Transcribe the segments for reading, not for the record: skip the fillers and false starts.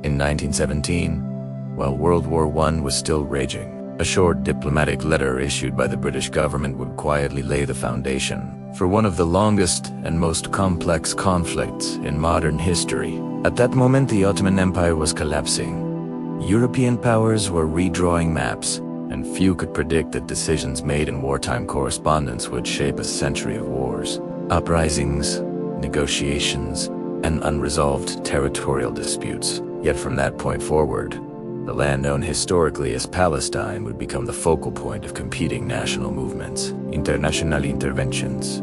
In 1917, while World War I was still raging, a short diplomatic letter issued by the British government would quietly lay the foundation for one of the longest and most complex conflicts in modern history. At that moment, the Ottoman Empire was collapsing. European powers were redrawing maps, and few could predict that decisions made in wartime correspondence would shape a century of wars, uprisings, negotiations, and unresolved territorial disputes. Yet from that point forward, the land known historically as Palestine would become the focal point of competing national movements, international interventions,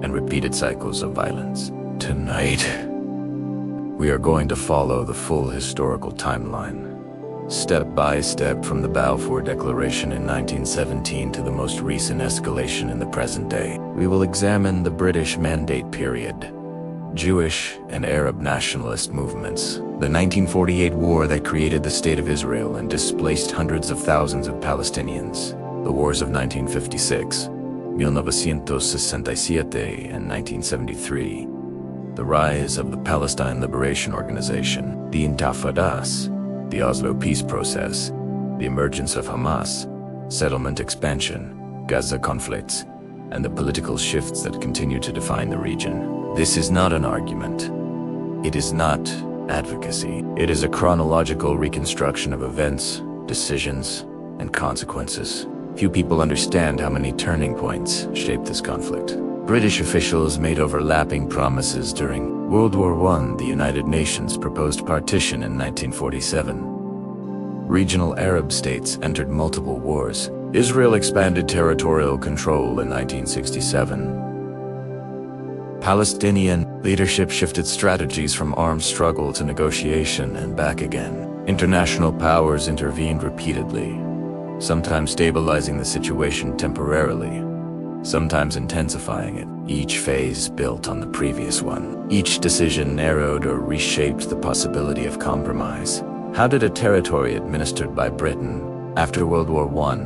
and repeated cycles of violence. Tonight, we are going to follow the full historical timeline, step by step from the Balfour Declaration in 1917 to the most recent escalation in the present day. We will examine the British Mandate period, Jewish and Arab nationalist movements, the 1948 war that created the State of Israel and displaced hundreds of thousands of Palestinians, the wars of 1956, 1967 and 1973, the rise of the Palestine Liberation Organization, the Intifadas, the Oslo peace process, the emergence of Hamas, settlement expansion, Gaza conflicts, and the political shifts that continue to define the region. This is not an argument. It is not advocacy. It is a chronological reconstruction of events, decisions, and consequences. Few people understand how many turning points shaped this conflict. British officials made overlapping promises during World War I. The United Nations proposed partition in 1947. Regional Arab states entered multiple wars. Israel expanded territorial control in 1967. Palestinian leadership shifted strategies from armed struggle to negotiation and back again. International powers intervened repeatedly, sometimes stabilizing the situation temporarily, sometimes intensifying it. Each phase built on the previous one. Each decision narrowed or reshaped the possibility of compromise. How did a territory administered by Britain after World War I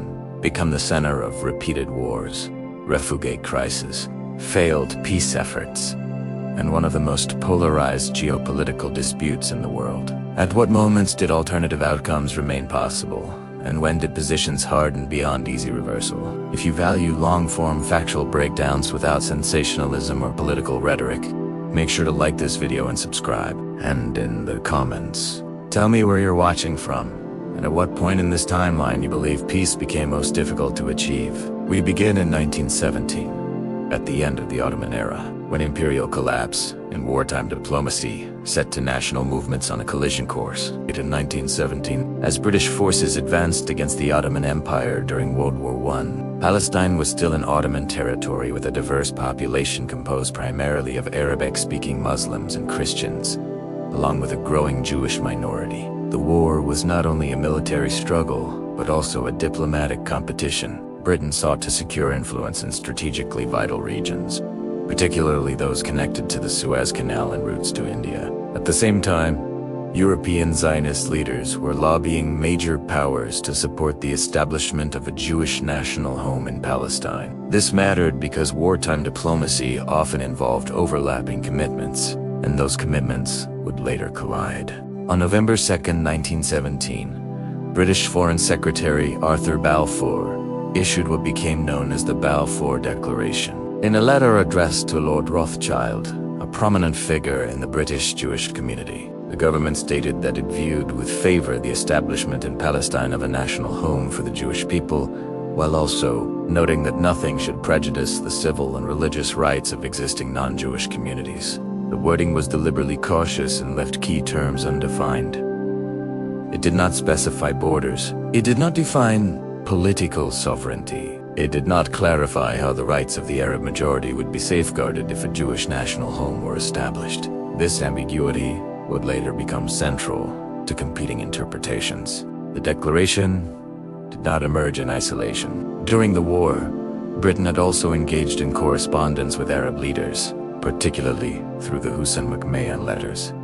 become the center of repeated wars, refugee crisis, failed peace efforts, and one of the most polarized geopolitical disputes in the world? At what moments did alternative outcomes remain possible? And when did positions harden beyond easy reversal? If you value long-form factual breakdowns without sensationalism or political rhetoric, make sure to like this video and subscribe. And in the comments, tell me where you're watching from, and at what point in this timeline you believe peace became most difficult to achieve. We begin in 1917, at the end of the Ottoman era, when imperial collapse and wartime diplomacy set to national movements on a collision course. In 1917, as British forces advanced against the Ottoman Empire during World War I, Palestine was still an Ottoman territory with a diverse population composed primarily of Arabic-speaking Muslims and Christians, along with a growing Jewish minority. The war was not only a military struggle, but also a diplomatic competition. Britain sought to secure influence in strategically vital regions, particularly those connected to the Suez Canal and routes to India. At the same time, European Zionist leaders were lobbying major powers to support the establishment of a Jewish national home in Palestine. This mattered because wartime diplomacy often involved overlapping commitments, and those commitments would later collide. On November 2, 1917, British Foreign Secretary Arthur Balfour issued what became known as the Balfour Declaration. In a letter addressed to Lord Rothschild, a prominent figure in the British Jewish community, the government stated that it viewed with favor the establishment in Palestine of a national home for the Jewish people, while also noting that nothing should prejudice the civil and religious rights of existing non-Jewish communities. The wording was deliberately cautious and left key terms undefined. It did not specify borders. It did not define political sovereignty. It did not clarify how the rights of the Arab majority would be safeguarded if a Jewish national home were established. This ambiguity would later become central to competing interpretations. The declaration did not emerge in isolation. During the war, Britain had also engaged in correspondence with Arab leaders, particularly through the Hussein-McMahon letters,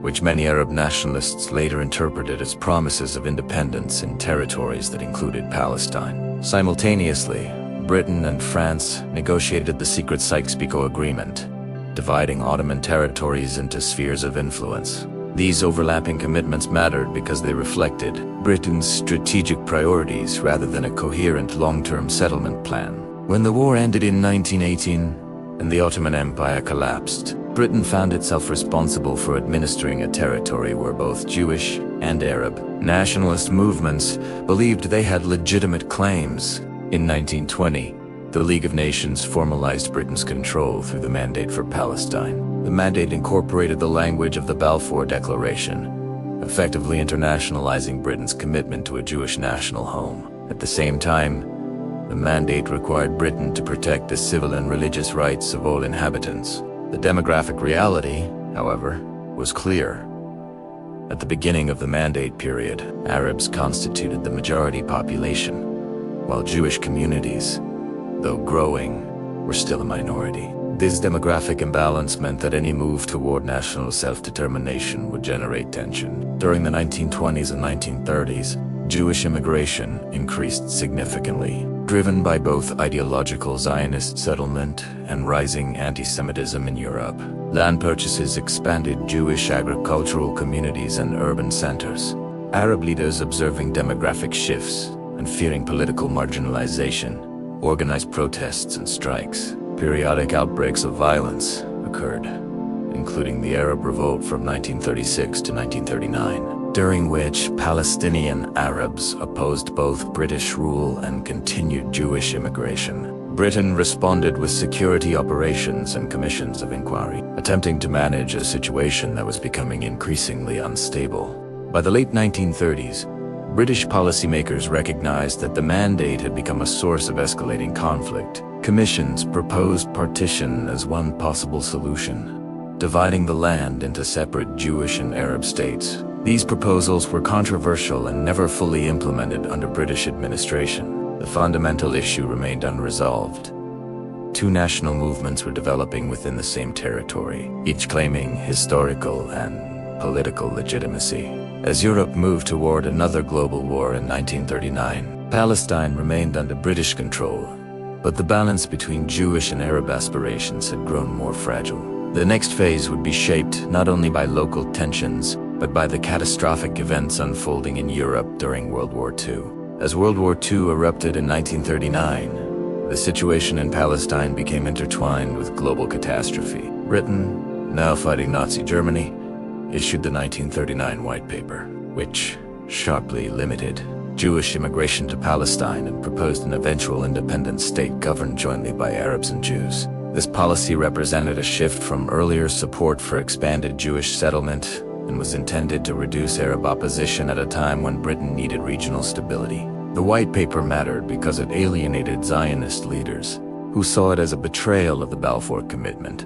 which many Arab nationalists later interpreted as promises of independence in territories that included Palestine. Simultaneously, Britain and France negotiated the secret Sykes-Picot Agreement, dividing Ottoman territories into spheres of influence. These overlapping commitments mattered because they reflected Britain's strategic priorities rather than a coherent long-term settlement plan. When the war ended in 1918 and the Ottoman Empire collapsed, Britain found itself responsible for administering a territory where both Jewish and Arab nationalist movements believed they had legitimate claims. In 1920, the League of Nations formalized Britain's control through the Mandate for Palestine. The mandate incorporated the language of the Balfour Declaration, effectively internationalizing Britain's commitment to a Jewish national home. At the same time, the mandate required Britain to protect the civil and religious rights of all inhabitants. The demographic reality, however, was clear. At the beginning of the mandate period, Arabs constituted the majority population, while Jewish communities, though growing, were still a minority. This demographic imbalance meant that any move toward national self-determination would generate tension. During the 1920s and 1930s, Jewish immigration increased significantly, driven by both ideological Zionist settlement and rising anti-Semitism in Europe. Land purchases expanded Jewish agricultural communities and urban centers. Arab leaders, observing demographic shifts and fearing political marginalization, organized protests and strikes. Periodic outbreaks of violence occurred, including the Arab Revolt from 1936 to 1939, during which Palestinian Arabs opposed both British rule and continued Jewish immigration. Britain responded with security operations and commissions of inquiry, attempting to manage a situation that was becoming increasingly unstable. By the late 1930s, British policymakers recognized that the mandate had become a source of escalating conflict. Commissions proposed partition as one possible solution, dividing the land into separate Jewish and Arab states. These proposals were controversial and never fully implemented under British administration. The fundamental issue remained unresolved. Two national movements were developing within the same territory, each claiming historical and political legitimacy. As Europe moved toward another global war in 1939, Palestine remained under British control, but the balance between Jewish and Arab aspirations had grown more fragile. The next phase would be shaped not only by local tensions, but by the catastrophic events unfolding in Europe during World War II. As World War II erupted in 1939, the situation in Palestine became intertwined with global catastrophe. Britain, now fighting Nazi Germany, issued the 1939 White Paper, which sharply limited Jewish immigration to Palestine and proposed an eventual independent state governed jointly by Arabs and Jews. This policy represented a shift from earlier support for expanded Jewish settlement and was intended to reduce Arab opposition at a time when Britain needed regional stability. The White Paper mattered because it alienated Zionist leaders, who saw it as a betrayal of the Balfour Commitment,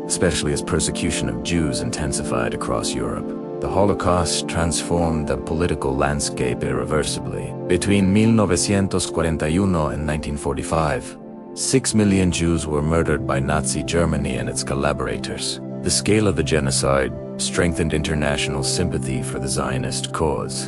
especially as persecution of Jews intensified across Europe. The Holocaust transformed the political landscape irreversibly. Between 1941 and 1945, 6 million Jews were murdered by Nazi Germany and its collaborators. The scale of the genocide strengthened international sympathy for the Zionist cause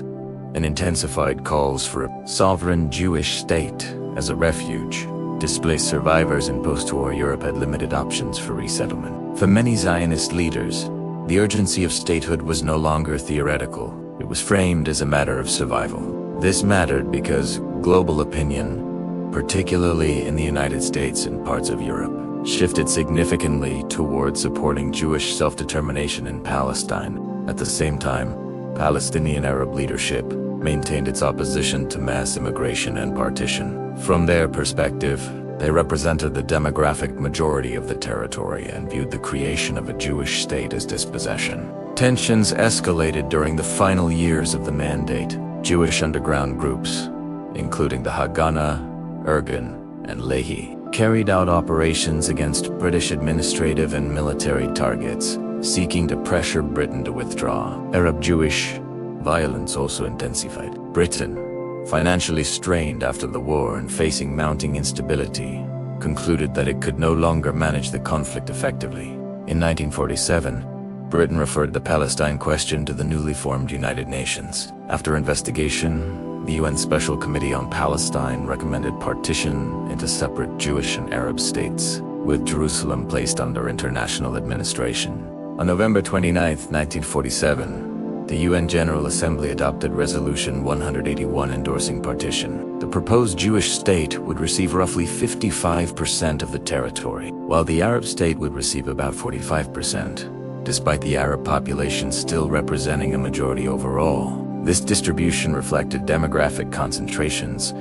and intensified calls for a sovereign Jewish state as a refuge. Displaced survivors in post-war Europe had limited options for resettlement. For many Zionist leaders, the urgency of statehood was no longer theoretical. It was framed as a matter of survival. This mattered because global opinion, particularly in the United States and parts of Europe, shifted significantly toward supporting Jewish self-determination in Palestine. At the same time, Palestinian Arab leadership maintained its opposition to mass immigration and partition. From their perspective, they represented the demographic majority of the territory and viewed the creation of a Jewish state as dispossession. Tensions escalated during the final years of the mandate. Jewish underground groups, including the Haganah, Irgun, and Lehi, carried out operations against British administrative and military targets, seeking to pressure Britain to withdraw. Arab-Jewish violence also intensified. Britain, financially strained after the war and facing mounting instability, concluded that it could no longer manage the conflict effectively. In 1947, Britain referred the Palestine question to the newly formed United Nations. After investigation, the UN Special Committee on Palestine recommended partition into separate Jewish and Arab states, with Jerusalem placed under international administration. On November 29, 1947, the UN General Assembly adopted Resolution 181 endorsing partition. The proposed Jewish state would receive roughly 55% of the territory, while the Arab state would receive about 45%. Despite the Arab population still representing a majority overall, this distribution reflected demographic concentrations,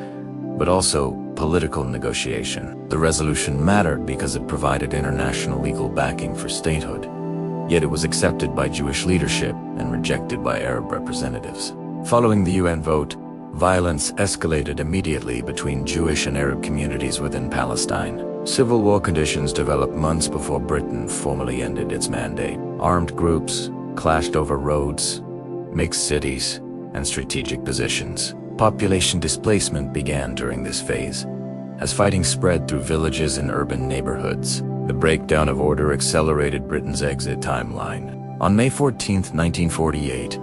but also political negotiation. The resolution mattered because it provided international legal backing for statehood, yet it was accepted by Jewish leadership and rejected by Arab representatives. Following the UN vote, violence escalated immediately between Jewish and Arab communities within Palestine. Civil war conditions developed months before Britain formally ended its mandate. Armed groups clashed over roads, mixed cities, and strategic positions. Population displacement began during this phase, as fighting spread through villages and urban neighborhoods. The breakdown of order accelerated Britain's exit timeline. On May 14, 1948,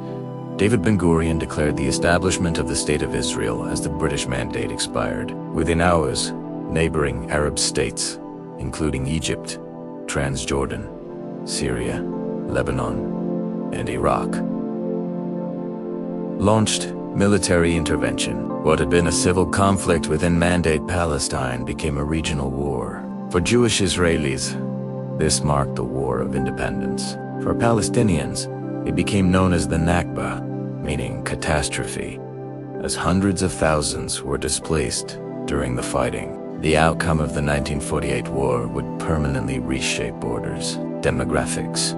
David Ben-Gurion declared the establishment of the State of Israel as the British mandate expired. Within hours, neighboring Arab states, including Egypt, Transjordan, Syria, Lebanon, and Iraq, launched military intervention. What had been a civil conflict within Mandate Palestine became a regional war. For Jewish Israelis, this marked the War of Independence. For Palestinians, it became known as the Nakba, meaning catastrophe, as hundreds of thousands were displaced during the fighting. The outcome of the 1948 war would permanently reshape borders, demographics,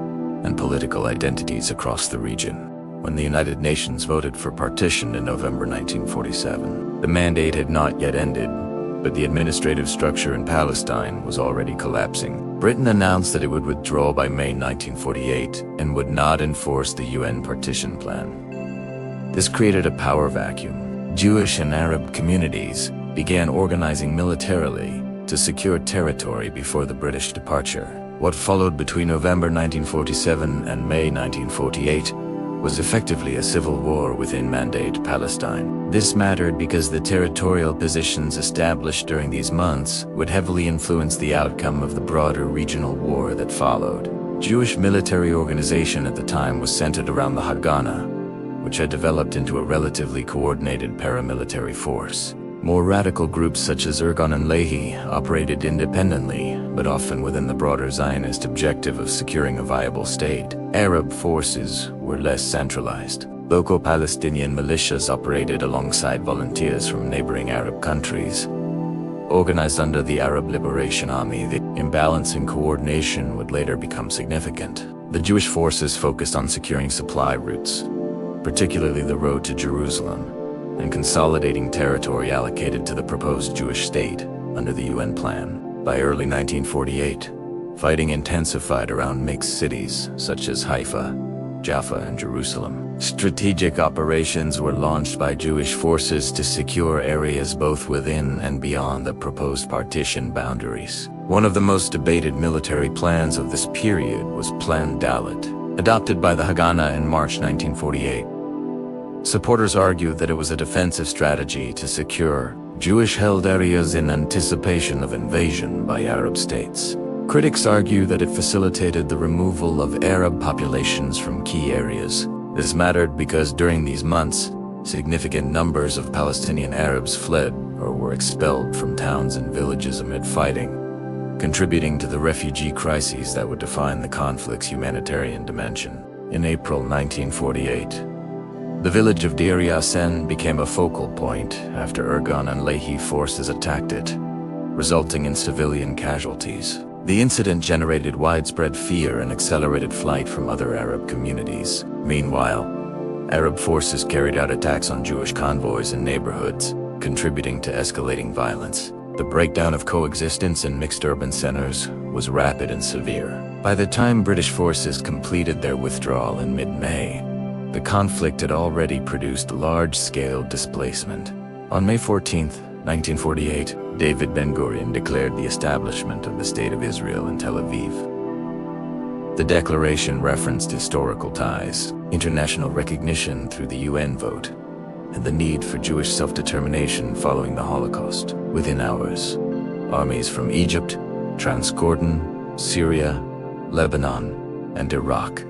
and political identities across the region. When the United Nations voted for partition in November 1947, the mandate had not yet ended, but the administrative structure in Palestine was already collapsing. Britain announced that it would withdraw by May 1948 and would not enforce the UN Partition Plan. This created a power vacuum. Jewish and Arab communities began organizing militarily to secure territory before the British departure. What followed between November 1947 and May 1948 was effectively a civil war within Mandate Palestine. This mattered because the territorial positions established during these months would heavily influence the outcome of the broader regional war that followed. Jewish military organization at the time was centered around the Haganah, which had developed into a relatively coordinated paramilitary force. More radical groups such as Irgun and Lehi operated independently, but often within the broader Zionist objective of securing a viable state. Arab forces were less centralized. Local Palestinian militias operated alongside volunteers from neighboring Arab countries. Organized under the Arab Liberation Army, the imbalance in coordination would later become significant. The Jewish forces focused on securing supply routes, particularly the road to Jerusalem, and consolidating territory allocated to the proposed Jewish state under the UN plan. By early 1948, fighting intensified around mixed cities such as Haifa, Jaffa, and Jerusalem. Strategic operations were launched by Jewish forces to secure areas both within and beyond the proposed partition boundaries. One of the most debated military plans of this period was Plan Dalet, adopted by the Haganah in March 1948. Supporters argued that it was a defensive strategy to secure Jewish-held areas in anticipation of invasion by Arab states. Critics argue that it facilitated the removal of Arab populations from key areas. This mattered because during these months, significant numbers of Palestinian Arabs fled or were expelled from towns and villages amid fighting, contributing to the refugee crises that would define the conflict's humanitarian dimension. In April 1948, the village of Deir Yassin became a focal point after Irgun and Lehi forces attacked it, resulting in civilian casualties. The incident generated widespread fear and accelerated flight from other Arab communities. Meanwhile, Arab forces carried out attacks on Jewish convoys in neighborhoods, contributing to escalating violence. The breakdown of coexistence in mixed urban centers was rapid and severe. By the time British forces completed their withdrawal in mid-May, the conflict had already produced large-scale displacement. On May 14, 1948, David Ben-Gurion declared the establishment of the State of Israel in Tel Aviv. The declaration referenced historical ties, international recognition through the UN vote, and the need for Jewish self-determination following the Holocaust. Within hours, armies from Egypt, Transjordan, Syria, Lebanon, and Iraq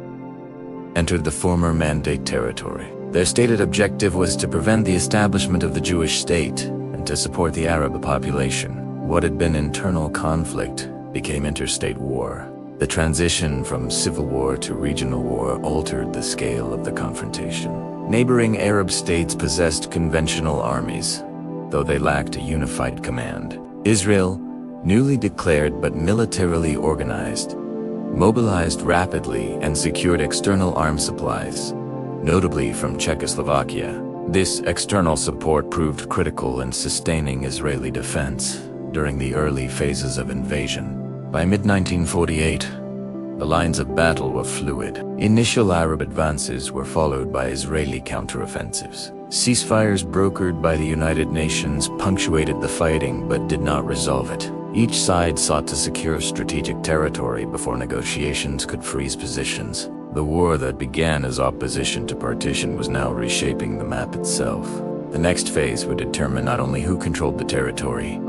entered the former Mandate territory. Their stated objective was to prevent the establishment of the Jewish state and to support the Arab population. What had been internal conflict became interstate war. The transition from civil war to regional war altered the scale of the confrontation. Neighboring Arab states possessed conventional armies, though they lacked a unified command. Israel, newly declared but militarily organized, mobilized rapidly and secured external arms supplies, notably from Czechoslovakia. This external support proved critical in sustaining Israeli defense during the early phases of invasion. By mid-1948, the lines of battle were fluid. Initial Arab advances were followed by Israeli counteroffensives. Ceasefires brokered by the United Nations punctuated the fighting but did not resolve it. Each side sought to secure strategic territory before negotiations could freeze positions. The war that began as opposition to partition was now reshaping the map itself. The next phase would determine not only who controlled the territory,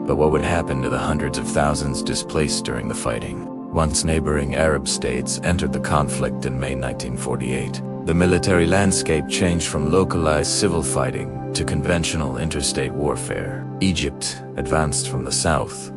but what would happen to the hundreds of thousands displaced during the fighting. Once neighboring Arab states entered the conflict in May 1948, the military landscape changed from localized civil fighting to conventional interstate warfare. Egypt advanced from the south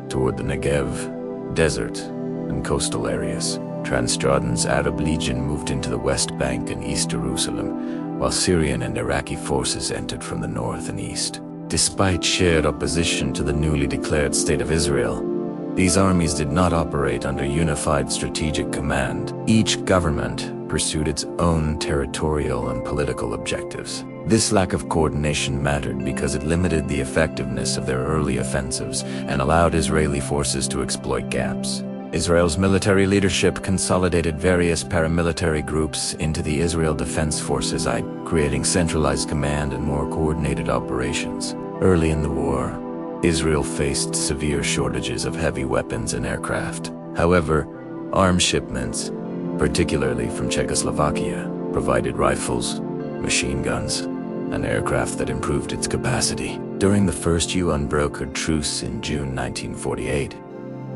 toward the Negev, desert, and coastal areas. Transjordan's Arab Legion moved into the West Bank and East Jerusalem, while Syrian and Iraqi forces entered from the north and east. Despite shared opposition to the newly declared State of Israel, these armies did not operate under unified strategic command. Each government pursued its own territorial and political objectives. This lack of coordination mattered because it limited the effectiveness of their early offensives and allowed Israeli forces to exploit gaps. Israel's military leadership consolidated various paramilitary groups into the Israel Defense Forces, creating centralized command and more coordinated operations. Early in the war, Israel faced severe shortages of heavy weapons and aircraft. However, arms shipments, particularly from Czechoslovakia, provided rifles, machine guns, and aircraft that improved its capacity. During the first UN-brokered truce in June 1948,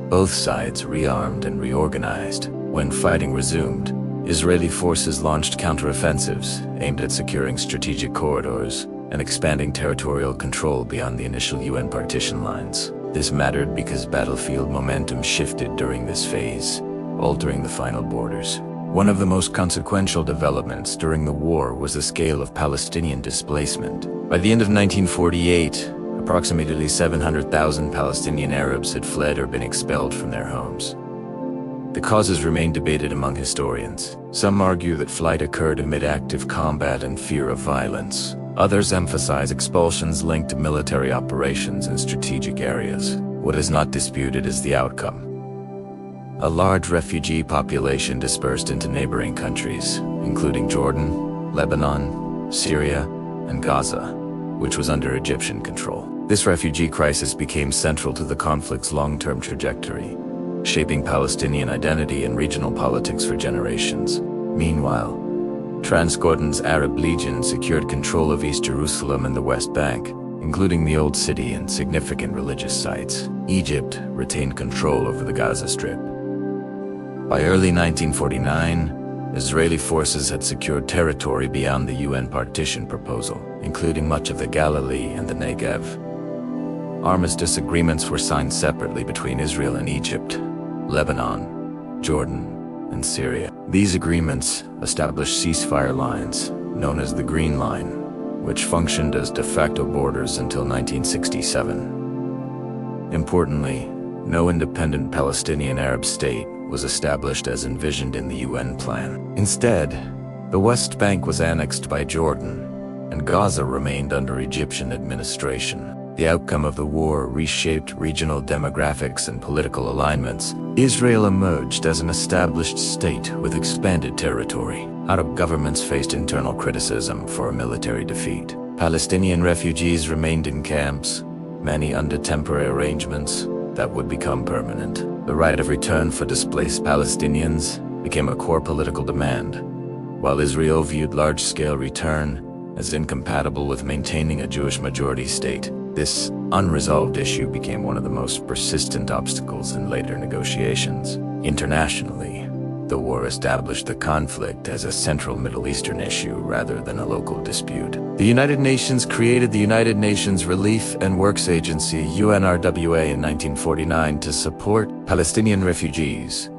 both sides rearmed and reorganized. When fighting resumed, Israeli forces launched counteroffensives aimed at securing strategic corridors and expanding territorial control beyond the initial UN partition lines. This mattered because battlefield momentum shifted during this phase, altering the final borders. One of the most consequential developments during the war was the scale of Palestinian displacement. By the end of 1948, approximately 700,000 Palestinian Arabs had fled or been expelled from their homes. The causes remain debated among historians. Some argue that flight occurred amid active combat and fear of violence. Others emphasize expulsions linked to military operations in strategic areas. What is not disputed is the outcome. A large refugee population dispersed into neighboring countries, including Jordan, Lebanon, Syria, and Gaza, which was under Egyptian control. This refugee crisis became central to the conflict's long-term trajectory, shaping Palestinian identity and regional politics for generations. Meanwhile, Transjordan's Arab Legion secured control of East Jerusalem and the West Bank, including the Old City and significant religious sites. Egypt retained control over the Gaza Strip. By early 1949, Israeli forces had secured territory beyond the UN partition proposal, including much of the Galilee and the Negev. Armistice agreements were signed separately between Israel and Egypt, Lebanon, Jordan, and Syria. These agreements established ceasefire lines, known as the Green Line, which functioned as de facto borders until 1967. Importantly, no independent Palestinian Arab state was established as envisioned in the UN plan. Instead, the West Bank was annexed by Jordan, and Gaza remained under Egyptian administration. The outcome of the war reshaped regional demographics and political alignments. Israel emerged as an established state with expanded territory. Arab governments faced internal criticism for a military defeat. Palestinian refugees remained in camps, many under temporary arrangements that would become permanent. The right of return for displaced Palestinians became a core political demand, while Israel viewed large-scale return as incompatible with maintaining a Jewish majority state. This unresolved issue became one of the most persistent obstacles in later negotiations. Internationally, The war established the conflict as a central Middle Eastern issue rather than a local dispute. The United Nations created the United Nations Relief and Works Agency, UNRWA, in 1949 to support Palestinian refugees,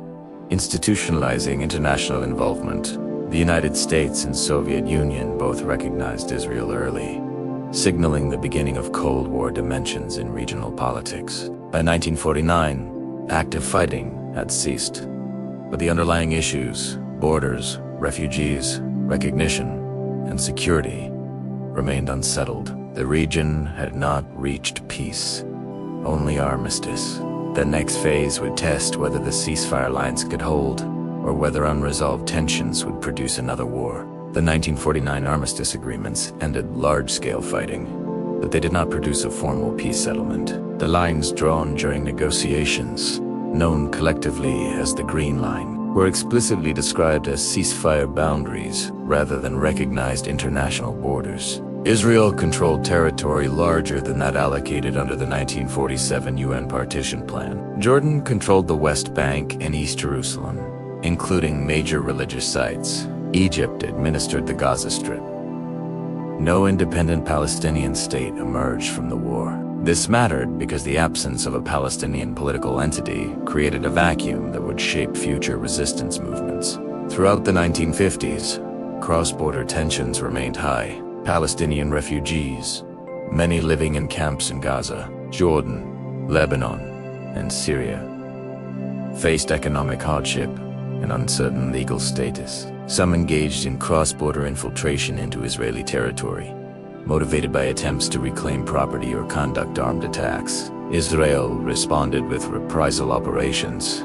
institutionalizing international involvement. The United States and Soviet Union both recognized Israel early, signaling the beginning of Cold War dimensions in regional politics. By 1949, active fighting had ceased, but the underlying issues, borders, refugees, recognition, and security, remained unsettled. The region had not reached peace, only armistice. The next phase would test whether the ceasefire lines could hold, or whether unresolved tensions would produce another war. The 1949 armistice agreements ended large-scale fighting, but they did not produce a formal peace settlement. The lines drawn during negotiations, known collectively as the Green Line, were explicitly described as ceasefire boundaries rather than recognized international borders. Israel controlled territory larger than that allocated under the 1947 UN Partition Plan. Jordan controlled the West Bank and East Jerusalem, including major religious sites. Egypt administered the Gaza Strip. No independent Palestinian state emerged from the war. This mattered because the absence of a Palestinian political entity created a vacuum that would shape future resistance movements. Throughout the 1950s, cross-border tensions remained high. Palestinian refugees, many living in camps in Gaza, Jordan, Lebanon, and Syria, faced economic hardship and uncertain legal status. Some engaged in cross-border infiltration into Israeli territory, motivated by attempts to reclaim property or conduct armed attacks. Israel responded with reprisal operations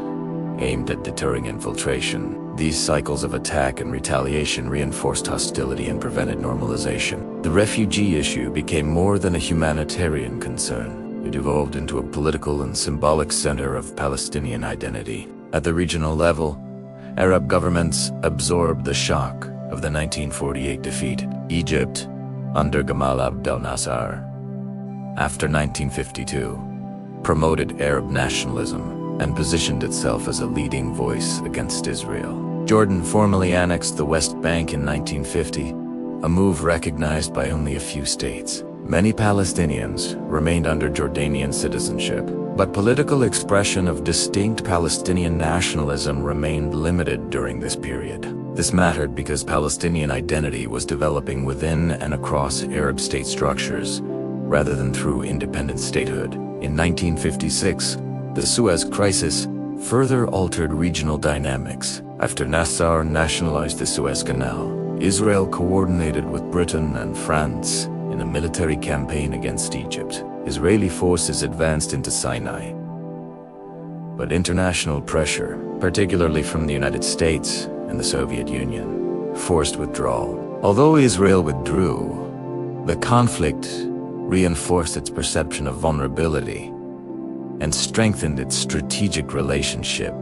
aimed at deterring infiltration. These cycles of attack and retaliation reinforced hostility and prevented normalization. The refugee issue became more than a humanitarian concern. It evolved into a political and symbolic center of Palestinian identity. At the regional level, Arab governments absorbed the shock of the 1948 defeat. Egypt, under Gamal Abdel Nasser, after 1952, promoted Arab nationalism and positioned itself as a leading voice against Israel. Jordan formally annexed the West Bank in 1950, a move recognized by only a few states. Many Palestinians remained under Jordanian citizenship, but political expression of distinct Palestinian nationalism remained limited during this period. This mattered because Palestinian identity was developing within and across Arab state structures, rather than through independent statehood. In 1956, the Suez Crisis further altered regional dynamics. After Nasser nationalized the Suez Canal, Israel coordinated with Britain and France in a military campaign against Egypt. Israeli forces advanced into Sinai. But international pressure, particularly from the United States and the Soviet Union, forced withdrawal. Although Israel withdrew, the conflict reinforced its perception of vulnerability and strengthened its strategic relationship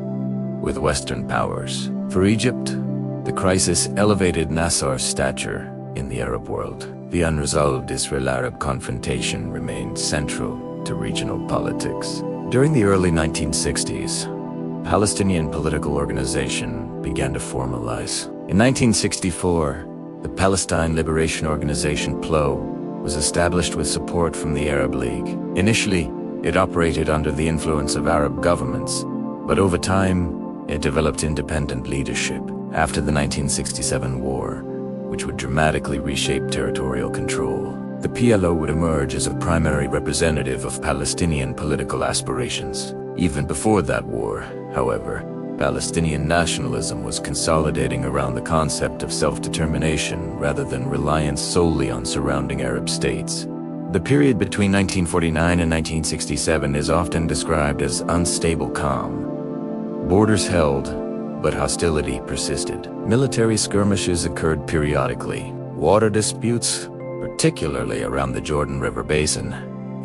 with Western powers. For Egypt, the crisis elevated Nasser's stature in the Arab world. The unresolved Israel-Arab confrontation remained central to regional politics. During the early 1960s, Palestinian political organization began to formalize. In 1964, the Palestine Liberation Organization PLO was established with support from the Arab League. Initially, it operated under the influence of Arab governments, but over time, it developed independent leadership. After the 1967 war, which would dramatically reshape territorial control, the PLO would emerge as a primary representative of Palestinian political aspirations. Even before that war, however, Palestinian nationalism was consolidating around the concept of self-determination rather than reliance solely on surrounding Arab states. The period between 1949 and 1967 is often described as unstable calm. Borders held, but hostility persisted. Military skirmishes occurred periodically. Water disputes, particularly around the Jordan River Basin,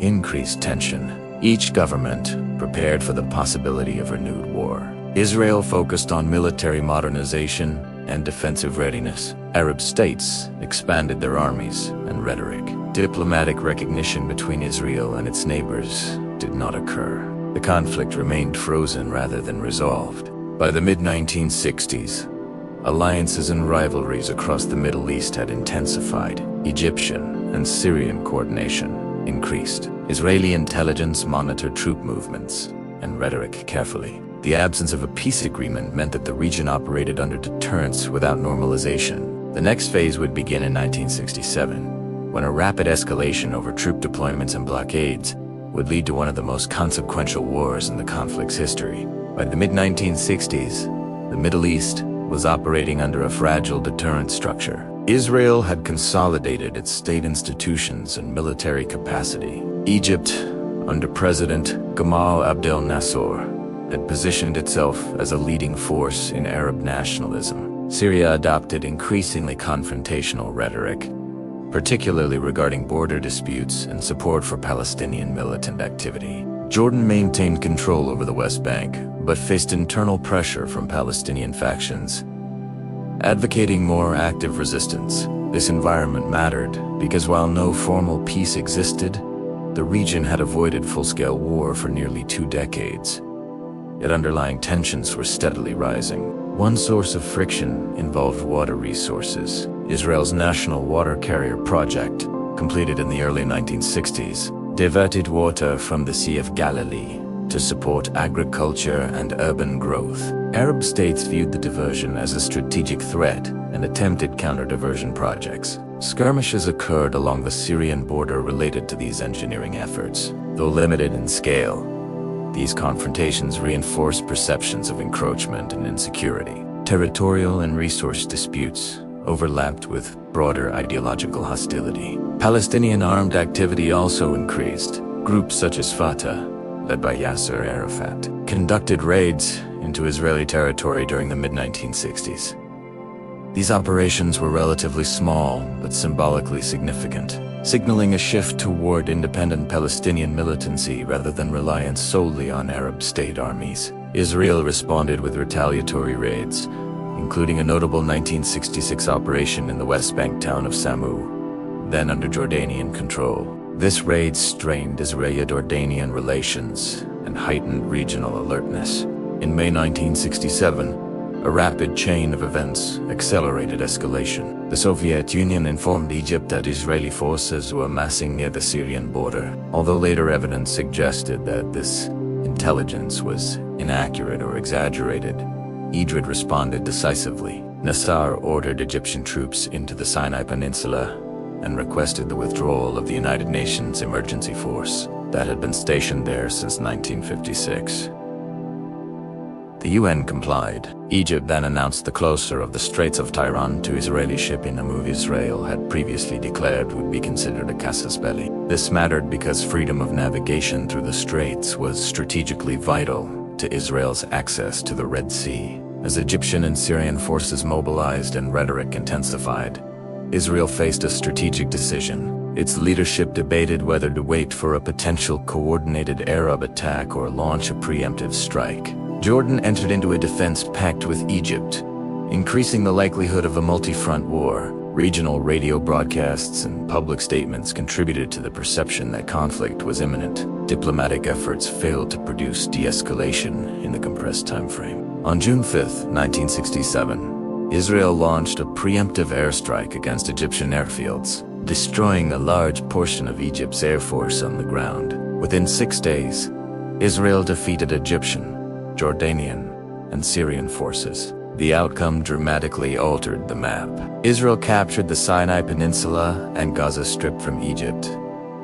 increased tension. Each government prepared for the possibility of renewed war. Israel focused on military modernization and defensive readiness. Arab states expanded their armies and rhetoric. Diplomatic recognition between Israel and its neighbors did not occur. The conflict remained frozen rather than resolved. By the mid-1960s, alliances and rivalries across the Middle East had intensified. Egyptian and Syrian coordination increased. Israeli intelligence monitored troop movements and rhetoric carefully. The absence of a peace agreement meant that the region operated under deterrence without normalization. The next phase would begin in 1967, when a rapid escalation over troop deployments and blockades would lead to one of the most consequential wars in the conflict's history. By the mid-1960s, the Middle East was operating under a fragile deterrent structure. Israel had consolidated its state institutions and military capacity. Egypt, under President Gamal Abdel Nasser, had positioned itself as a leading force in Arab nationalism. Syria adopted increasingly confrontational rhetoric, particularly regarding border disputes and support for Palestinian militant activity. Jordan maintained control over the West Bank, but faced internal pressure from Palestinian factions, advocating more active resistance. This environment mattered because while no formal peace existed, the region had avoided full-scale war for nearly 2 decades. Yet underlying tensions were steadily rising. One source of friction involved water resources. Israel's national water carrier project, completed in the early 1960s, diverted water from the Sea of Galilee to support agriculture and urban growth. Arab states viewed the diversion as a strategic threat and attempted counter-diversion projects. Skirmishes occurred along the Syrian border related to these engineering efforts. Though limited in scale, these confrontations reinforced perceptions of encroachment and insecurity. Territorial and resource disputes overlapped with broader ideological hostility. Palestinian armed activity also increased. Groups such as Fatah, led by Yasser Arafat, conducted raids into Israeli territory during the mid-1960s. These operations were relatively small, but symbolically significant, signaling a shift toward independent Palestinian militancy rather than reliance solely on Arab state armies. Israel responded with retaliatory raids, including a notable 1966 operation in the West Bank town of Samu, then under Jordanian control. This raid strained Israeli-Jordanian relations and heightened regional alertness. In May 1967, a rapid chain of events accelerated escalation. The Soviet Union informed Egypt that Israeli forces were amassing near the Syrian border, although later evidence suggested that this intelligence was inaccurate or exaggerated. Egypt responded decisively. Nasser ordered Egyptian troops into the Sinai Peninsula and requested the withdrawal of the United Nations Emergency Force that had been stationed there since 1956. The UN complied. Egypt then announced the closure of the Straits of Tiran to Israeli shipping, a move Israel had previously declared would be considered a casus belli. This mattered because freedom of navigation through the straits was strategically vital to Israel's access to the Red Sea. As Egyptian and Syrian forces mobilized and rhetoric intensified, Israel faced a strategic decision. Its leadership debated whether to wait for a potential coordinated Arab attack or launch a preemptive strike. Jordan entered into a defense pact with Egypt, increasing the likelihood of a multi-front war. Regional radio broadcasts and public statements contributed to the perception that conflict was imminent. Diplomatic efforts failed to produce de-escalation in the compressed timeframe. On June 5, 1967, Israel launched a preemptive airstrike against Egyptian airfields, destroying a large portion of Egypt's air force on the ground. Within 6 days, Israel defeated Egyptian, Jordanian, and Syrian forces. The outcome dramatically altered the map. Israel captured the Sinai Peninsula and Gaza Strip from Egypt,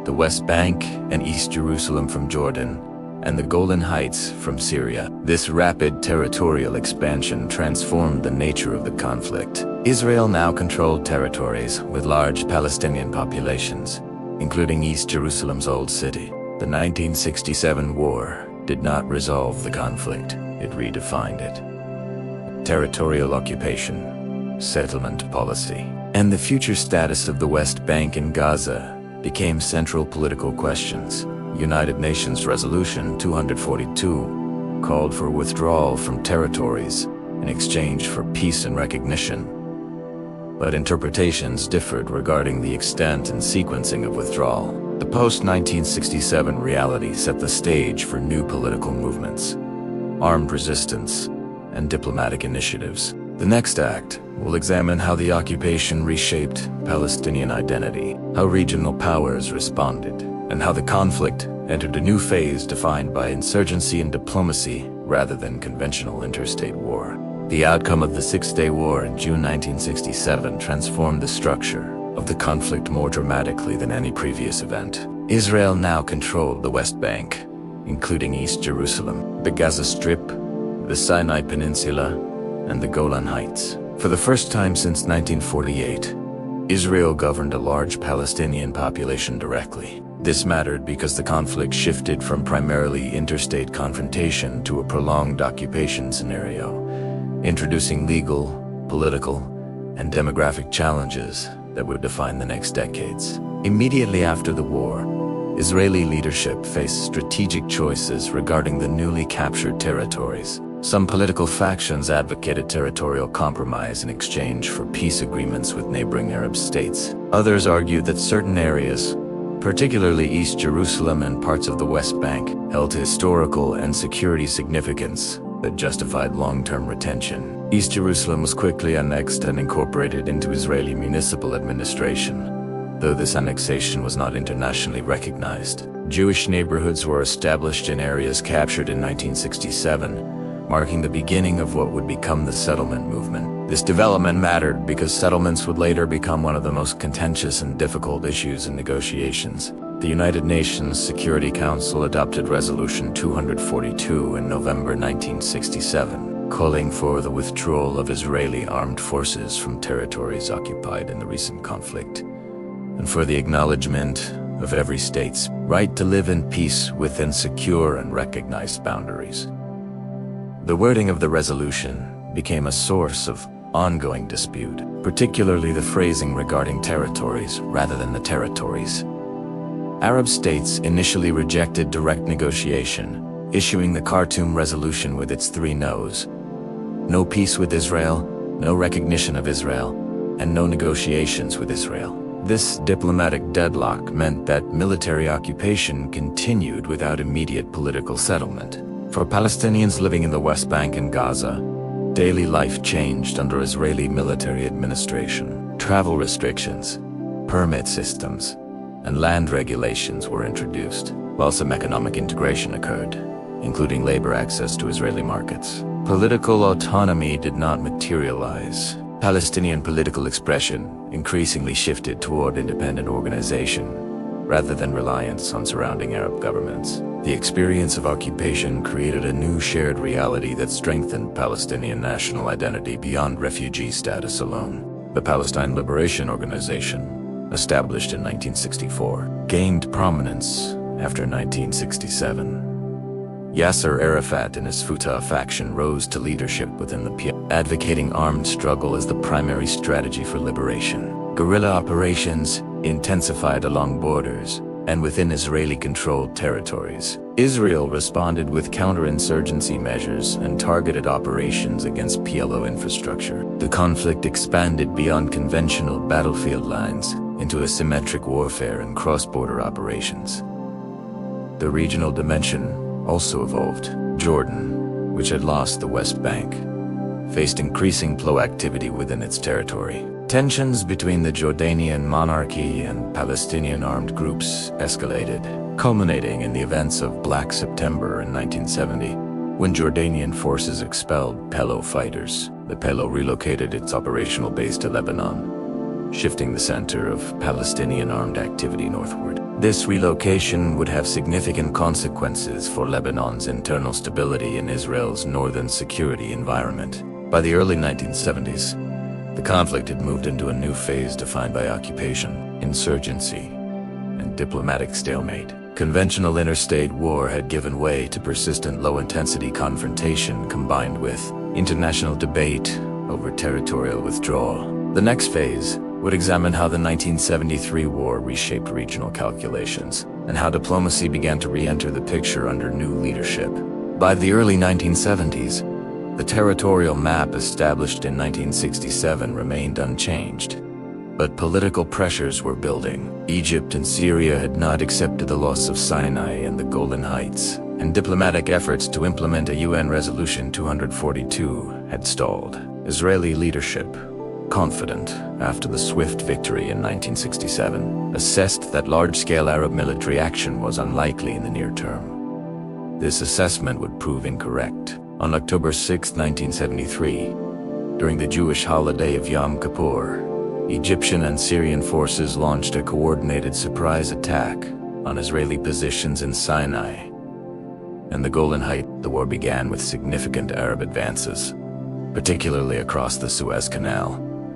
the West Bank and East Jerusalem from Jordan, and the Golan Heights from Syria. This rapid territorial expansion transformed the nature of the conflict. Israel now controlled territories with large Palestinian populations, including East Jerusalem's Old City. The 1967 war did not resolve the conflict, it redefined it. Territorial occupation, settlement policy, and the future status of the West Bank and Gaza became central political questions. United Nations Resolution 242 called for withdrawal from territories in exchange for peace and recognition. But interpretations differed regarding the extent and sequencing of withdrawal. The post-1967 reality set the stage for new political movements. Armed resistance, and diplomatic initiatives. The next act will examine how the occupation reshaped Palestinian identity, how regional powers responded, and how the conflict entered a new phase defined by insurgency and diplomacy rather than conventional interstate war. The outcome of the Six-Day War in June 1967 transformed the structure of the conflict more dramatically than any previous event. Israel now controlled the West Bank, including East Jerusalem, the Gaza Strip, the Sinai Peninsula, and the Golan Heights. For the first time since 1948, Israel governed a large Palestinian population directly. This mattered because the conflict shifted from primarily interstate confrontation to a prolonged occupation scenario, introducing legal, political, and demographic challenges that would define the next decades. Immediately after the war, Israeli leadership faced strategic choices regarding the newly captured territories. Some political factions advocated territorial compromise in exchange for peace agreements with neighboring Arab states. Others argued that certain areas, particularly East Jerusalem and parts of the West Bank, held historical and security significance that justified long-term retention. East Jerusalem was quickly annexed and incorporated into Israeli municipal administration, though this annexation was not internationally recognized. Jewish neighborhoods were established in areas captured in 1967, marking the beginning of what would become the settlement movement. This development mattered because settlements would later become one of the most contentious and difficult issues in negotiations. The United Nations Security Council adopted Resolution 242 in November 1967, calling for the withdrawal of Israeli armed forces from territories occupied in the recent conflict, and for the acknowledgement of every state's right to live in peace within secure and recognized boundaries. The wording of the resolution became a source of ongoing dispute, particularly the phrasing regarding territories rather than the territories. Arab states initially rejected direct negotiation, issuing the Khartoum Resolution with its three no's: no peace with Israel, no recognition of Israel, and no negotiations with Israel. This diplomatic deadlock meant that military occupation continued without immediate political settlement. For Palestinians living in the West Bank and Gaza, daily life changed under Israeli military administration. Travel restrictions, permit systems, and land regulations were introduced, while some economic integration occurred, including labor access to Israeli markets. Political autonomy did not materialize. Palestinian political expression increasingly shifted toward independent organization, rather than reliance on surrounding Arab governments. The experience of occupation created a new shared reality that strengthened Palestinian national identity beyond refugee status alone. The Palestine Liberation Organization, established in 1964, gained prominence after 1967. Yasser Arafat and his Fatah faction rose to leadership within the PLO, advocating armed struggle as the primary strategy for liberation. Guerrilla operations intensified along borders and within Israeli-controlled territories. Israel responded with counterinsurgency measures and targeted operations against PLO infrastructure. The conflict expanded beyond conventional battlefield lines into asymmetric warfare and cross-border operations. The regional dimension also evolved. Jordan, which had lost the West Bank, faced increasing PLO activity within its territory. Tensions between the Jordanian monarchy and Palestinian armed groups escalated, culminating in the events of Black September in 1970, when Jordanian forces expelled PLO fighters. The PLO relocated its operational base to Lebanon, shifting the center of Palestinian armed activity northward. This relocation would have significant consequences for Lebanon's internal stability and Israel's northern security environment. By the early 1970s, the conflict had moved into a new phase defined by occupation, insurgency, and diplomatic stalemate. Conventional interstate war had given way to persistent low-intensity confrontation combined with international debate over territorial withdrawal. The next phase would examine how the 1973 war reshaped regional calculations and how diplomacy began to re-enter the picture under new leadership. By the early 1970s, the territorial map established in 1967 remained unchanged, but political pressures were building. Egypt and Syria had not accepted the loss of Sinai and the Golan Heights, and diplomatic efforts to implement a UN Resolution 242 had stalled. Israeli leadership, confident after the swift victory in 1967, assessed that large-scale Arab military action was unlikely in the near term. This assessment would prove incorrect. On October 6, 1973, during the Jewish holiday of Yom Kippur, Egyptian and Syrian forces launched a coordinated surprise attack on Israeli positions in Sinai and the Golan Heights. The war began with significant Arab advances, particularly across the Suez Canal,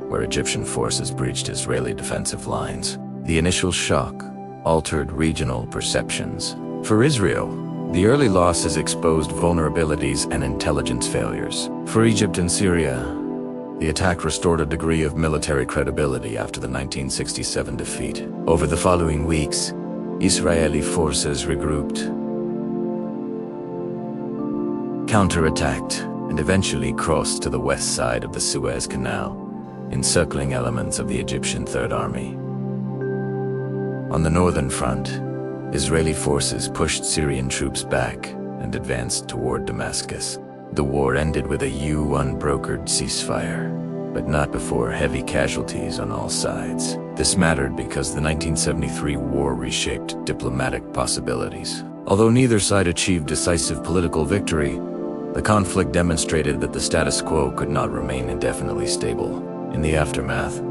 where Egyptian forces breached Israeli defensive lines. The initial shock altered regional perceptions. For Israel, the early losses exposed vulnerabilities and intelligence failures. For Egypt and Syria, the attack restored a degree of military credibility after the 1967 defeat. Over the following weeks, Israeli forces regrouped, counterattacked, and eventually crossed to the west side of the Suez Canal, encircling elements of the Egyptian Third Army. On the northern front, Israeli forces pushed Syrian troops back and advanced toward Damascus. The war ended with a UN-brokered ceasefire, but not before heavy casualties on all sides. This mattered because the 1973 war reshaped diplomatic possibilities. Although neither side achieved decisive political victory, the conflict demonstrated that the status quo could not remain indefinitely stable. In the aftermath,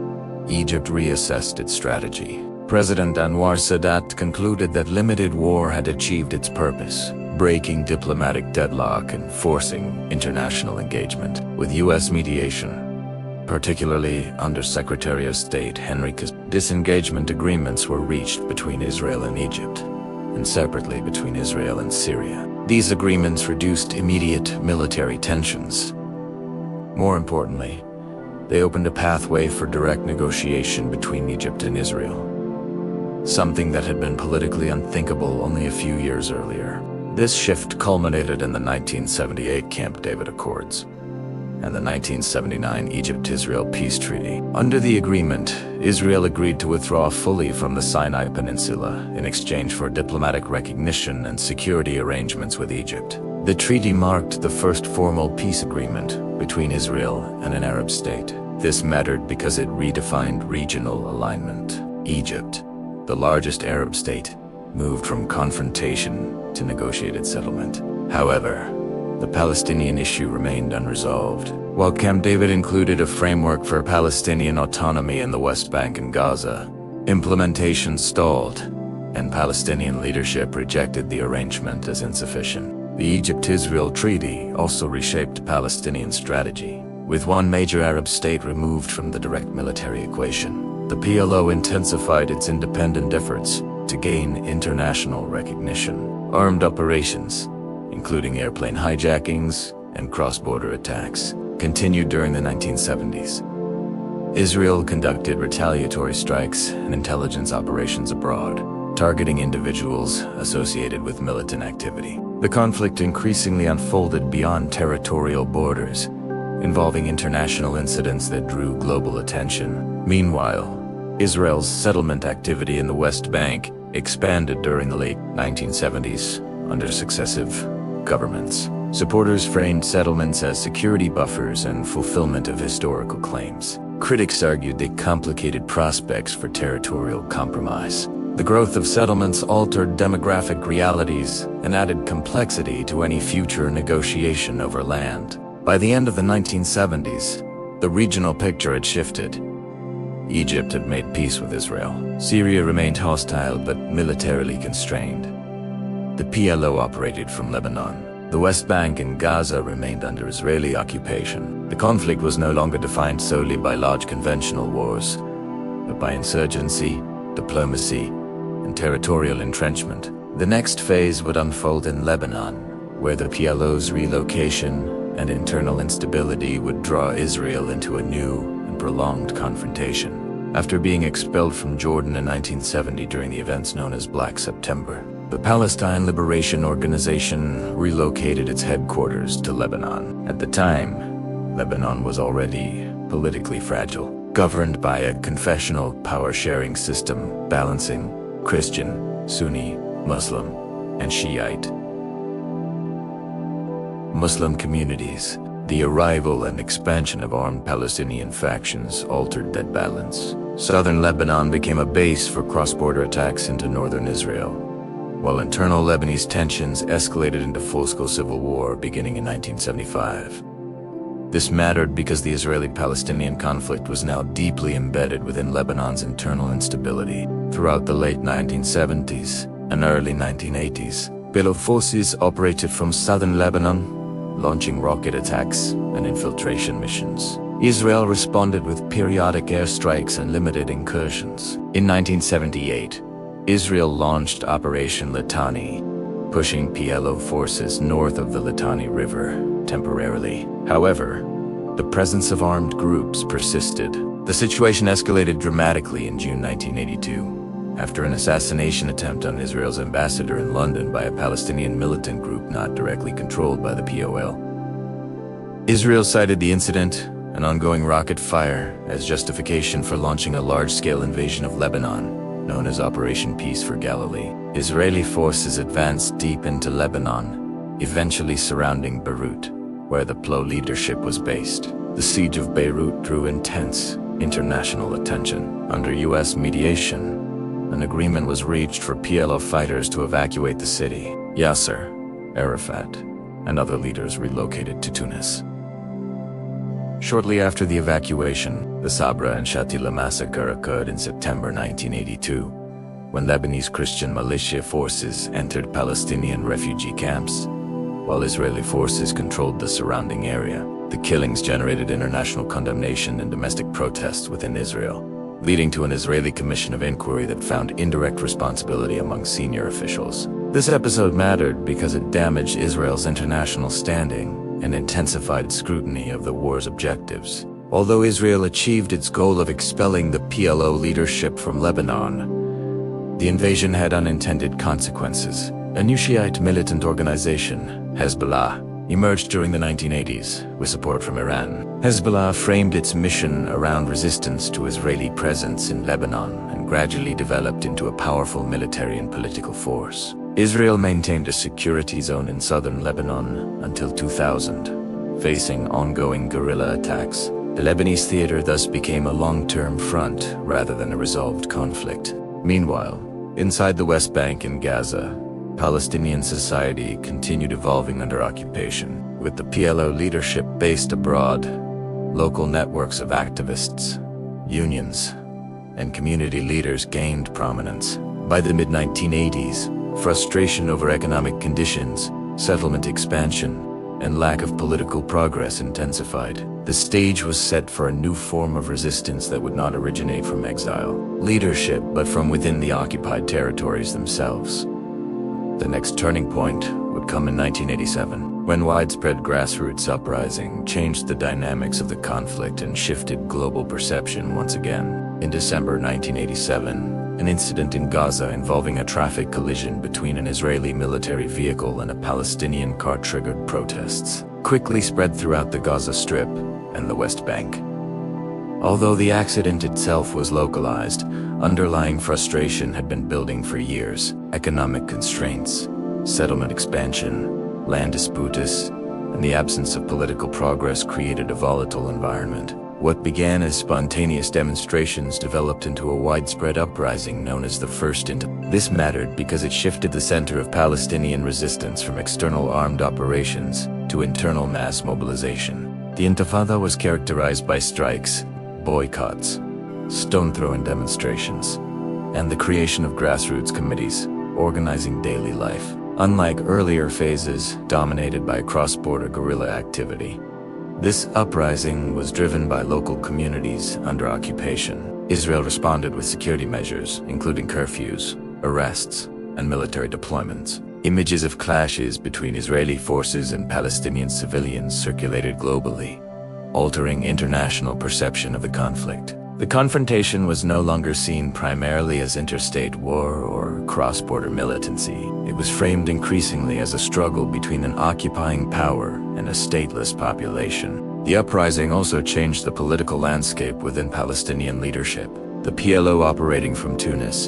Egypt reassessed its strategy. President Anwar Sadat concluded that limited war had achieved its purpose, breaking diplomatic deadlock and forcing international engagement. With U.S. mediation, particularly under Secretary of State Henry Kissinger, disengagement agreements were reached between Israel and Egypt, and separately between Israel and Syria. These agreements reduced immediate military tensions. More importantly, they opened a pathway for direct negotiation between Egypt and Israel, something that had been politically unthinkable only a few years earlier. This shift culminated in the 1978 Camp David Accords and the 1979 Egypt-Israel Peace Treaty. Under the agreement, Israel agreed to withdraw fully from the Sinai Peninsula in exchange for diplomatic recognition and security arrangements with Egypt. The treaty marked the first formal peace agreement between Israel and an Arab state. This mattered because it redefined regional alignment. Egypt, the largest Arab state, moved from confrontation to negotiated settlement. However, the Palestinian issue remained unresolved. While Camp David included a framework for Palestinian autonomy in the West Bank and Gaza, implementation stalled, and Palestinian leadership rejected the arrangement as insufficient. The Egypt-Israel Treaty also reshaped Palestinian strategy. With one major Arab state removed from the direct military equation, the PLO intensified its independent efforts to gain international recognition. Armed operations, including airplane hijackings and cross-border attacks, continued during the 1970s. Israel conducted retaliatory strikes and intelligence operations abroad, targeting individuals associated with militant activity. The conflict increasingly unfolded beyond territorial borders, involving international incidents that drew global attention. Meanwhile, Israel's settlement activity in the West Bank expanded during the late 1970s under successive governments. Supporters framed settlements as security buffers and fulfillment of historical claims. Critics argued they complicated prospects for territorial compromise. The growth of settlements altered demographic realities and added complexity to any future negotiation over land. By the end of the 1970s, the regional picture had shifted. Egypt had made peace with Israel. Syria remained hostile but militarily constrained. The PLO operated from Lebanon. The West Bank and Gaza remained under Israeli occupation. The conflict was no longer defined solely by large conventional wars, but by insurgency, diplomacy, and territorial entrenchment. The next phase would unfold in Lebanon, where the PLO's relocation and internal instability would draw Israel into a new and prolonged confrontation. After being expelled from Jordan in 1970 during the events known as Black September, the Palestine Liberation Organization relocated its headquarters to Lebanon. At the time, Lebanon was already politically fragile, governed by a confessional power-sharing system balancing Christian, Sunni, Muslim, and Shiite. Muslim communities. The arrival and expansion of armed Palestinian factions altered that balance. Southern Lebanon became a base for cross-border attacks into northern Israel, while internal Lebanese tensions escalated into full-scale civil war beginning in 1975. This mattered because the Israeli-Palestinian conflict was now deeply embedded within Lebanon's internal instability. Throughout the late 1970s and early 1980s, PLO forces operated from southern Lebanon, launching rocket attacks and infiltration missions. Israel responded with periodic airstrikes and limited incursions. In 1978, Israel launched Operation Litani, pushing PLO forces north of the Litani River temporarily. However, the presence of armed groups persisted. The situation escalated dramatically in June 1982, after an assassination attempt on Israel's ambassador in London by a Palestinian militant group not directly controlled by the PLO. Israel cited the incident and ongoing rocket fire as justification for launching a large-scale invasion of Lebanon, known as Operation Peace for Galilee. Israeli forces advanced deep into Lebanon, eventually surrounding Beirut, where the PLO leadership was based. The siege of Beirut drew intense international attention. Under U.S. mediation, an agreement was reached for PLO fighters to evacuate the city. Yasser Arafat and other leaders relocated to Tunis. Shortly after the evacuation, the Sabra and Shatila massacre occurred in September 1982, when Lebanese Christian militia forces entered Palestinian refugee camps, while Israeli forces controlled the surrounding area. The killings generated international condemnation and domestic protests within Israel, leading to an Israeli commission of inquiry that found indirect responsibility among senior officials. This episode mattered because it damaged Israel's international standing and intensified scrutiny of the war's objectives. Although Israel achieved its goal of expelling the PLO leadership from Lebanon, the invasion had unintended consequences. A new Shiite militant organization, Hezbollah, emerged during the 1980s with support from Iran. Hezbollah framed its mission around resistance to Israeli presence in Lebanon and gradually developed into a powerful military and political force. Israel maintained a security zone in southern Lebanon until 2000, facing ongoing guerrilla attacks. The Lebanese theater thus became a long-term front rather than a resolved conflict. Meanwhile, inside the West Bank and Gaza, Palestinian society continued evolving under occupation. With the PLO leadership based abroad, local networks of activists, unions, and community leaders gained prominence. By the mid-1980s, frustration over economic conditions, settlement expansion, and lack of political progress intensified. The stage was set for a new form of resistance that would not originate from exile, leadership, but from within the occupied territories themselves. The next turning point would come in 1987, when widespread grassroots uprising changed the dynamics of the conflict and shifted global perception once again. In December 1987, an incident in Gaza involving a traffic collision between an Israeli military vehicle and a Palestinian car triggered protests, quickly spread throughout the Gaza Strip and the West Bank. Although the accident itself was localized, underlying frustration had been building for years. Economic constraints, settlement expansion, land disputes, and the absence of political progress created a volatile environment. What began as spontaneous demonstrations developed into a widespread uprising known as the First Intifada. This mattered because it shifted the center of Palestinian resistance from external armed operations to internal mass mobilization. The Intifada was characterized by strikes, boycotts, stone-throwing demonstrations, and the creation of grassroots committees, organizing daily life. Unlike earlier phases dominated by cross-border guerrilla activity, this uprising was driven by local communities under occupation. Israel responded with security measures, including curfews, arrests, and military deployments. Images of clashes between Israeli forces and Palestinian civilians circulated globally, altering international perception of the conflict. The confrontation was no longer seen primarily as interstate war or cross-border militancy. It was framed increasingly as a struggle between an occupying power and a stateless population. The uprising also changed the political landscape within Palestinian leadership. The PLO, operating from Tunis,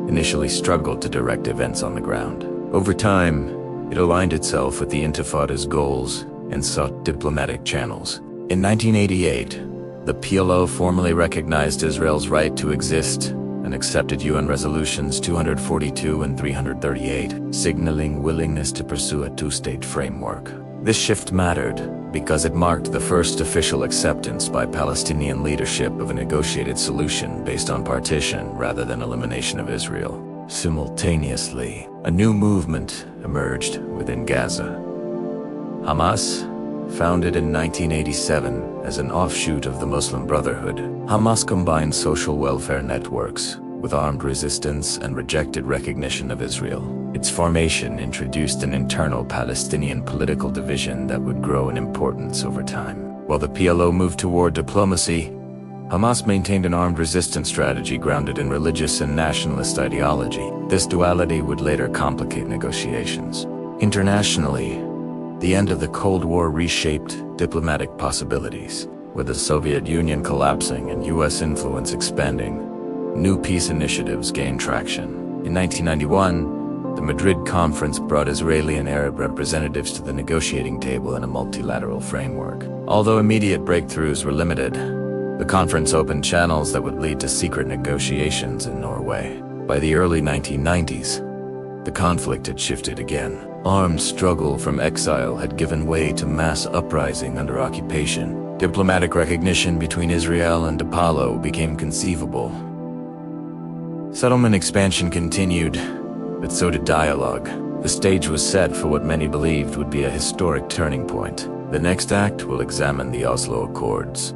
initially struggled to direct events on the ground. Over time, It aligned itself with the Intifada's goals and sought diplomatic channels. In 1988, the PLO formally recognized Israel's right to exist and accepted UN Resolutions 242 and 338, signaling willingness to pursue a two-state framework. This shift mattered because it marked the first official acceptance by Palestinian leadership of a negotiated solution based on partition rather than elimination of Israel. Simultaneously, a new movement emerged within Gaza. Hamas, founded in 1987 as an offshoot of the Muslim Brotherhood, Hamas combined social welfare networks with armed resistance and rejected recognition of Israel. Its formation introduced an internal Palestinian political division that would grow in importance over time. While the PLO moved toward diplomacy, Hamas maintained an armed resistance strategy grounded in religious and nationalist ideology. This duality would later complicate negotiations. Internationally, the end of the Cold War reshaped diplomatic possibilities. With the Soviet Union collapsing and US influence expanding, new peace initiatives gained traction. In 1991, the Madrid Conference brought Israeli and Arab representatives to the negotiating table in a multilateral framework. Although immediate breakthroughs were limited, the conference opened channels that would lead to secret negotiations in Norway. By the early 1990s, the conflict had shifted again. Armed struggle from exile had given way to mass uprising under occupation. Diplomatic recognition between Israel and the PLO became conceivable. Settlement expansion continued, but so did dialogue. The stage was set for what many believed would be a historic turning point. The next act will examine the Oslo Accords,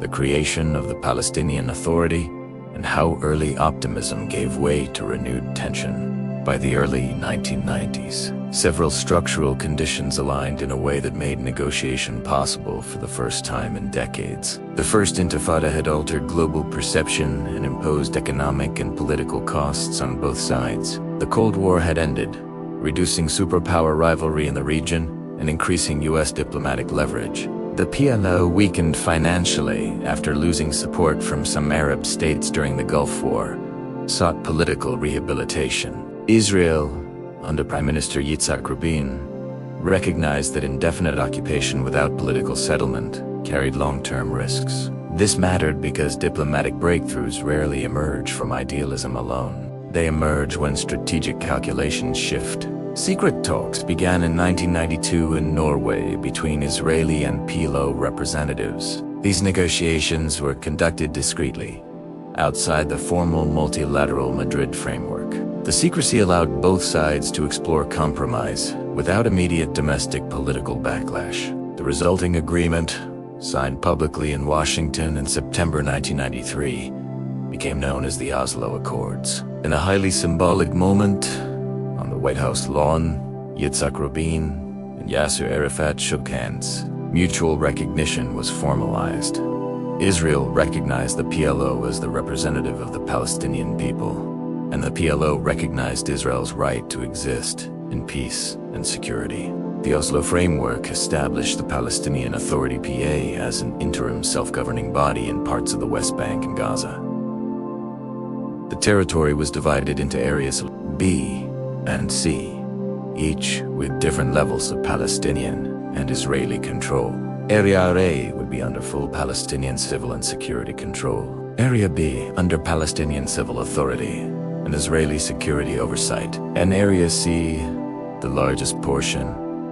the creation of the Palestinian Authority, and how early optimism gave way to renewed tension. By the early 1990s, several structural conditions aligned in a way that made negotiation possible for the first time in decades. The First Intifada had altered global perception and imposed economic and political costs on both sides. The Cold War had ended, reducing superpower rivalry in the region and increasing US diplomatic leverage. The PLO weakened financially after losing support from some Arab states during the Gulf War, sought political rehabilitation. Israel, under Prime Minister Yitzhak Rabin, recognized that indefinite occupation without political settlement carried long-term risks. This mattered because diplomatic breakthroughs rarely emerge from idealism alone. They emerge when strategic calculations shift. Secret talks began in 1992 in Norway between Israeli and PLO representatives. These negotiations were conducted discreetly, outside the formal multilateral Madrid framework. The secrecy allowed both sides to explore compromise without immediate domestic political backlash. The resulting agreement, signed publicly in Washington in September 1993, became known as the Oslo Accords. In a highly symbolic moment, on the White House lawn, Yitzhak Rabin and Yasser Arafat shook hands. Mutual recognition was formalized. Israel recognized the PLO as the representative of the Palestinian people, and the PLO recognized Israel's right to exist in peace and security. The Oslo Framework established the Palestinian Authority PA as an interim self-governing body in parts of the West Bank and Gaza. The territory was divided into areas B and C, each with different levels of Palestinian and Israeli control. Area A would be under full Palestinian civil and security control. Area B under Palestinian civil authority and Israeli security oversight. And Area C, the largest portion,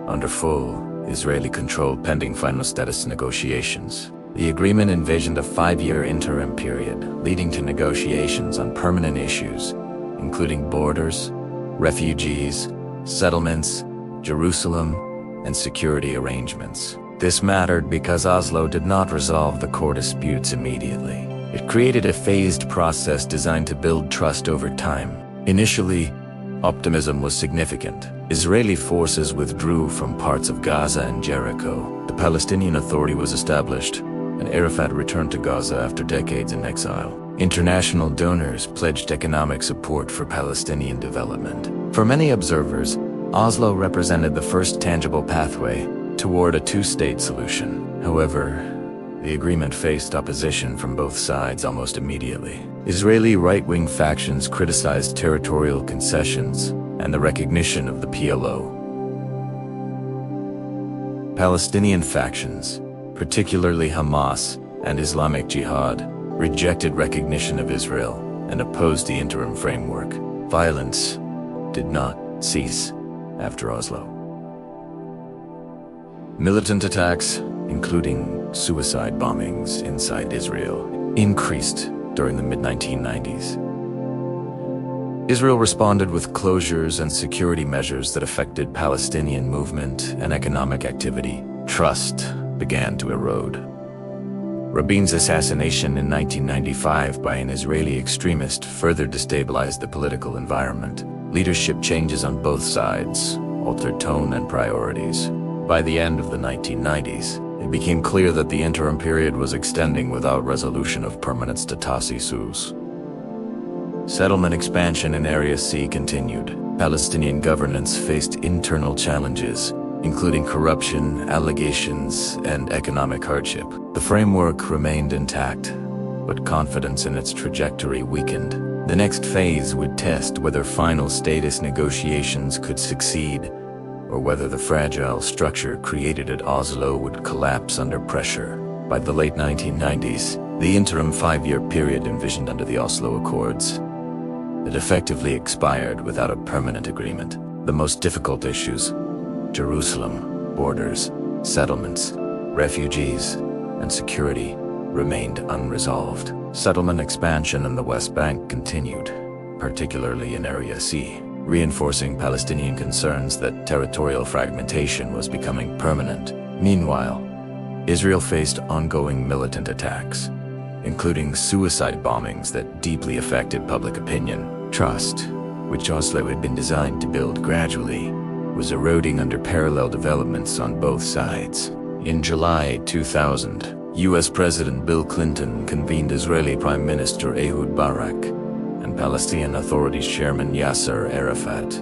under full Israeli control pending final status negotiations. The agreement envisioned a 5-year interim period, leading to negotiations on permanent issues, including borders, refugees, settlements, Jerusalem, and security arrangements. This mattered because Oslo did not resolve the core disputes immediately. It created a phased process designed to build trust over time. Initially, optimism was significant. Israeli forces withdrew from parts of Gaza and Jericho. The Palestinian Authority was established, and Arafat returned to Gaza after decades in exile. International donors pledged economic support for Palestinian development. For many observers, Oslo represented the first tangible pathway toward a two-state solution. However, the agreement faced opposition from both sides almost immediately. Israeli right-wing factions criticized territorial concessions and the recognition of the PLO, Palestinian factions, particularly Hamas and Islamic Jihad, rejected recognition of Israel and opposed the interim framework. Violence did not cease after Oslo. Militant attacks, including suicide bombings inside Israel, increased during the mid-1990s. Israel responded with closures and security measures that affected Palestinian movement and economic activity. Trust began to erode. Rabin's assassination in 1995 by an Israeli extremist further destabilized the political environment. Leadership changes on both sides altered tone and priorities. By the end of the 1990s, it became clear that the interim period was extending without resolution of permanent status quo. Settlement expansion in Area C continued. Palestinian governance faced internal challenges, including corruption, allegations, and economic hardship. The framework remained intact, but confidence in its trajectory weakened. The next phase would test whether final status negotiations could succeed, or whether the fragile structure created at Oslo would collapse under pressure. By the late 1990s, the interim 5-year period envisioned under the Oslo Accords had effectively expired without a permanent agreement. The most difficult issues, Jerusalem, borders, settlements, refugees, and security, remained unresolved. Settlement expansion in the West Bank continued, particularly in Area C, reinforcing Palestinian concerns that territorial fragmentation was becoming permanent. Meanwhile, Israel faced ongoing militant attacks, including suicide bombings that deeply affected public opinion. Trust, which Oslo had been designed to build gradually, was eroding under parallel developments on both sides. In July 2000, US President Bill Clinton convened Israeli Prime Minister Ehud Barak and Palestinian Authorities Chairman Yasser Arafat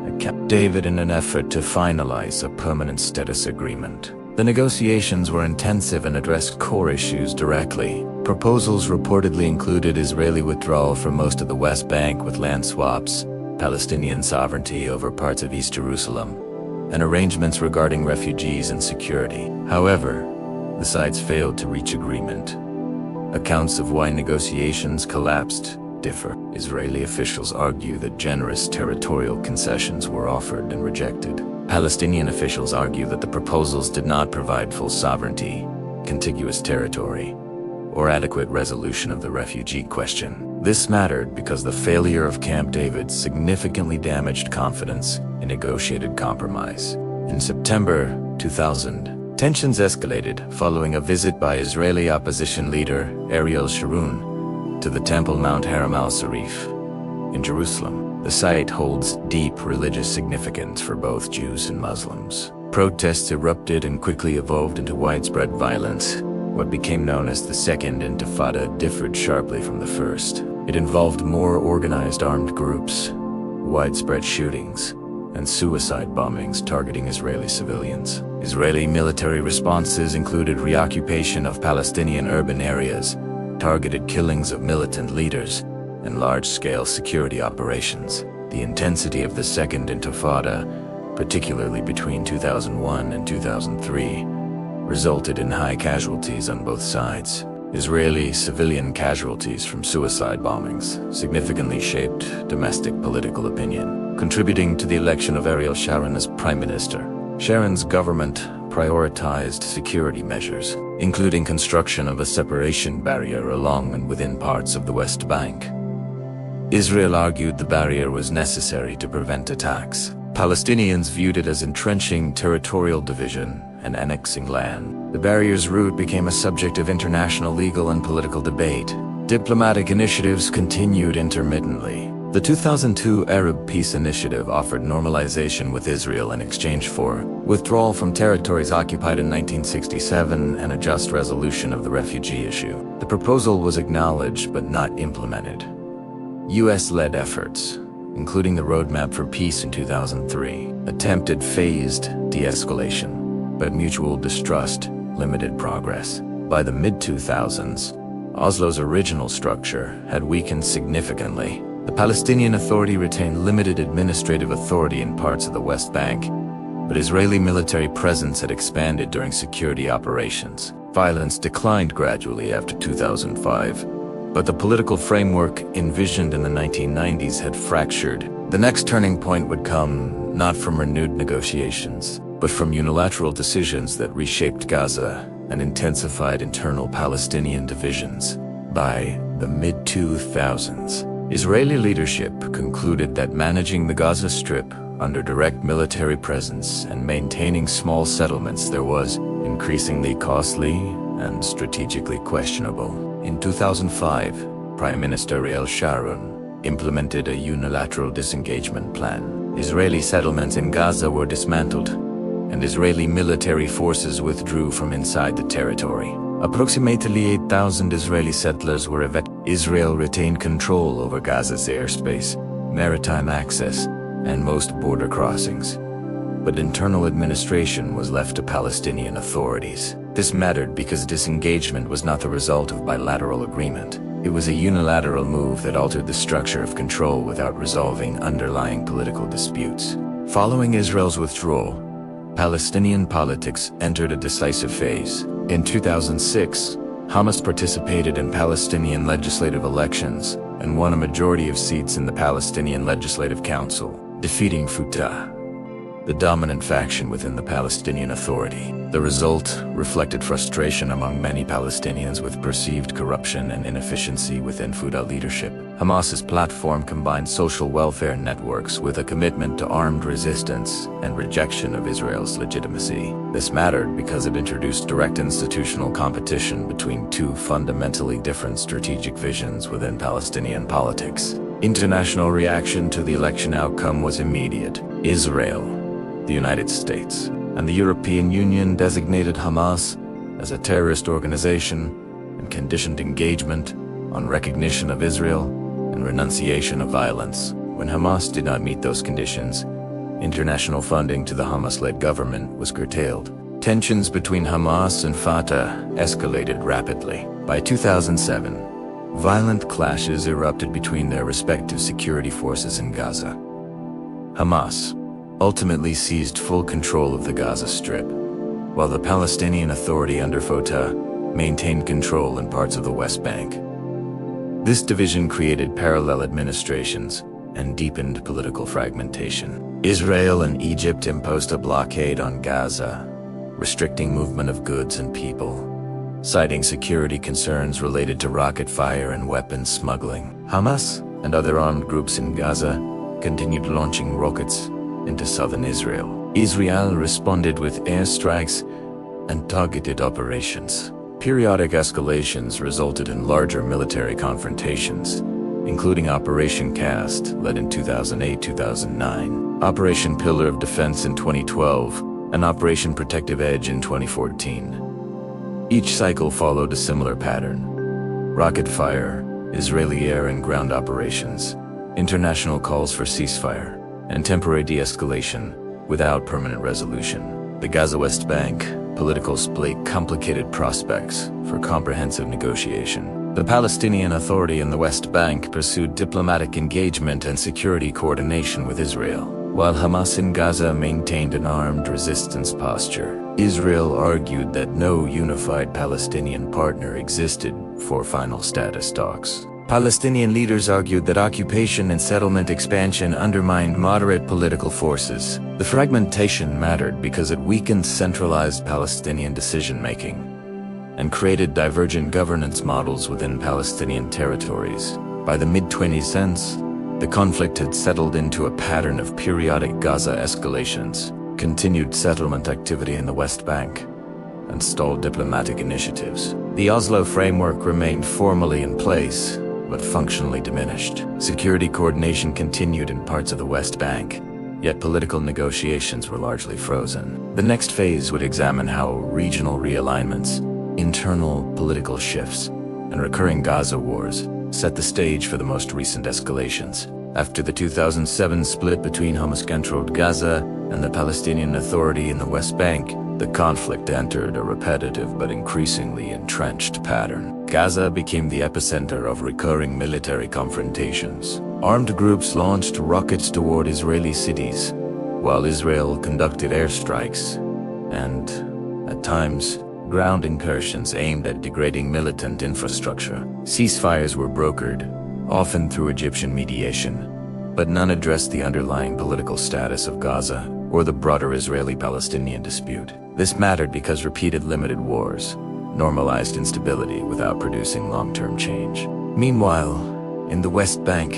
at Camp David in an effort to finalize a permanent status agreement. The negotiations were intensive and addressed core issues directly. Proposals reportedly included Israeli withdrawal from most of the West Bank with land swaps, Palestinian sovereignty over parts of East Jerusalem, and arrangements regarding refugees and security. However, the sides failed to reach agreement. Accounts of why negotiations collapsed differ. Israeli officials argue that generous territorial concessions were offered and rejected. Palestinian officials argue that the proposals did not provide full sovereignty, contiguous territory, or adequate resolution of the refugee question. This mattered because the failure of Camp David significantly damaged confidence in negotiated compromise. In September 2000, tensions escalated following a visit by Israeli opposition leader Ariel Sharon to the Temple Mount Haram al-Sharif in Jerusalem. The site holds deep religious significance for both Jews and Muslims. Protests erupted and quickly evolved into widespread violence. What became known as the Second Intifada differed sharply from the first. It involved more organized armed groups, widespread shootings, and suicide bombings targeting Israeli civilians. Israeli military responses included reoccupation of Palestinian urban areas, targeted killings of militant leaders, and large-scale security operations. The intensity of the Second Intifada, particularly between 2001 and 2003, resulted in high casualties on both sides. Israeli civilian casualties from suicide bombings significantly shaped domestic political opinion, contributing to the election of Ariel Sharon as prime minister. Sharon's government prioritized security measures, including construction of a separation barrier along and within parts of the West Bank. Israel argued the barrier was necessary to prevent attacks. Palestinians viewed it as entrenching territorial division and annexing land. The barrier's route became a subject of international legal and political debate. Diplomatic initiatives continued intermittently. The 2002 Arab Peace Initiative offered normalization with Israel in exchange for withdrawal from territories occupied in 1967 and a just resolution of the refugee issue. The proposal was acknowledged but not implemented. US-led efforts, including the Roadmap for Peace in 2003, attempted phased de-escalation, but mutual distrust limited progress. By the mid-2000s, Oslo's original structure had weakened significantly. The Palestinian Authority retained limited administrative authority in parts of the West Bank, but Israeli military presence had expanded during security operations. Violence declined gradually after 2005, but the political framework envisioned in the 1990s had fractured. The next turning point would come not from renewed negotiations, but from unilateral decisions that reshaped Gaza and intensified internal Palestinian divisions. By the mid-2000s, Israeli leadership concluded that managing the Gaza Strip under direct military presence and maintaining small settlements there was increasingly costly and strategically questionable. In 2005, Prime Minister Ariel Sharon implemented a unilateral disengagement plan. Israeli settlements in Gaza were dismantled, and Israeli military forces withdrew from inside the territory. Approximately 8,000 Israeli settlers were evacuated. Israel retained control over Gaza's airspace, maritime access, and most border crossings. But internal administration was left to Palestinian authorities. This mattered because disengagement was not the result of bilateral agreement. It was a unilateral move that altered the structure of control without resolving underlying political disputes. Following Israel's withdrawal, Palestinian politics entered a decisive phase. In 2006, Hamas participated in Palestinian legislative elections and won a majority of seats in the Palestinian Legislative Council, defeating Fatah, the dominant faction within the Palestinian Authority. The result reflected frustration among many Palestinians with perceived corruption and inefficiency within Fatah leadership. Hamas's platform combined social welfare networks with a commitment to armed resistance and rejection of Israel's legitimacy. This mattered because it introduced direct institutional competition between two fundamentally different strategic visions within Palestinian politics. International reaction to the election outcome was immediate. Israel, the United States, and the European Union designated Hamas as a terrorist organization and conditioned engagement on recognition of Israel and renunciation of violence. When Hamas did not meet those conditions, international funding to the Hamas-led government was curtailed. Tensions between Hamas and Fatah escalated rapidly. By 2007, violent clashes erupted between their respective security forces in Gaza. Hamas ultimately seized full control of the Gaza Strip, while the Palestinian Authority under Fatah maintained control in parts of the West Bank. This division created parallel administrations and deepened political fragmentation. Israel and Egypt imposed a blockade on Gaza, restricting movement of goods and people, citing security concerns related to rocket fire and weapons smuggling. Hamas and other armed groups in Gaza continued launching rockets into southern Israel. Israel responded with airstrikes and targeted operations. Periodic escalations resulted in larger military confrontations, including Operation Cast, led in 2008-2009, Operation Pillar of Defense in 2012, and Operation Protective Edge in 2014. Each cycle followed a similar pattern: rocket fire, Israeli air and ground operations, international calls for ceasefire, and temporary de-escalation without permanent resolution. The Gaza West Bank political split complicated prospects for comprehensive negotiation. The Palestinian Authority in the West Bank pursued diplomatic engagement and security coordination with Israel, while Hamas in Gaza maintained an armed resistance posture. Israel argued that no unified Palestinian partner existed for final status talks. Palestinian leaders argued that occupation and settlement expansion undermined moderate political forces. The fragmentation mattered because it weakened centralized Palestinian decision-making and created divergent governance models within Palestinian territories. By the mid-2010s, the conflict had settled into a pattern of periodic Gaza escalations, continued settlement activity in the West Bank, and stalled diplomatic initiatives. The Oslo framework remained formally in place, but functionally diminished. Security coordination continued in parts of the West Bank, yet political negotiations were largely frozen. The next phase would examine how regional realignments, internal political shifts, and recurring Gaza wars set the stage for the most recent escalations. After the 2007 split between Hamas-controlled Gaza and the Palestinian Authority in the West Bank, the conflict entered a repetitive but increasingly entrenched pattern. Gaza became the epicenter of recurring military confrontations. Armed groups launched rockets toward Israeli cities, while Israel conducted airstrikes and, at times, ground incursions aimed at degrading militant infrastructure. Ceasefires were brokered, often through Egyptian mediation, but none addressed the underlying political status of Gaza or the broader Israeli-Palestinian dispute. This mattered because repeated limited wars normalized instability without producing long-term change. Meanwhile, in the West Bank,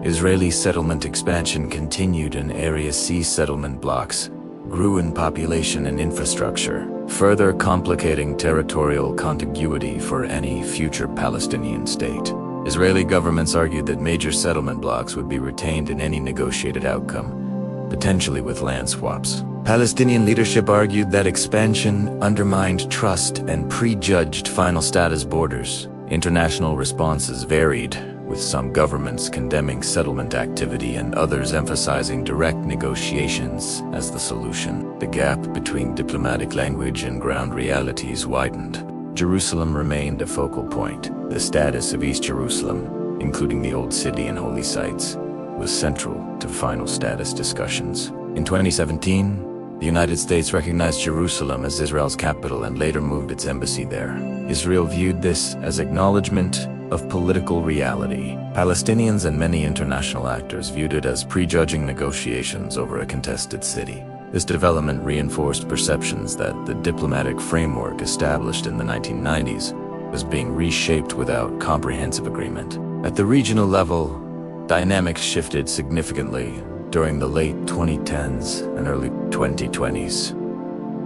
Israeli settlement expansion continued and Area C settlement blocks grew in population and infrastructure, further complicating territorial contiguity for any future Palestinian state. Israeli governments argued that major settlement blocks would be retained in any negotiated outcome, potentially with land swaps. Palestinian leadership argued that expansion undermined trust and prejudged final status borders. International responses varied, with some governments condemning settlement activity and others emphasizing direct negotiations as the solution. The gap between diplomatic language and ground realities widened. Jerusalem remained a focal point. The status of East Jerusalem, including the Old City and holy sites, was central to final status discussions. In 2017, the United States recognized Jerusalem as Israel's capital and later moved its embassy there. Israel viewed this as acknowledgement of political reality. Palestinians and many international actors viewed it as prejudging negotiations over a contested city. This development reinforced perceptions that the diplomatic framework established in the 1990s was being reshaped without comprehensive agreement. At the regional level, dynamics shifted significantly during the late 2010s and early 2020s.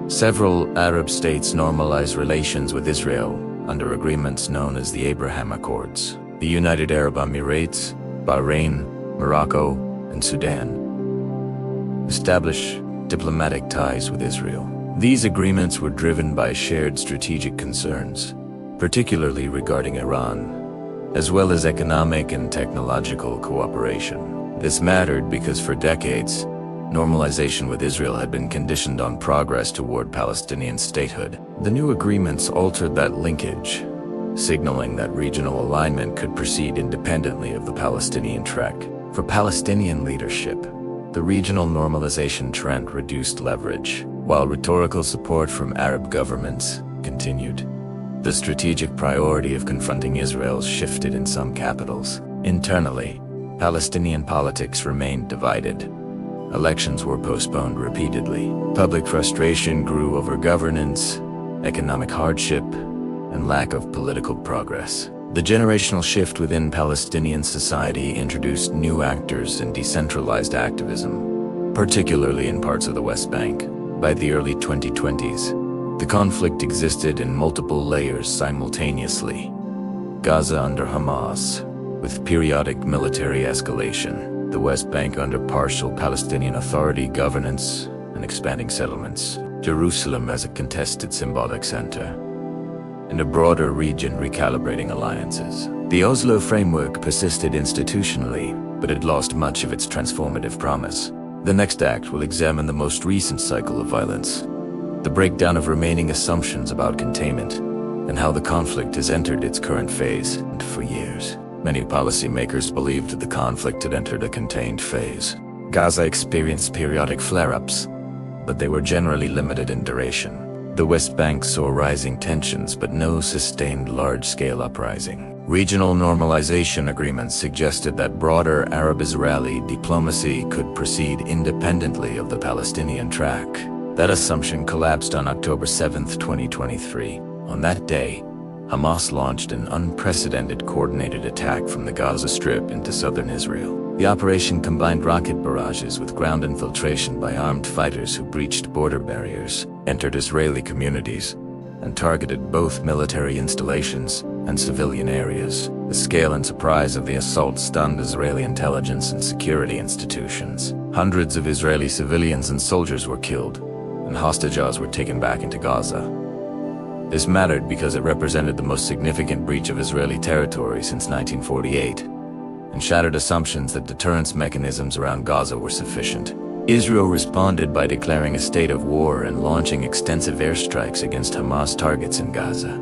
Several Arab states normalized relations with Israel under agreements known as the Abraham Accords. The United Arab Emirates, Bahrain, Morocco, and Sudan established diplomatic ties with Israel. These agreements were driven by shared strategic concerns, particularly regarding Iran, as well as economic and technological cooperation. This mattered because for decades, normalization with Israel had been conditioned on progress toward Palestinian statehood. The new agreements altered that linkage, signaling that regional alignment could proceed independently of the Palestinian track. For Palestinian leadership, the regional normalization trend reduced leverage, while rhetorical support from Arab governments continued. The strategic priority of confronting Israel shifted in some capitals. Internally, Palestinian politics remained divided. Elections were postponed repeatedly. Public frustration grew over governance, economic hardship, and lack of political progress. The generational shift within Palestinian society introduced new actors and decentralized activism, particularly in parts of the West Bank. By the early 2020s, the conflict existed in multiple layers simultaneously. Gaza under Hamas, with periodic military escalation. The West Bank under partial Palestinian Authority governance and expanding settlements. Jerusalem as a contested symbolic center. And a broader region recalibrating alliances. The Oslo framework persisted institutionally, but it lost much of its transformative promise. The next act will examine the most recent cycle of violence, the breakdown of remaining assumptions about containment, and how the conflict has entered its current phase. And for years, many policymakers believed that the conflict had entered a contained phase. Gaza experienced periodic flare-ups, but they were generally limited in duration. The West Bank saw rising tensions, but no sustained large-scale uprising. Regional normalization agreements suggested that broader Arab-Israeli diplomacy could proceed independently of the Palestinian track. That assumption collapsed on October 7, 2023. On that day, Hamas launched an unprecedented coordinated attack from the Gaza Strip into southern Israel. The operation combined rocket barrages with ground infiltration by armed fighters who breached border barriers, entered Israeli communities, and targeted both military installations and civilian areas. The scale and surprise of the assault stunned Israeli intelligence and security institutions. Hundreds of Israeli civilians and soldiers were killed, and hostages were taken back into Gaza. This mattered because it represented the most significant breach of Israeli territory since 1948, and shattered assumptions that deterrence mechanisms around Gaza were sufficient. Israel responded by declaring a state of war and launching extensive airstrikes against Hamas targets in Gaza.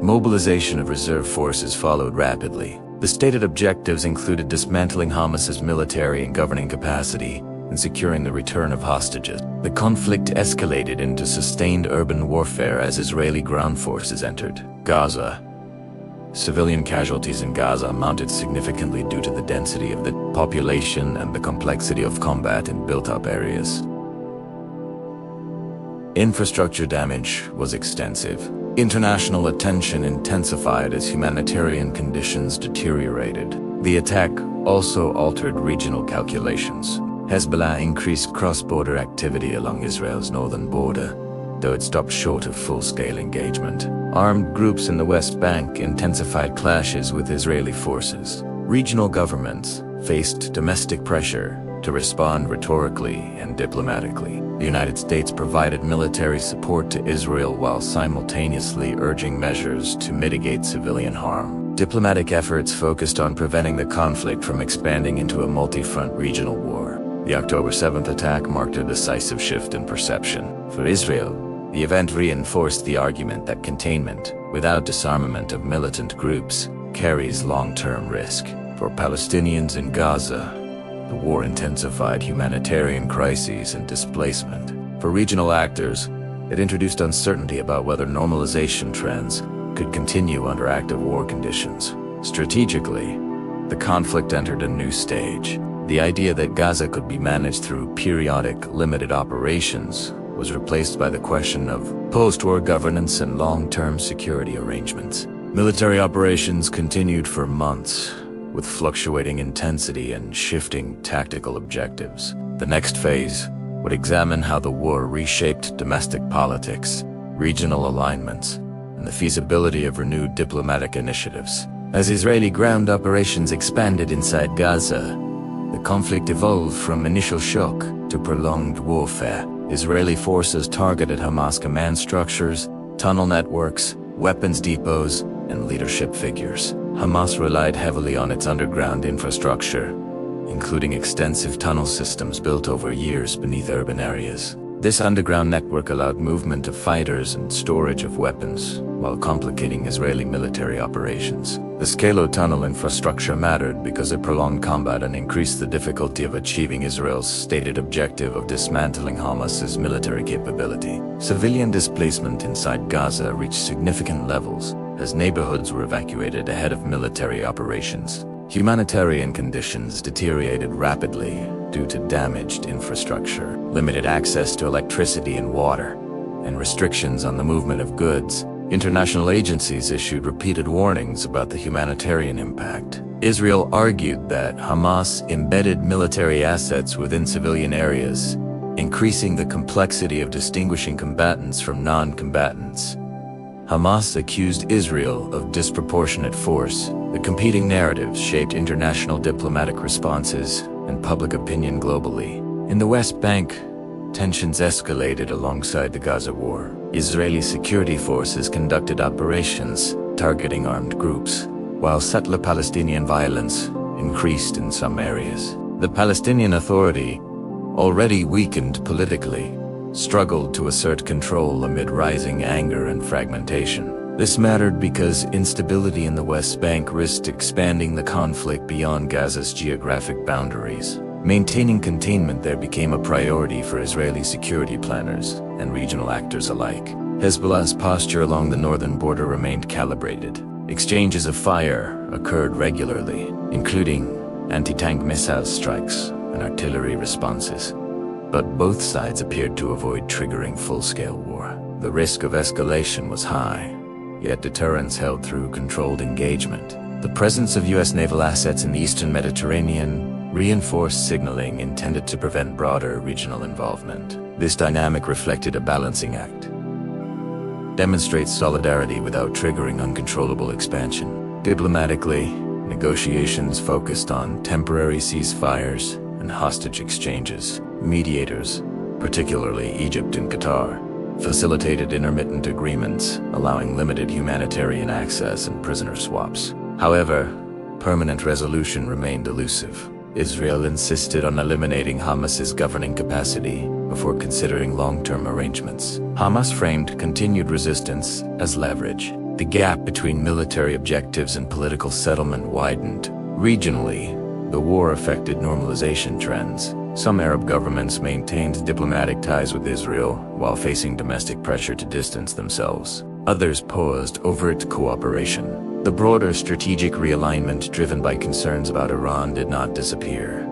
Mobilization of reserve forces followed rapidly. The stated objectives included dismantling Hamas's military and governing capacity and and securing the return of hostages. The conflict escalated into sustained urban warfare as Israeli ground forces entered Gaza. Civilian casualties in Gaza mounted significantly due to the density of the population and the complexity of combat in built-up areas. Infrastructure damage was extensive. International attention intensified as humanitarian conditions deteriorated. The attack also altered regional calculations. Hezbollah increased cross-border activity along Israel's northern border, though it stopped short of full-scale engagement. Armed groups in the West Bank intensified clashes with Israeli forces. Regional governments faced domestic pressure to respond rhetorically and diplomatically. The United States provided military support to Israel while simultaneously urging measures to mitigate civilian harm. Diplomatic efforts focused on preventing the conflict from expanding into a multi-front regional war. The October 7th attack marked a decisive shift in perception. For Israel, the event reinforced the argument that containment, without disarmament of militant groups, carries long-term risk. For Palestinians in Gaza, the war intensified humanitarian crises and displacement. For regional actors, it introduced uncertainty about whether normalization trends could continue under active war conditions. Strategically, the conflict entered a new stage. The idea that Gaza could be managed through periodic, limited operations was replaced by the question of post-war governance and long-term security arrangements. Military operations continued for months, with fluctuating intensity and shifting tactical objectives. The next phase would examine how the war reshaped domestic politics, regional alignments, and the feasibility of renewed diplomatic initiatives. As Israeli ground operations expanded inside Gaza, the conflict evolved from initial shock to prolonged warfare. Israeli forces targeted Hamas command structures, tunnel networks, weapons depots, and leadership figures. Hamas relied heavily on its underground infrastructure, including extensive tunnel systems built over years beneath urban areas. This underground network allowed movement of fighters and storage of weapons, while complicating Israeli military operations. The scale of tunnel infrastructure mattered because it prolonged combat and increased the difficulty of achieving Israel's stated objective of dismantling Hamas's military capability. Civilian displacement inside Gaza reached significant levels as neighborhoods were evacuated ahead of military operations. Humanitarian conditions deteriorated rapidly due to damaged infrastructure, limited access to electricity and water, and restrictions on the movement of goods. International agencies issued repeated warnings about the humanitarian impact. Israel argued that Hamas embedded military assets within civilian areas, increasing the complexity of distinguishing combatants from non-combatants. Hamas accused Israel of disproportionate force. The competing narratives shaped international diplomatic responses and public opinion globally. In the West Bank, tensions escalated alongside the Gaza war. Israeli security forces conducted operations targeting armed groups, while settler Palestinian violence increased in some areas. The Palestinian Authority, already weakened politically, struggled to assert control amid rising anger and fragmentation. This mattered because instability in the West Bank risked expanding the conflict beyond Gaza's geographic boundaries. Maintaining containment there became a priority for Israeli security planners and regional actors alike. Hezbollah's posture along the northern border remained calibrated. Exchanges of fire occurred regularly, including anti-tank missile strikes and artillery responses. But both sides appeared to avoid triggering full-scale war. The risk of escalation was high, yet deterrence held through controlled engagement. The presence of U.S. naval assets in the eastern Mediterranean reinforced signaling intended to prevent broader regional involvement. This dynamic reflected a balancing act. Demonstrates solidarity without triggering uncontrollable expansion. Diplomatically, negotiations focused on temporary ceasefires and hostage exchanges. Mediators, particularly Egypt and Qatar, facilitated intermittent agreements, allowing limited humanitarian access and prisoner swaps. However, permanent resolution remained elusive. Israel insisted on eliminating Hamas's governing capacity before considering long-term arrangements. Hamas framed continued resistance as leverage. The gap between military objectives and political settlement widened. Regionally, The war affected normalization trends. Some Arab governments maintained diplomatic ties with Israel while facing domestic pressure to distance themselves. Others paused overt cooperation. The broader strategic realignment driven by concerns about Iran did not disappear,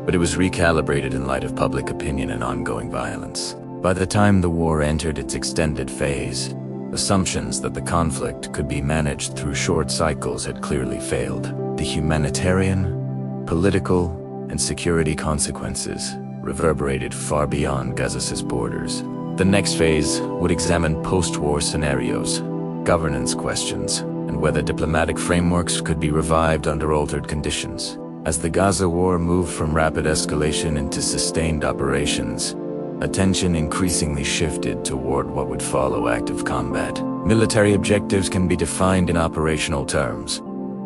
but it was recalibrated in light of public opinion and ongoing violence. By the time the war entered its extended phase, assumptions that the conflict could be managed through short cycles had clearly failed. The humanitarian, political, and security consequences reverberated far beyond Gaza's borders. The next phase would examine post-war scenarios, governance questions, and whether diplomatic frameworks could be revived under altered conditions. As the Gaza war moved from rapid escalation into sustained operations, attention increasingly shifted toward what would follow active combat. Military objectives can be defined in operational terms,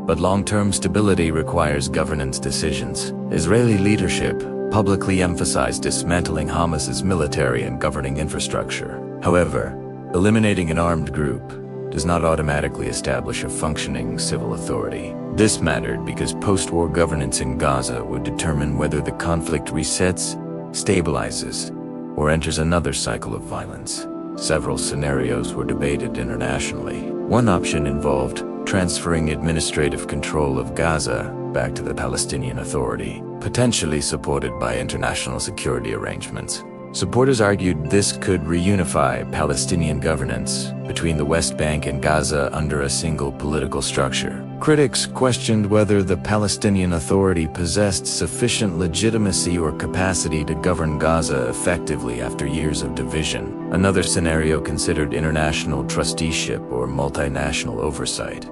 but long-term stability requires governance decisions. Israeli leadership publicly emphasized dismantling Hamas's military and governing infrastructure. However, eliminating an armed group does not automatically establish a functioning civil authority. This mattered because post-war governance in Gaza would determine whether the conflict resets, stabilizes, or enters another cycle of violence. Several scenarios were debated internationally. One option involved transferring administrative control of Gaza back to the Palestinian Authority, potentially supported by international security arrangements. Supporters argued this could reunify Palestinian governance between the West Bank and Gaza under a single political structure. Critics questioned whether the Palestinian Authority possessed sufficient legitimacy or capacity to govern Gaza effectively after years of division. Another scenario considered international trusteeship or multinational oversight,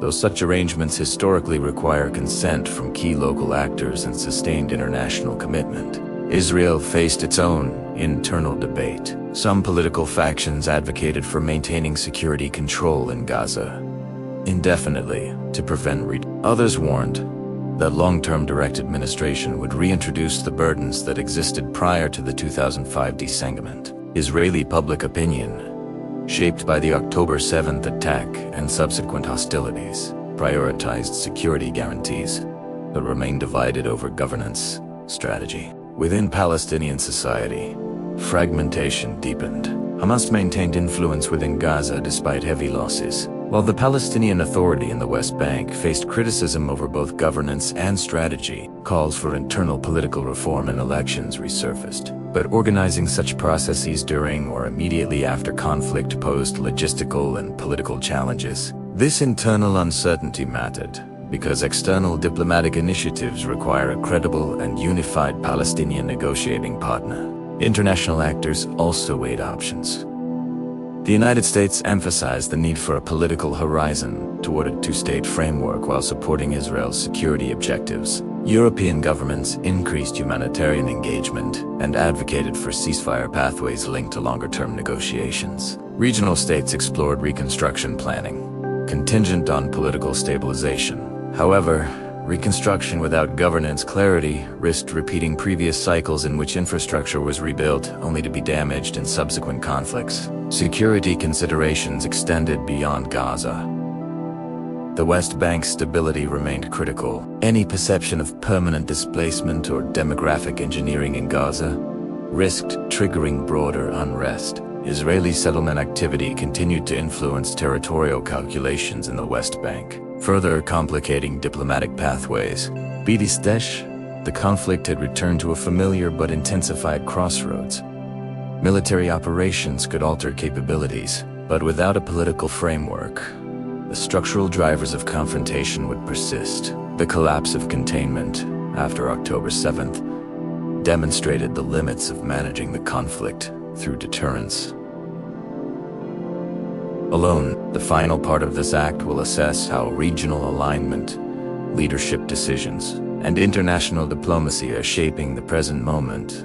though such arrangements historically require consent from key local actors and sustained international commitment. Israel faced its own internal debate. Some political factions advocated for maintaining security control in Gaza indefinitely to prevent Others warned that long-term direct administration would reintroduce the burdens that existed prior to the 2005 disengagement. Israeli public opinion, shaped by the October 7th attack and subsequent hostilities, prioritized security guarantees, but remained divided over governance strategy. Within Palestinian society, fragmentation deepened. Hamas maintained influence within Gaza despite heavy losses, while the Palestinian Authority in the West Bank faced criticism over both governance and strategy. Calls for internal political reform and elections resurfaced, but organizing such processes during or immediately after conflict posed logistical and political challenges. This internal uncertainty mattered, because external diplomatic initiatives require a credible and unified Palestinian negotiating partner. International actors also weighed options. The United States emphasized the need for a political horizon toward a two-state framework while supporting Israel's security objectives. European governments increased humanitarian engagement and advocated for ceasefire pathways linked to longer-term negotiations. Regional states explored reconstruction planning, contingent on political stabilization. However, reconstruction without governance clarity risked repeating previous cycles in which infrastructure was rebuilt only to be damaged in subsequent conflicts. Security considerations extended beyond Gaza. The West Bank's stability remained critical. Any perception of permanent displacement or demographic engineering in Gaza risked triggering broader unrest. Israeli settlement activity continued to influence territorial calculations in the West Bank, further complicating diplomatic pathways. The conflict had returned to a familiar but intensified crossroads. Military operations could alter capabilities, but without a political framework, the structural drivers of confrontation would persist. The collapse of containment after October 7th demonstrated the limits of managing the conflict through deterrence alone. The final part of this act will assess how regional alignment, leadership decisions, and international diplomacy are shaping the present moment,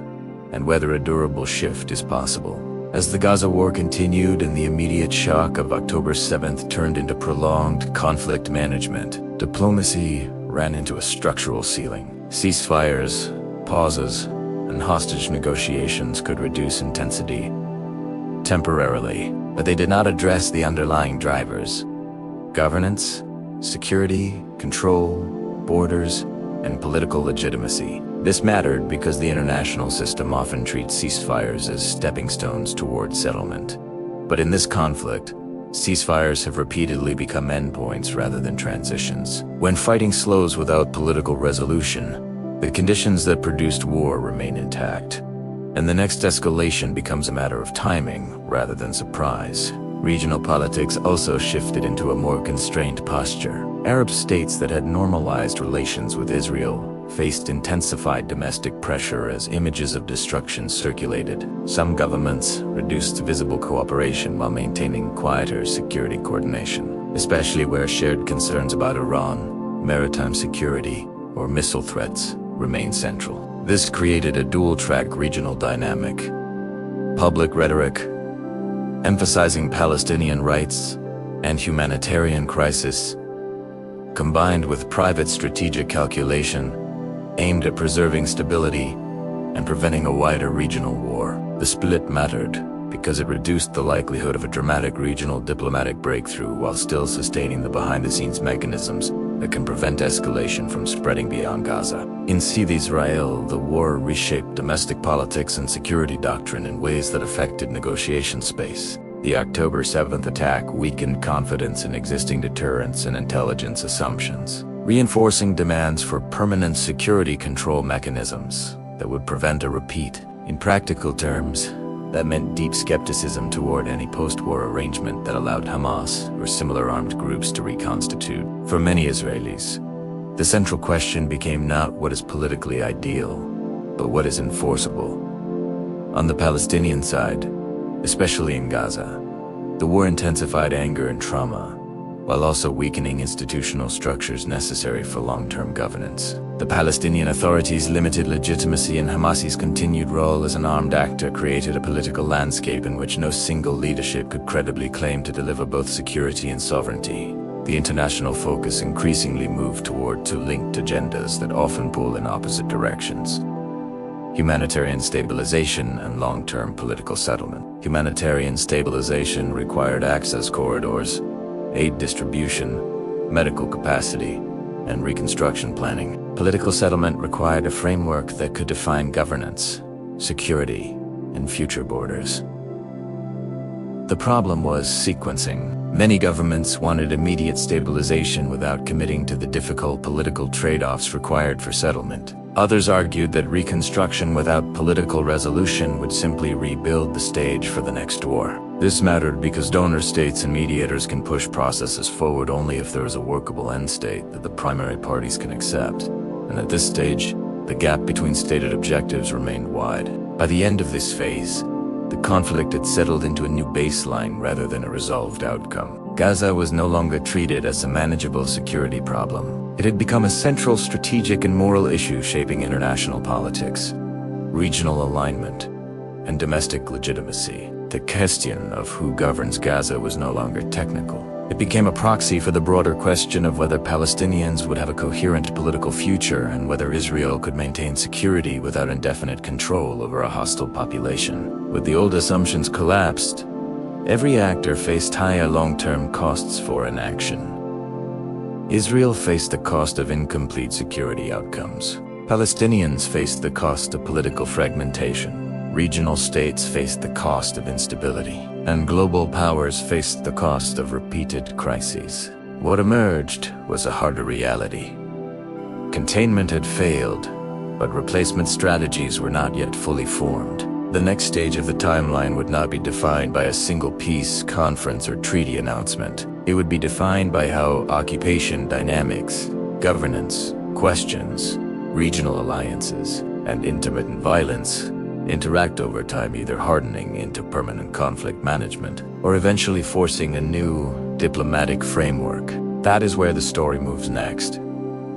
and whether a durable shift is possible. As the Gaza war continued and the immediate shock of October 7th turned into prolonged conflict management, diplomacy ran into a structural ceiling. Ceasefires, pauses, and hostage negotiations could reduce intensity temporarily, but they did not address the underlying drivers. Governance, security, control, borders, and political legitimacy. This mattered because the international system often treats ceasefires as stepping stones toward settlement. But in this conflict, ceasefires have repeatedly become endpoints rather than transitions. When fighting slows without political resolution, the conditions that produced war remain intact, and the next escalation becomes a matter of timing rather than surprise. Regional politics also shifted into a more constrained posture. Arab states that had normalized relations with Israel faced intensified domestic pressure as images of destruction circulated. Some governments reduced visible cooperation while maintaining quieter security coordination, especially where shared concerns about Iran, maritime security, or missile threats remain central. This created a dual-track regional dynamic. Public rhetoric, emphasizing Palestinian rights and humanitarian crisis, combined with private strategic calculation aimed at preserving stability and preventing a wider regional war. The split mattered because it reduced the likelihood of a dramatic regional diplomatic breakthrough while still sustaining the behind-the-scenes mechanisms that can prevent escalation from spreading beyond Gaza. In Israel, the war reshaped domestic politics and security doctrine in ways that affected negotiation space. The October 7th attack weakened confidence in existing deterrence and intelligence assumptions, reinforcing demands for permanent security control mechanisms that would prevent a repeat. In practical terms, that meant deep skepticism toward any post-war arrangement that allowed Hamas or similar armed groups to reconstitute. For many Israelis, the central question became not what is politically ideal, but what is enforceable. On the Palestinian side, especially in Gaza, the war intensified anger and trauma, while also weakening institutional structures necessary for long-term governance. The Palestinian Authority's limited legitimacy and Hamas's continued role as an armed actor created a political landscape in which no single leadership could credibly claim to deliver both security and sovereignty. The international focus increasingly moved toward two linked agendas that often pull in opposite directions: humanitarian stabilization and long-term political settlement. Humanitarian stabilization required access corridors, aid distribution, medical capacity, and reconstruction planning. Political settlement required a framework that could define governance, security, and future borders. The problem was sequencing. Many governments wanted immediate stabilization without committing to the difficult political trade-offs required for settlement. Others argued that reconstruction without political resolution would simply rebuild the stage for the next war. This mattered because donor states and mediators can push processes forward only if there is a workable end state that the primary parties can accept. And at this stage, the gap between stated objectives remained wide. By the end of this phase, the conflict had settled into a new baseline rather than a resolved outcome. Gaza was no longer treated as a manageable security problem. It had become a central strategic and moral issue shaping international politics, regional alignment, and domestic legitimacy. The question of who governs Gaza was no longer technical. It became a proxy for the broader question of whether Palestinians would have a coherent political future and whether Israel could maintain security without indefinite control over a hostile population. With the old assumptions collapsed, every actor faced higher long-term costs for inaction. Israel faced the cost of incomplete security outcomes. Palestinians faced the cost of political fragmentation. Regional states faced the cost of instability, and global powers faced the cost of repeated crises. What emerged was a harder reality. Containment had failed, but replacement strategies were not yet fully formed. The next stage of the timeline would not be defined by a single peace, conference, or treaty announcement. It would be defined by how occupation dynamics, governance, questions, regional alliances, and intermittent violence interact over time, either hardening into permanent conflict management or eventually forcing a new diplomatic framework. That is where the story moves next,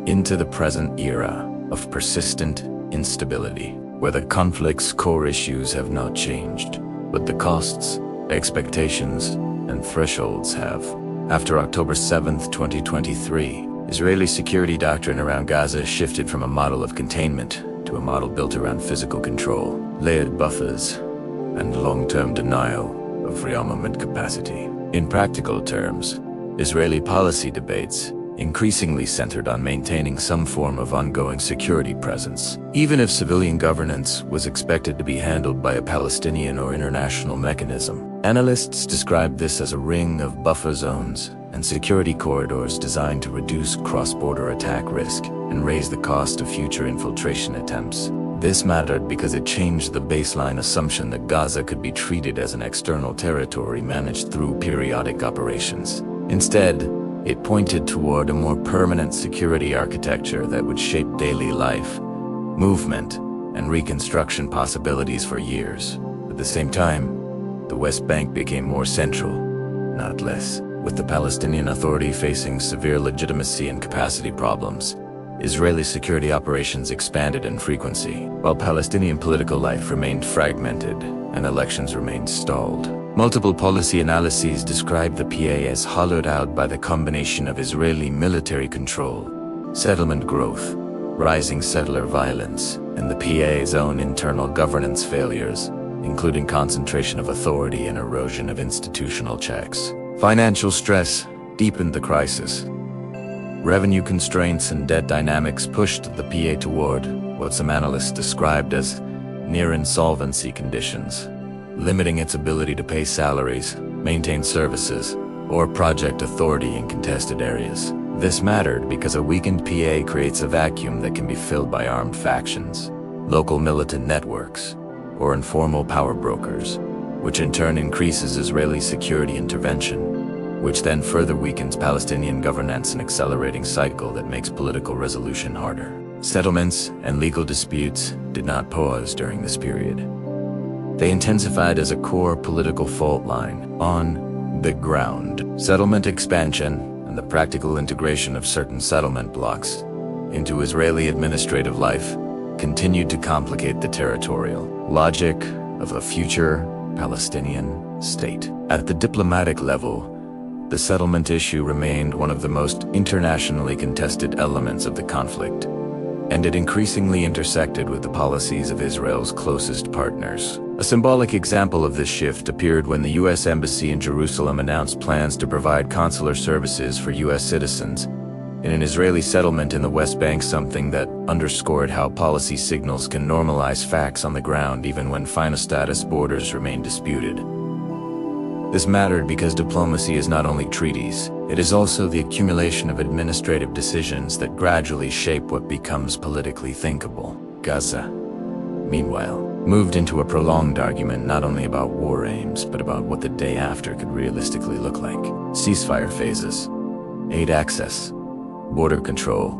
into the present era of persistent instability, where the conflict's core issues have not changed, but the costs, expectations, and thresholds have. After October 7th, 2023, Israeli security doctrine around Gaza shifted from a model of containment to a model built around physical control, layered buffers, and long-term denial of rearmament capacity. In practical terms, Israeli policy debates increasingly centered on maintaining some form of ongoing security presence. Even if civilian governance was expected to be handled by a Palestinian or international mechanism, analysts describe this as a ring of buffer zones and security corridors designed to reduce cross-border attack risk and raise the cost of future infiltration attempts. This mattered because it changed the baseline assumption that Gaza could be treated as an external territory managed through periodic operations. Instead, it pointed toward a more permanent security architecture that would shape daily life, movement, and reconstruction possibilities for years. At the same time, the West Bank became more central, not less. With the Palestinian Authority facing severe legitimacy and capacity problems, Israeli security operations expanded in frequency, while Palestinian political life remained fragmented and elections remained stalled. Multiple policy analyses describe the PA as hollowed out by the combination of Israeli military control, settlement growth, rising settler violence, and the PA's own internal governance failures, including concentration of authority and erosion of institutional checks. Financial stress deepened the crisis. Revenue constraints and debt dynamics pushed the PA toward what some analysts described as near-insolvency conditions, limiting its ability to pay salaries, maintain services, or project authority in contested areas. This mattered because a weakened PA creates a vacuum that can be filled by armed factions, local militant networks, or informal power brokers, which in turn increases Israeli security intervention, which then further weakens Palestinian governance, an accelerating cycle that makes political resolution harder. Settlements and legal disputes did not pause during this period. They intensified as a core political fault line on the ground. Settlement expansion and the practical integration of certain settlement blocks into Israeli administrative life continued to complicate the territorial logic of a future Palestinian state. At the diplomatic level, the settlement issue remained one of the most internationally contested elements of the conflict, and it increasingly intersected with the policies of Israel's closest partners. A symbolic example of this shift appeared when the U.S. Embassy in Jerusalem announced plans to provide consular services for U.S. citizens in an Israeli settlement in the West Bank, something that underscored how policy signals can normalize facts on the ground even when final status borders remain disputed. This mattered because diplomacy is not only treaties, it is also the accumulation of administrative decisions that gradually shape what becomes politically thinkable. Gaza, meanwhile, moved into a prolonged argument not only about war aims, but about what the day after could realistically look like. Ceasefire phases, aid access, border control,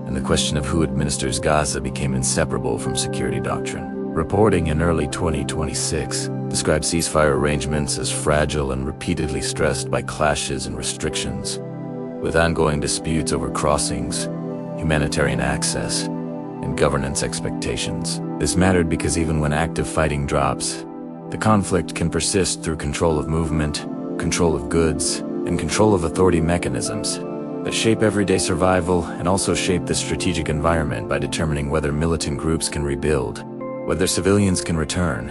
and the question of who administers Gaza became inseparable from security doctrine. Reporting in early 2026 described ceasefire arrangements as fragile and repeatedly stressed by clashes and restrictions, with ongoing disputes over crossings, humanitarian access, and governance expectations. This mattered because even when active fighting drops, the conflict can persist through control of movement, control of goods, and control of authority mechanisms that shape everyday survival and also shape the strategic environment by determining whether militant groups can rebuild, whether civilians can return,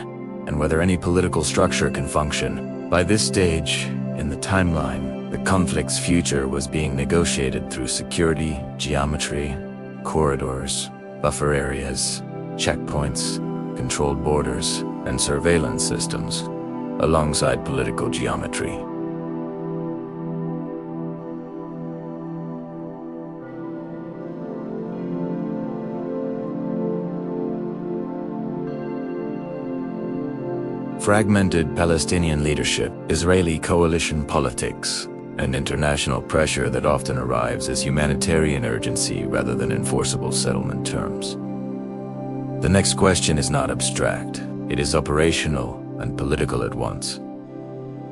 and whether any political structure can function. By this stage in the timeline, the conflict's future was being negotiated through security, geometry, corridors, buffer areas, checkpoints, controlled borders, and surveillance systems, alongside political geometry. Fragmented Palestinian leadership, Israeli coalition politics, and international pressure that often arrives as humanitarian urgency rather than enforceable settlement terms. The next question is not abstract. It is operational and political at once.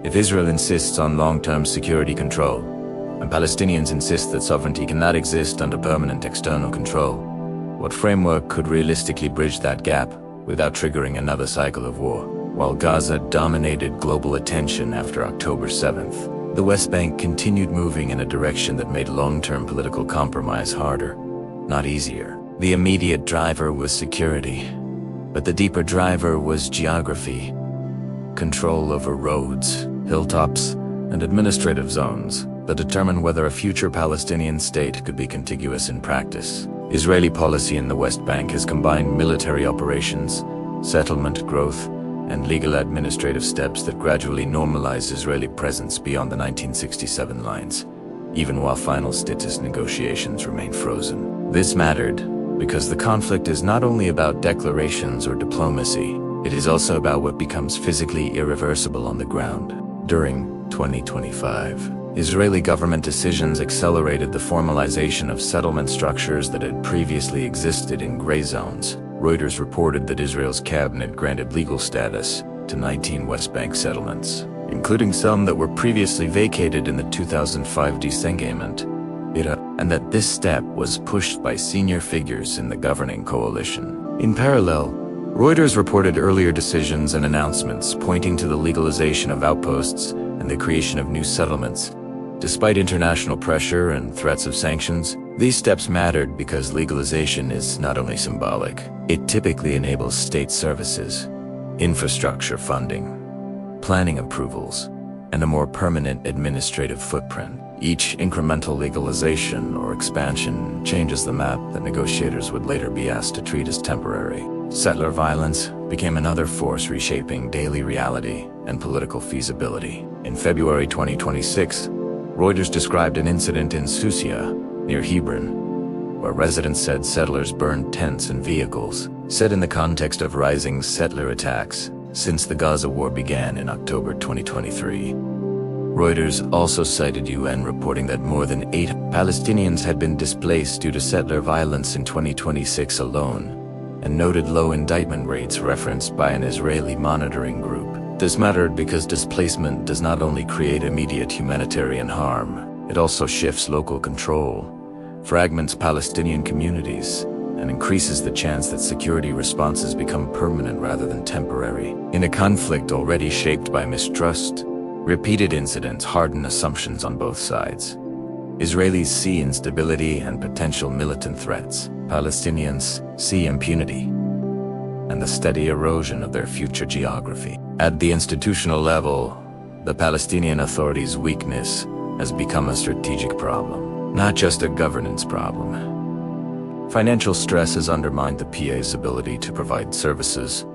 If Israel insists on long-term security control, and Palestinians insist that sovereignty cannot exist under permanent external control, what framework could realistically bridge that gap without triggering another cycle of war? While Gaza dominated global attention after October 7th, the West Bank continued moving in a direction that made long-term political compromise harder, not easier. The immediate driver was security, but the deeper driver was geography. Control over roads, hilltops, and administrative zones that determine whether a future Palestinian state could be contiguous in practice. Israeli policy in the West Bank has combined military operations, settlement growth, and legal administrative steps that gradually normalize Israeli presence beyond the 1967 lines, even while final status negotiations remain frozen. This mattered because the conflict is not only about declarations or diplomacy, it is also about what becomes physically irreversible on the ground. During 2025, Israeli government decisions accelerated the formalization of settlement structures that had previously existed in gray zones. Reuters reported that Israel's cabinet granted legal status to 19 West Bank settlements, including some that were previously vacated in the 2005 disengagement era, and that this step was pushed by senior figures in the governing coalition. In parallel, Reuters reported earlier decisions and announcements pointing to the legalization of outposts and the creation of new settlements. Despite international pressure and threats of sanctions, these steps mattered because legalization is not only symbolic, it typically enables state services, infrastructure funding, planning approvals, and a more permanent administrative footprint. Each incremental legalization or expansion changes the map that negotiators would later be asked to treat as temporary. Settler violence became another force reshaping daily reality and political feasibility. In February 2026, Reuters described an incident in Susia, near Hebron, where residents said settlers burned tents and vehicles, set in the context of rising settler attacks since the Gaza war began in October 2023. Reuters also cited UN reporting that more than 8 Palestinians had been displaced due to settler violence in 2026 alone, and noted low indictment rates referenced by an Israeli monitoring group. This mattered because displacement does not only create immediate humanitarian harm, it also shifts local control, fragments Palestinian communities, and increases the chance that security responses become permanent rather than temporary. In a conflict already shaped by mistrust, repeated incidents harden assumptions on both sides. Israelis see instability and potential militant threats. Palestinians see impunity and the steady erosion of their future geography. At the institutional level, the Palestinian Authority's weakness has become a strategic problem, not just a governance problem. Financial stress has undermined the PA's ability to provide services,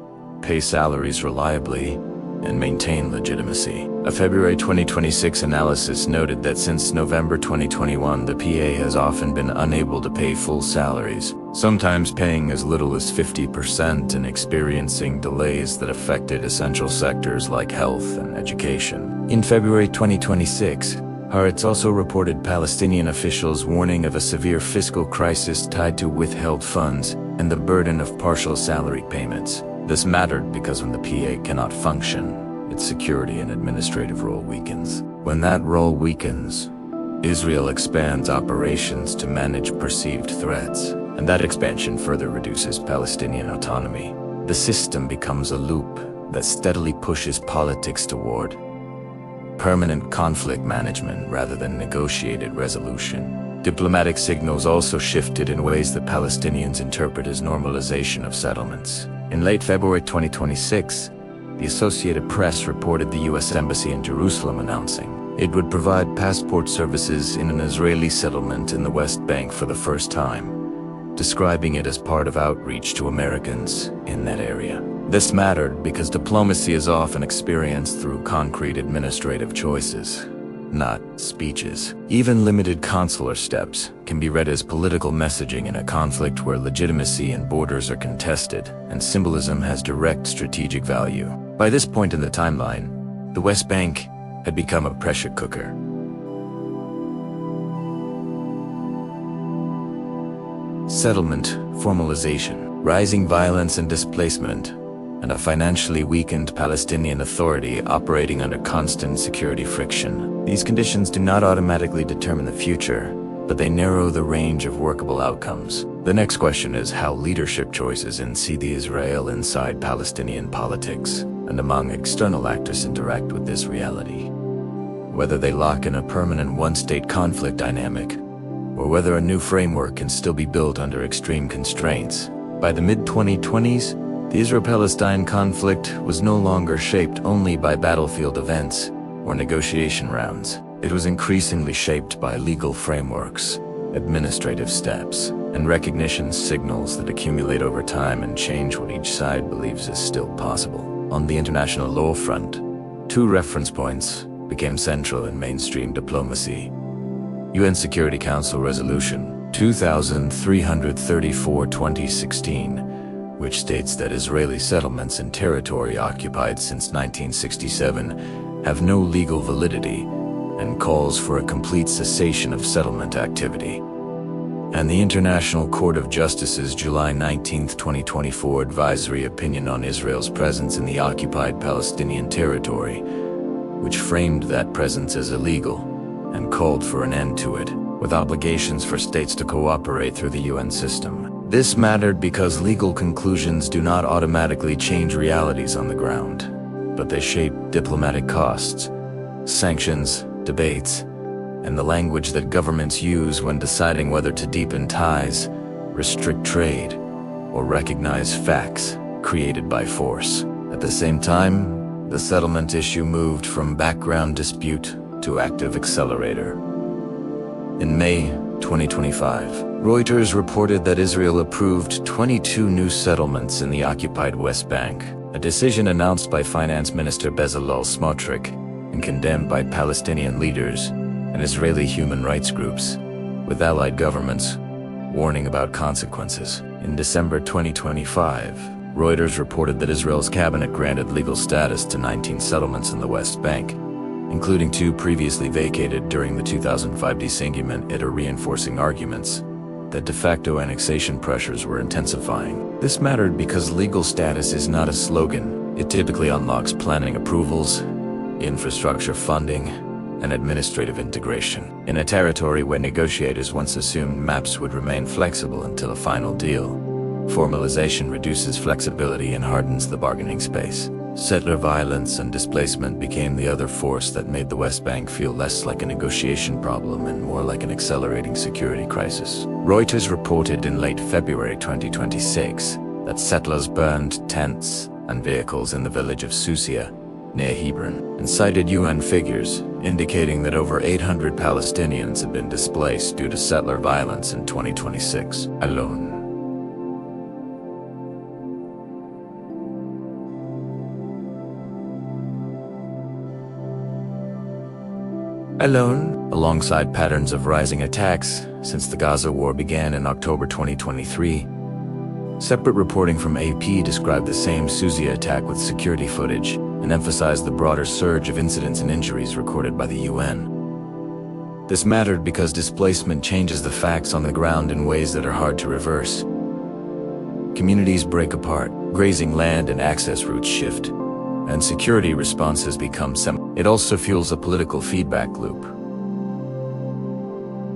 pay salaries reliably, and maintain legitimacy. A February 2026 analysis noted that since November 2021, the PA has often been unable to pay full salaries, sometimes paying as little as 50% and experiencing delays that affected essential sectors like health and education. In February 2026, Haaretz also reported Palestinian officials warning of a severe fiscal crisis tied to withheld funds and the burden of partial salary payments. This mattered because when the PA cannot function, its security and administrative role weakens. When that role weakens, Israel expands operations to manage perceived threats, and that expansion further reduces Palestinian autonomy. The system becomes a loop that steadily pushes politics toward permanent conflict management rather than negotiated resolution. Diplomatic signals also shifted in ways that Palestinians interpret as normalization of settlements. In late February 2026, the Associated Press reported the U.S. Embassy in Jerusalem announcing it would provide passport services in an Israeli settlement in the West Bank for the first time, describing it as part of outreach to Americans in that area. This mattered because diplomacy is often experienced through concrete administrative choices, not speeches. Even limited consular steps can be read as political messaging in a conflict where legitimacy and borders are contested, and symbolism has direct strategic value. By this point in the timeline, the West Bank had become a pressure cooker. Settlement, formalization, rising violence and displacement, and a financially weakened Palestinian Authority operating under constant security friction. These conditions do not automatically determine the future, but they narrow the range of workable outcomes. The next question is how leadership choices see the Israel inside Palestinian politics and among external actors interact with this reality. Whether they lock in a permanent one-state conflict dynamic, or whether a new framework can still be built under extreme constraints. By the mid-2020s, the Israel-Palestine conflict was no longer shaped only by battlefield events or negotiation rounds. It was increasingly shaped by legal frameworks, administrative steps, and recognition signals that accumulate over time and change what each side believes is still possible. On the international law front, two reference points became central in mainstream diplomacy. UN Security Council Resolution 2334/2016, which states that Israeli settlements in territory occupied since 1967 have no legal validity and calls for a complete cessation of settlement activity. And the International Court of Justice's July 19, 2024 advisory opinion on Israel's presence in the occupied Palestinian territory, which framed that presence as illegal and called for an end to it, with obligations for states to cooperate through the UN system. This mattered because legal conclusions do not automatically change realities on the ground, but they shape diplomatic costs, sanctions, debates, and the language that governments use when deciding whether to deepen ties, restrict trade, or recognize facts created by force. At the same time, the settlement issue moved from background dispute to active accelerator. In May 2025, Reuters reported that Israel approved 22 new settlements in the occupied West Bank, a decision announced by Finance Minister Bezalel Smotrich and condemned by Palestinian leaders and Israeli human rights groups, with allied governments warning about consequences. In December 2025, Reuters reported that Israel's cabinet granted legal status to 19 settlements in the West Bank, including 2 previously vacated during the 2005 disengagement, reinforcing arguments that de facto annexation pressures were intensifying. This mattered because legal status is not a slogan. It typically unlocks planning approvals, infrastructure funding, and administrative integration. In a territory where negotiators once assumed maps would remain flexible until a final deal, formalization reduces flexibility and hardens the bargaining space. Settler violence and displacement became the other force that made the West Bank feel less like a negotiation problem and more like an accelerating security crisis. Reuters reported in late February 2026 that settlers burned tents and vehicles in the village of Susia, near Hebron, and cited UN figures indicating that over 800 Palestinians had been displaced due to settler violence in 2026 alone. Alongside patterns of rising attacks since the Gaza war began in October 2023, separate reporting from AP described the same Susia attack with security footage and emphasized the broader surge of incidents and injuries recorded by the UN. This mattered because displacement changes the facts on the ground in ways that are hard to reverse. Communities break apart, grazing land and access routes shift, and security responses become It also fuels a political feedback loop.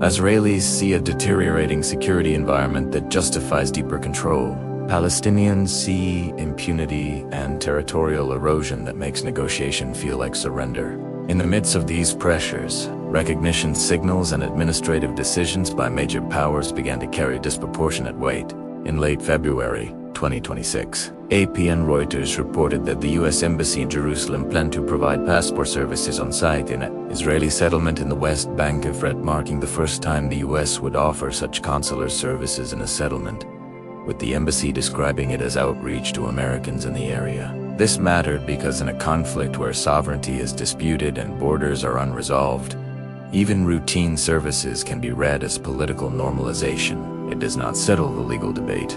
Israelis see a deteriorating security environment that justifies deeper control. Palestinians see impunity and territorial erosion that makes negotiation feel like surrender. In the midst of these pressures, recognition signals and administrative decisions by major powers began to carry disproportionate weight. In late February 2026, AP and Reuters reported that the U.S. Embassy in Jerusalem planned to provide passport services on site in an Israeli settlement in the West Bank, marking the first time the U.S. would offer such consular services in a settlement, with the embassy describing it as outreach to Americans in the area. This mattered because in a conflict where sovereignty is disputed and borders are unresolved, even routine services can be read as political normalization. It does not settle the legal debate,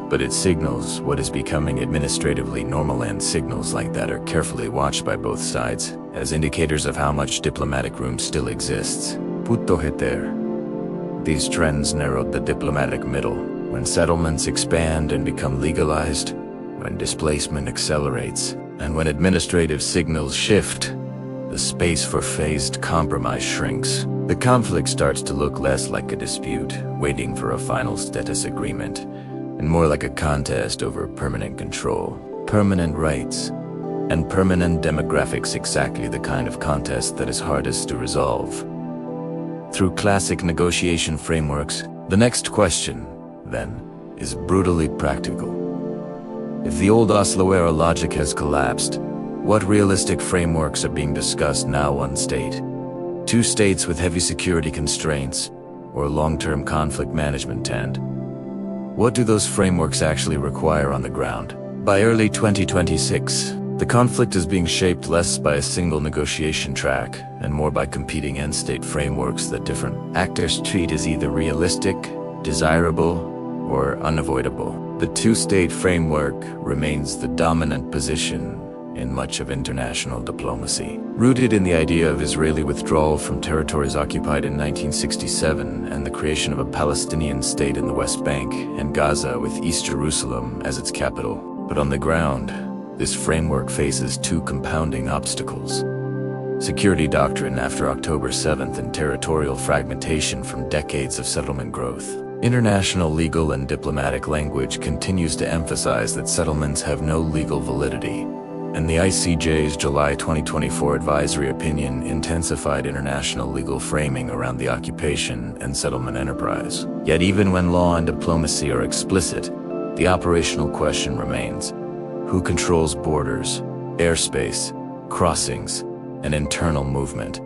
but it signals what is becoming administratively normal, and signals like that are carefully watched by both sides as indicators of how much diplomatic room still exists. These trends narrowed the diplomatic middle. When settlements expand and become legalized, when displacement accelerates, and when administrative signals shift, the space for phased compromise shrinks. The conflict starts to look less like a dispute, waiting for a final status agreement, and more like a contest over permanent control, permanent rights, and permanent demographics, exactly the kind of contest that is hardest to resolve. Through classic negotiation frameworks, the next question, then, is brutally practical. If the old Oslo-era logic has collapsed, what realistic frameworks are being discussed now? One state, two states with heavy security constraints, or long-term conflict management tend. What do those frameworks actually require on the ground? By early 2026, the conflict is being shaped less by a single negotiation track and more by competing end-state frameworks that different actors treat as either realistic, desirable, or unavoidable. The two-state framework remains the dominant position in much of international diplomacy. Rooted in the idea of Israeli withdrawal from territories occupied in 1967 and the creation of a Palestinian state in the West Bank and Gaza with East Jerusalem as its capital. But on the ground, this framework faces two compounding obstacles: security doctrine after October 7th and territorial fragmentation from decades of settlement growth. International legal and diplomatic language continues to emphasize that settlements have no legal validity, and the ICJ's July 2024 advisory opinion intensified international legal framing around the occupation and settlement enterprise. Yet even when law and diplomacy are explicit, the operational question remains: who controls borders, airspace, crossings, and internal movement?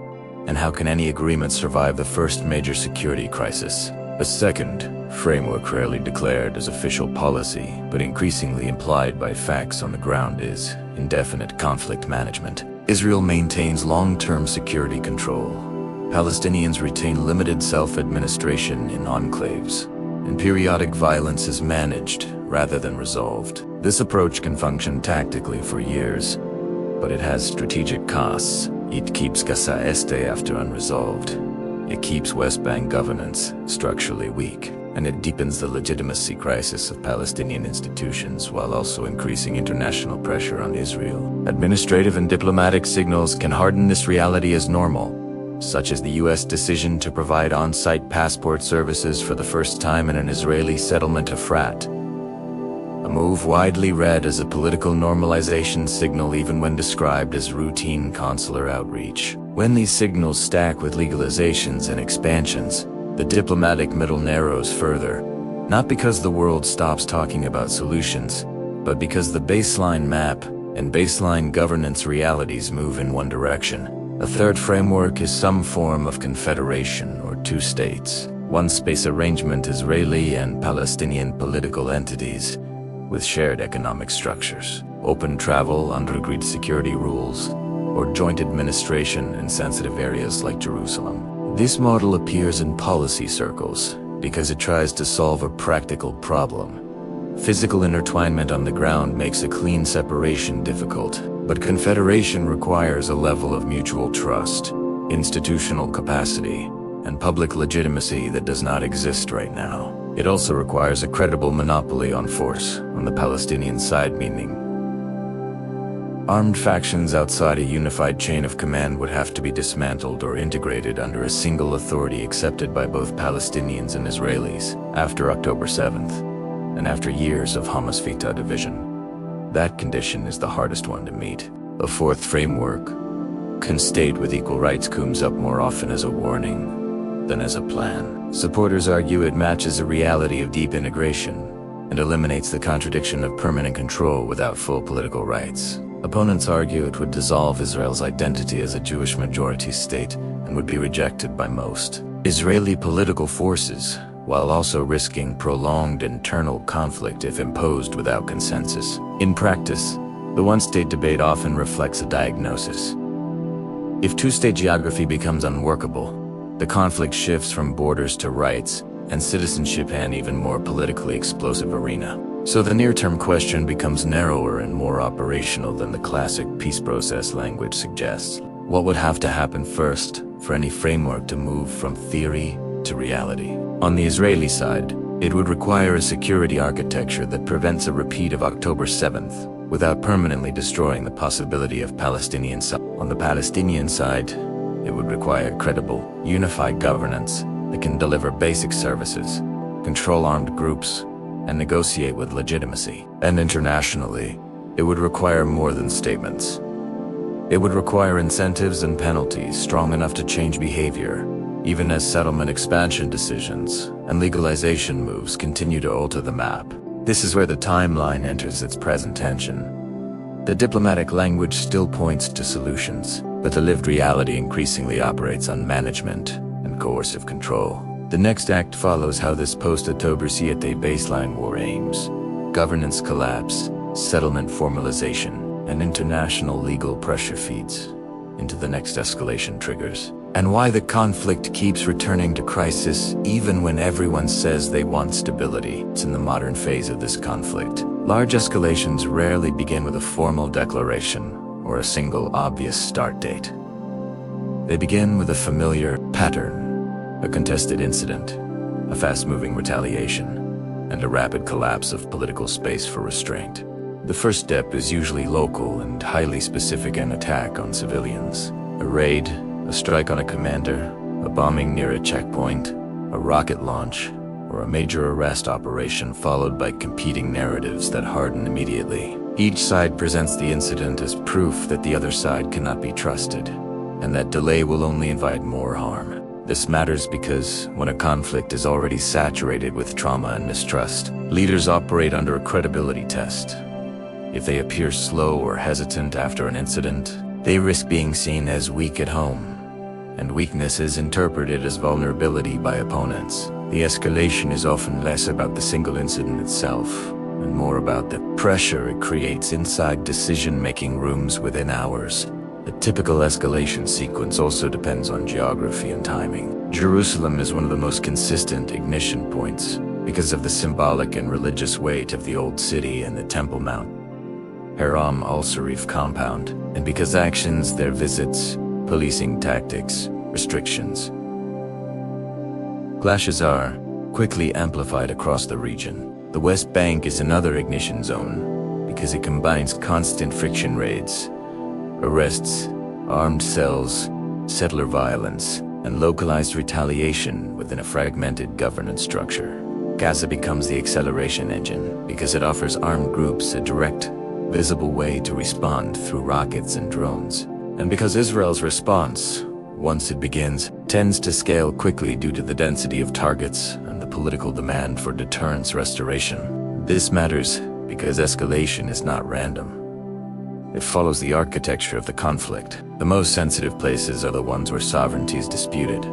And how can any agreement survive the first major security crisis? A second framework rarely declared as official policy, but increasingly implied by facts on the ground, is indefinite conflict management. Israel maintains long-term security control. Palestinians retain limited self-administration in enclaves, and periodic violence is managed rather than resolved. This approach can function tactically for years, but it has strategic costs. It keeps Gaza Este after unresolved. It keeps West Bank governance structurally weak, and it deepens the legitimacy crisis of Palestinian institutions while also increasing international pressure on Israel. Administrative and diplomatic signals can harden this reality as normal, such as the US decision to provide on-site passport services for the first time in an Israeli settlement of Frat. A move widely read as a political normalization signal even when described as routine consular outreach. When these signals stack with legalizations and expansions, the diplomatic middle narrows further, not because the world stops talking about solutions, but because the baseline map and baseline governance realities move in one direction. A third framework is some form of confederation or two states, one space arrangement, Israeli and Palestinian political entities with shared economic structures, open travel under agreed security rules, or joint administration in sensitive areas like Jerusalem. This model appears in policy circles because it tries to solve a practical problem. Physical intertwinement on the ground makes a clean separation difficult, but confederation requires a level of mutual trust, institutional capacity, and public legitimacy that does not exist right now. It also requires a credible monopoly on force on the Palestinian side, meaning armed factions outside a unified chain of command would have to be dismantled or integrated under a single authority accepted by both Palestinians and Israelis after October 7th, and after years of Hamas-Fatah division. That condition is the hardest one to meet. A fourth framework, can state with equal rights, comes up more often as a warning than as a plan. Supporters argue it matches a reality of deep integration and eliminates the contradiction of permanent control without full political rights. Opponents argue it would dissolve Israel's identity as a Jewish majority state and would be rejected by most Israeli political forces, while also risking prolonged internal conflict if imposed without consensus. In practice, the one-state debate often reflects a diagnosis. If two-state geography becomes unworkable, the conflict shifts from borders to rights and citizenship, an even more politically explosive arena. So the near-term question becomes narrower and more operational than the classic peace process language suggests. What would have to happen first for any framework to move from theory to reality? On the Israeli side, it would require a security architecture that prevents a repeat of October 7th without permanently destroying the possibility of Palestinian side. On the Palestinian side, it would require credible, unified governance that can deliver basic services, control armed groups, and negotiate with legitimacy. And internationally, it would require more than statements. It would require incentives and penalties strong enough to change behavior, even as settlement expansion decisions and legalization moves continue to alter the map. This is where the timeline enters its present tension. The diplomatic language still points to solutions, but the lived reality increasingly operates on management and coercive control. The next act follows how this post-October 7 baseline war aims: governance collapse, settlement formalization, and international legal pressure feeds into the next escalation triggers. And why the conflict keeps returning to crisis even when everyone says they want stability. It's in the modern phase of this conflict. Large escalations rarely begin with a formal declaration or a single obvious start date. They begin with a familiar pattern: a contested incident, a fast-moving retaliation, and a rapid collapse of political space for restraint. The first step is usually local and highly specific: an attack on civilians. A raid, a strike on a commander, a bombing near a checkpoint, a rocket launch, or a major arrest operation followed by competing narratives that harden immediately. Each side presents the incident as proof that the other side cannot be trusted, and that delay will only invite more harm. This matters because when a conflict is already saturated with trauma and mistrust, leaders operate under a credibility test. If they appear slow or hesitant after an incident, they risk being seen as weak at home, and weakness is interpreted as vulnerability by opponents. The escalation is often less about the single incident itself, and more about the pressure it creates inside decision-making rooms within hours. The typical escalation sequence also depends on geography and timing. Jerusalem is one of the most consistent ignition points because of the symbolic and religious weight of the Old City and the Temple Mount, Haram al-Sharif compound, and because actions, their visits, policing tactics, restrictions. Clashes are quickly amplified across the region. The West Bank is another ignition zone because it combines constant friction raids, arrests, armed cells, settler violence, and localized retaliation within a fragmented governance structure. Gaza becomes the acceleration engine because it offers armed groups a direct, visible way to respond through rockets and drones. And because Israel's response, once it begins, tends to scale quickly due to the density of targets and the political demand for deterrence restoration. This matters because escalation is not random. It follows the architecture of the conflict. The most sensitive places are the ones where sovereignty is disputed,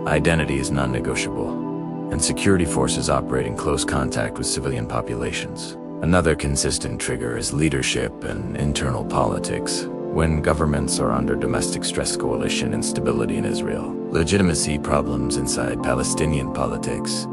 identity is non-negotiable, and security forces operate in close contact with civilian populations. Another consistent trigger is leadership and internal politics. When governments are under domestic stress, coalition instability in Israel, legitimacy problems inside Palestinian politics,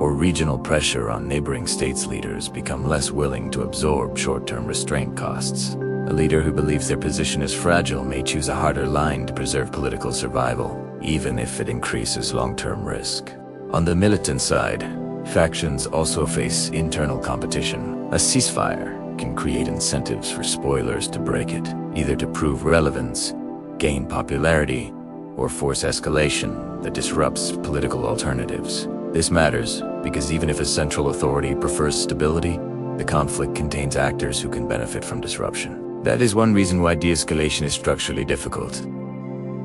or regional pressure on neighboring states, leaders become less willing to absorb short-term restraint costs. A leader who believes their position is fragile may choose a harder line to preserve political survival, even if it increases long-term risk. On the militant side, factions also face internal competition. A ceasefire can create incentives for spoilers to break it, either to prove relevance, gain popularity, or force escalation that disrupts political alternatives. This matters because even if a central authority prefers stability, the conflict contains actors who can benefit from disruption. That is one reason why de-escalation is structurally difficult.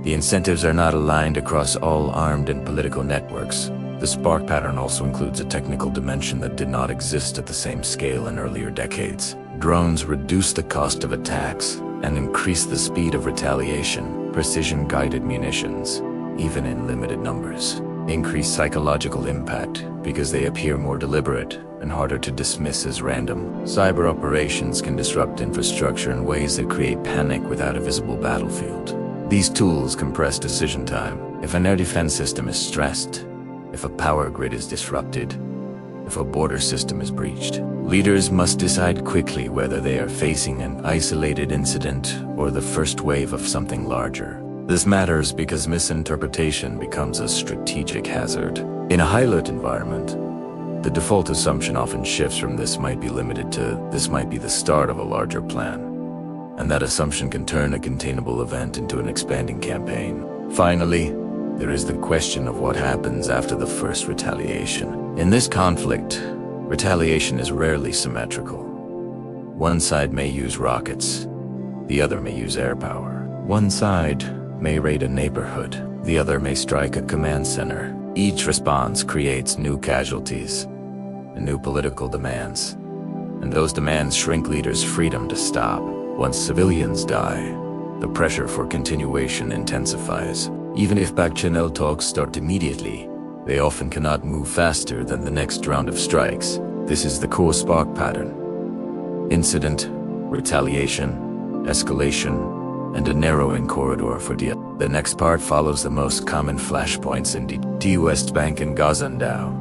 The incentives are not aligned across all armed and political networks. The spark pattern also includes a technical dimension that did not exist at the same scale in earlier decades. Drones reduce the cost of attacks and increase the speed of retaliation. Precision-guided munitions, even in limited numbers, increase psychological impact because they appear more deliberate and harder to dismiss as random. Cyber operations can disrupt infrastructure in ways that create panic without a visible battlefield. These tools compress decision time. If an air defense system is stressed, if a power grid is disrupted, if a border system is breached, leaders must decide quickly whether they are facing an isolated incident or the first wave of something larger. This matters because misinterpretation becomes a strategic hazard. In a high-alert environment, the default assumption often shifts from "this might be limited" to "this might be the start of a larger plan." And that assumption can turn a containable event into an expanding campaign. Finally, there is the question of what happens after the first retaliation. In this conflict, retaliation is rarely symmetrical. One side may use rockets, the other may use air power. One side may raid a neighborhood, the other may strike a command center. Each response creates new casualties and new political demands, and those demands shrink leaders' freedom to stop. Once civilians die, the pressure for continuation intensifies. Even if back-channel talks start immediately, they often cannot move faster than the next round of strikes. This is the core spark pattern. Incident, retaliation, escalation, and a narrowing corridor for the next part follows the most common flashpoints in the West Bank and Gaza now.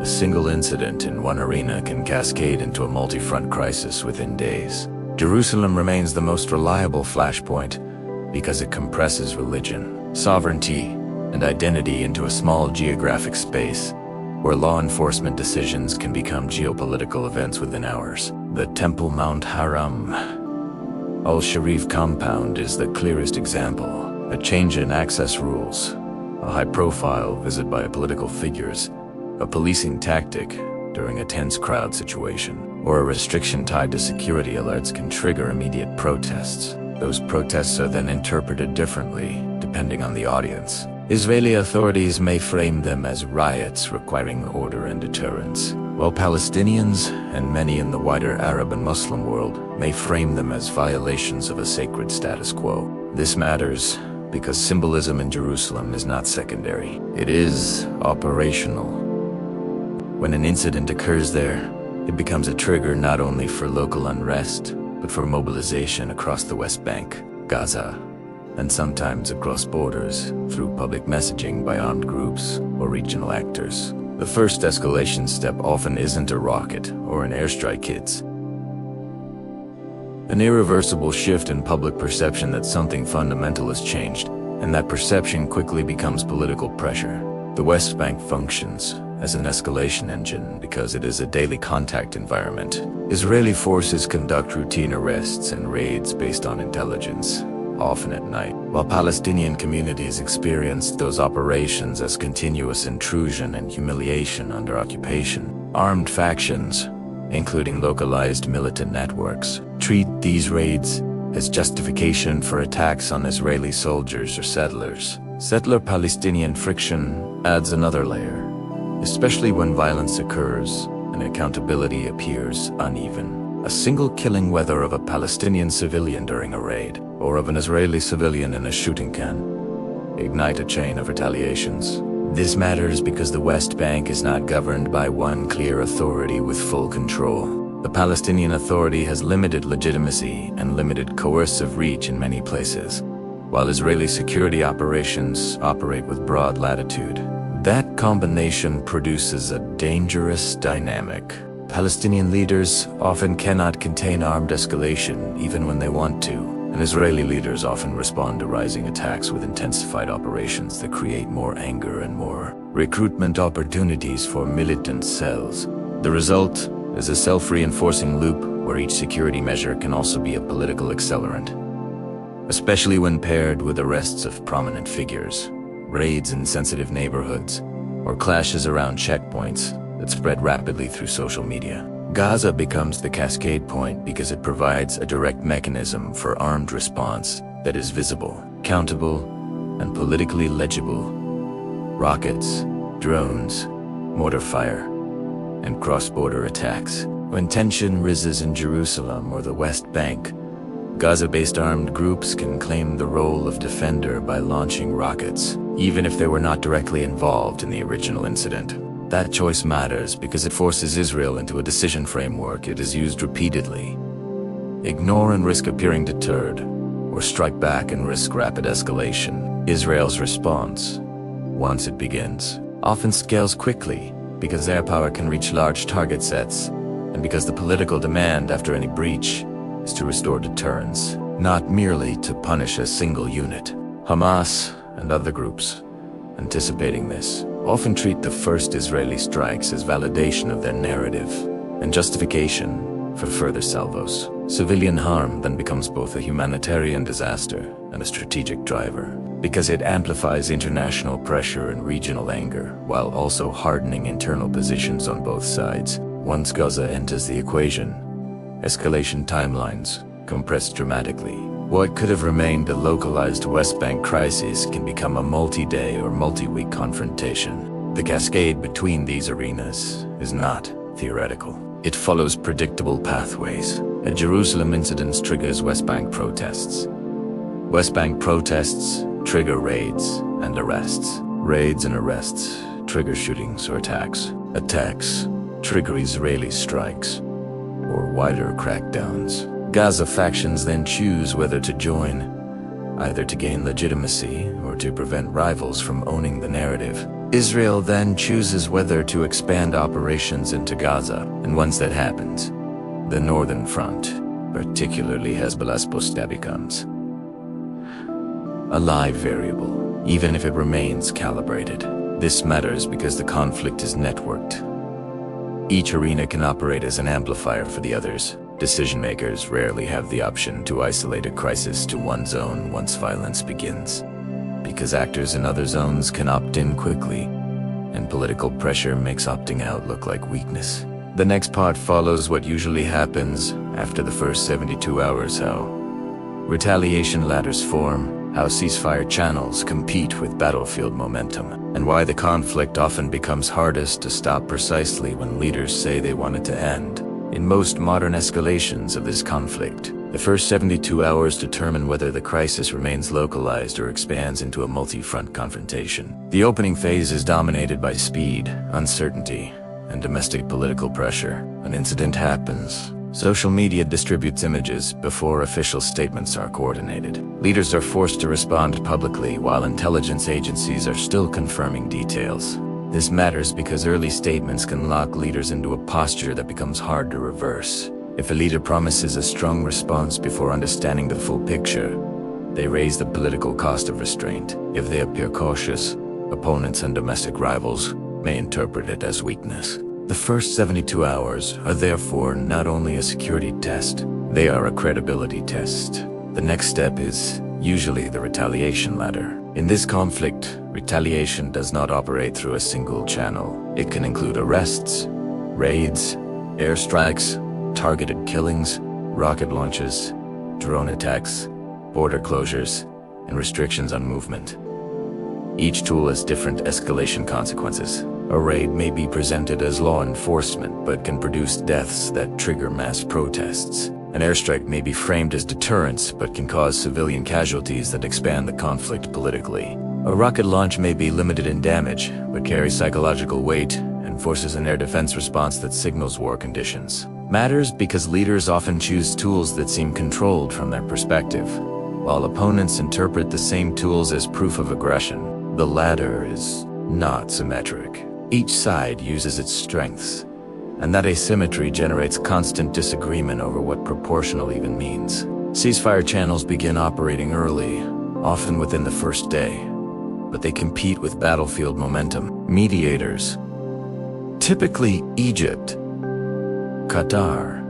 A single incident in one arena can cascade into a multi-front crisis within days. Jerusalem remains the most reliable flashpoint because it compresses religion, sovereignty, and identity into a small geographic space where law enforcement decisions can become geopolitical events within hours. The Temple Mount Haram Al-Sharif compound is the clearest example. A change in access rules, a high-profile visit by political figures, a policing tactic during a tense crowd situation, or a restriction tied to security alerts can trigger immediate protests. Those protests are then interpreted differently, depending on the audience. Israeli authorities may frame them as riots requiring order and deterrence, while Palestinians, and many in the wider Arab and Muslim world, may frame them as violations of a sacred status quo. This matters because symbolism in Jerusalem is not secondary. It is operational. When an incident occurs there, it becomes a trigger not only for local unrest, but for mobilization across the West Bank, Gaza, and sometimes across borders through public messaging by armed groups or regional actors. The first escalation step often isn't a rocket or an airstrike. It's an irreversible shift in public perception that something fundamental has changed, and that perception quickly becomes political pressure. The West Bank functions as an escalation engine because it is a daily contact environment. Israeli forces conduct routine arrests and raids based on intelligence, often at night, while Palestinian communities experience those operations as continuous intrusion and humiliation under occupation. Armed factions, including localized militant networks, treat these raids as justification for attacks on Israeli soldiers or settlers. Settler-Palestinian friction adds another layer, especially when violence occurs and accountability appears uneven. A single killing, whether of a Palestinian civilian during a raid or of an Israeli civilian in a shooting can ignite a chain of retaliations. This matters because the West Bank is not governed by one clear authority with full control. The Palestinian Authority has limited legitimacy and limited coercive reach in many places, while Israeli security operations operate with broad latitude. That combination produces a dangerous dynamic. Palestinian leaders often cannot contain armed escalation even when they want to, and Israeli leaders often respond to rising attacks with intensified operations that create more anger and more recruitment opportunities for militant cells. The result is a self-reinforcing loop where each security measure can also be a political accelerant, especially when paired with arrests of prominent figures, raids in sensitive neighborhoods, or clashes around checkpoints that spread rapidly through social media. Gaza becomes the cascade point because it provides a direct mechanism for armed response that is visible, countable, and politically legible. Rockets, drones, mortar fire, and cross-border attacks. When tension rises in Jerusalem or the West Bank, Gaza-based armed groups can claim the role of defender by launching rockets, even if they were not directly involved in the original incident. That choice matters because it forces Israel into a decision framework it has used repeatedly. Ignore and risk appearing deterred, or strike back and risk rapid escalation. Israel's response, once it begins, often scales quickly because air power can reach large target sets, and because the political demand after any breach is to restore deterrence, not merely to punish a single unit. Hamas and other groups, anticipating this, often treat the first Israeli strikes as validation of their narrative and justification for further salvos. Civilian harm then becomes both a humanitarian disaster and a strategic driver, because it amplifies international pressure and regional anger, while also hardening internal positions on both sides. Once Gaza enters the equation, escalation timelines compress dramatically. What could have remained a localized West Bank crisis can become a multi-day or multi-week confrontation. The cascade between these arenas is not theoretical. It follows predictable pathways. A Jerusalem incident triggers West Bank protests. West Bank protests trigger raids and arrests. Raids and arrests trigger shootings or attacks. Attacks trigger Israeli strikes or wider crackdowns. Gaza factions then choose whether to join, either to gain legitimacy or to prevent rivals from owning the narrative. Israel then chooses whether to expand operations into Gaza, and once that happens, the Northern Front, particularly Hezbollah's posta, becomes a live variable, even if it remains calibrated. This matters because the conflict is networked. Each arena can operate as an amplifier for the others. Decision-makers rarely have the option to isolate a crisis to one zone once violence begins, because actors in other zones can opt in quickly, and political pressure makes opting out look like weakness. The next part follows what usually happens after the first 72 hours: how retaliation ladders form, how ceasefire channels compete with battlefield momentum, and why the conflict often becomes hardest to stop precisely when leaders say they want it to end. In most modern escalations of this conflict, the first 72 hours determine whether the crisis remains localized or expands into a multi-front confrontation. The opening phase is dominated by speed, uncertainty, and domestic political pressure. An incident happens. Social media distributes images before official statements are coordinated. Leaders are forced to respond publicly while intelligence agencies are still confirming details. This matters because early statements can lock leaders into a posture that becomes hard to reverse. If a leader promises a strong response before understanding the full picture, they raise the political cost of restraint. If they appear cautious, opponents and domestic rivals may interpret it as weakness. The first 72 hours are therefore not only a security test, they are a credibility test. The next step is usually the retaliation ladder. In this conflict, retaliation does not operate through a single channel. It can include arrests, raids, airstrikes, targeted killings, rocket launches, drone attacks, border closures, and restrictions on movement. Each tool has different escalation consequences. A raid may be presented as law enforcement, but can produce deaths that trigger mass protests. An airstrike may be framed as deterrence, but can cause civilian casualties that expand the conflict politically. A rocket launch may be limited in damage, but carries psychological weight and forces an air defense response that signals war conditions. Matters because leaders often choose tools that seem controlled from their perspective, while opponents interpret the same tools as proof of aggression. The latter is not symmetric. Each side uses its strengths, and that asymmetry generates constant disagreement over what proportional even means. Ceasefire channels begin operating early, often within the first day, but they compete with battlefield momentum. Mediators, typically Egypt, Qatar,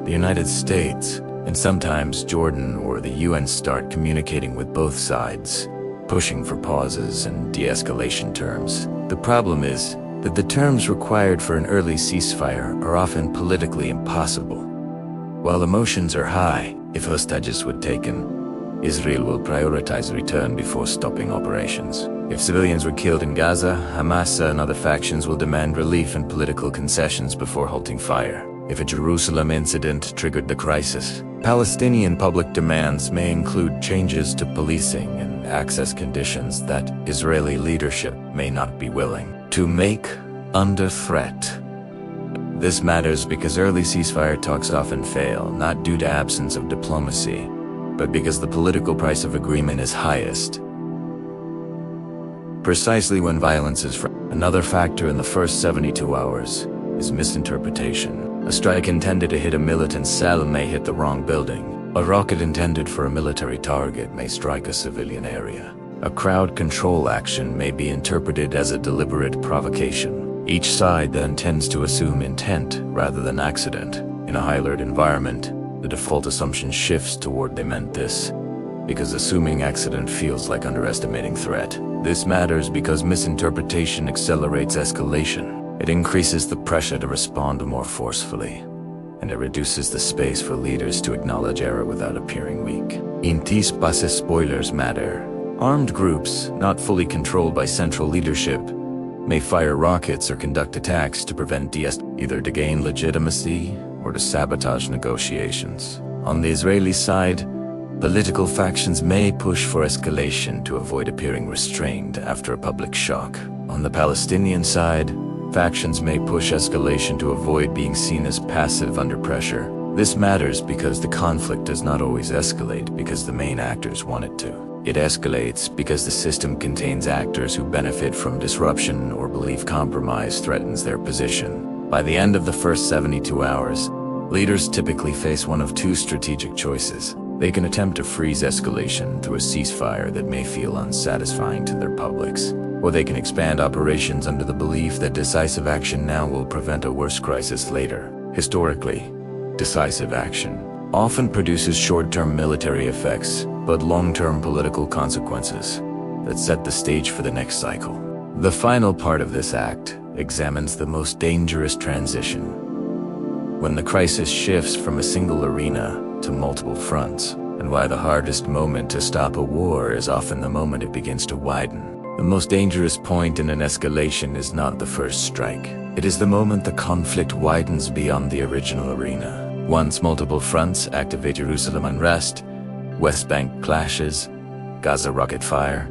the United States, and sometimes Jordan or the UN, start communicating with both sides, pushing for pauses and de-escalation terms. The problem is that the terms required for an early ceasefire are often politically impossible. While emotions are high, if hostages were taken, Israel will prioritize return before stopping operations. If civilians were killed in Gaza, Hamas and other factions will demand relief and political concessions before halting fire. If a Jerusalem incident triggered the crisis, Palestinian public demands may include changes to policing and access conditions that Israeli leadership may not be willing to make under threat. This matters because early ceasefire talks often fail, not due to absence of diplomacy, but because the political price of agreement is highest precisely when violence is fragile. Another factor in the first 72 hours is misinterpretation. A strike intended to hit a militant cell may hit the wrong building. A rocket intended for a military target may strike a civilian area. A crowd control action may be interpreted as a deliberate provocation. Each side then tends to assume intent rather than accident. In a high-alert environment, the default assumption shifts toward "they meant this," because assuming accident feels like underestimating threat. This matters because misinterpretation accelerates escalation. It increases the pressure to respond more forcefully, and it reduces the space for leaders to acknowledge error without appearing weak. Intifadas spoilers matter. Armed groups, not fully controlled by central leadership, may fire rockets or conduct attacks to prevent either to gain legitimacy or to sabotage negotiations. On the Israeli side, Political factions may push for escalation to avoid appearing restrained after a public shock. On the Palestinian side, factions may push escalation to avoid being seen as passive under pressure. This matters because the conflict does not always escalate because the main actors want it to. It escalates because the system contains actors who benefit from disruption or believe compromise threatens their position. By the end of the first 72 hours, leaders typically face one of two strategic choices. They can attempt to freeze escalation through a ceasefire that may feel unsatisfying to their publics, or they can expand operations under the belief that decisive action now will prevent a worse crisis later. Historically, decisive action often produces short-term military effects, but long-term political consequences that set the stage for the next cycle. The final part of this act examines the most dangerous transition, when the crisis shifts from a single arena to multiple fronts, and why the hardest moment to stop a war is often the moment it begins to widen. The most dangerous point in an escalation is not the first strike. It is the moment the conflict widens beyond the original arena. Once multiple fronts activate Jerusalem unrest, West Bank clashes, Gaza rocket fire,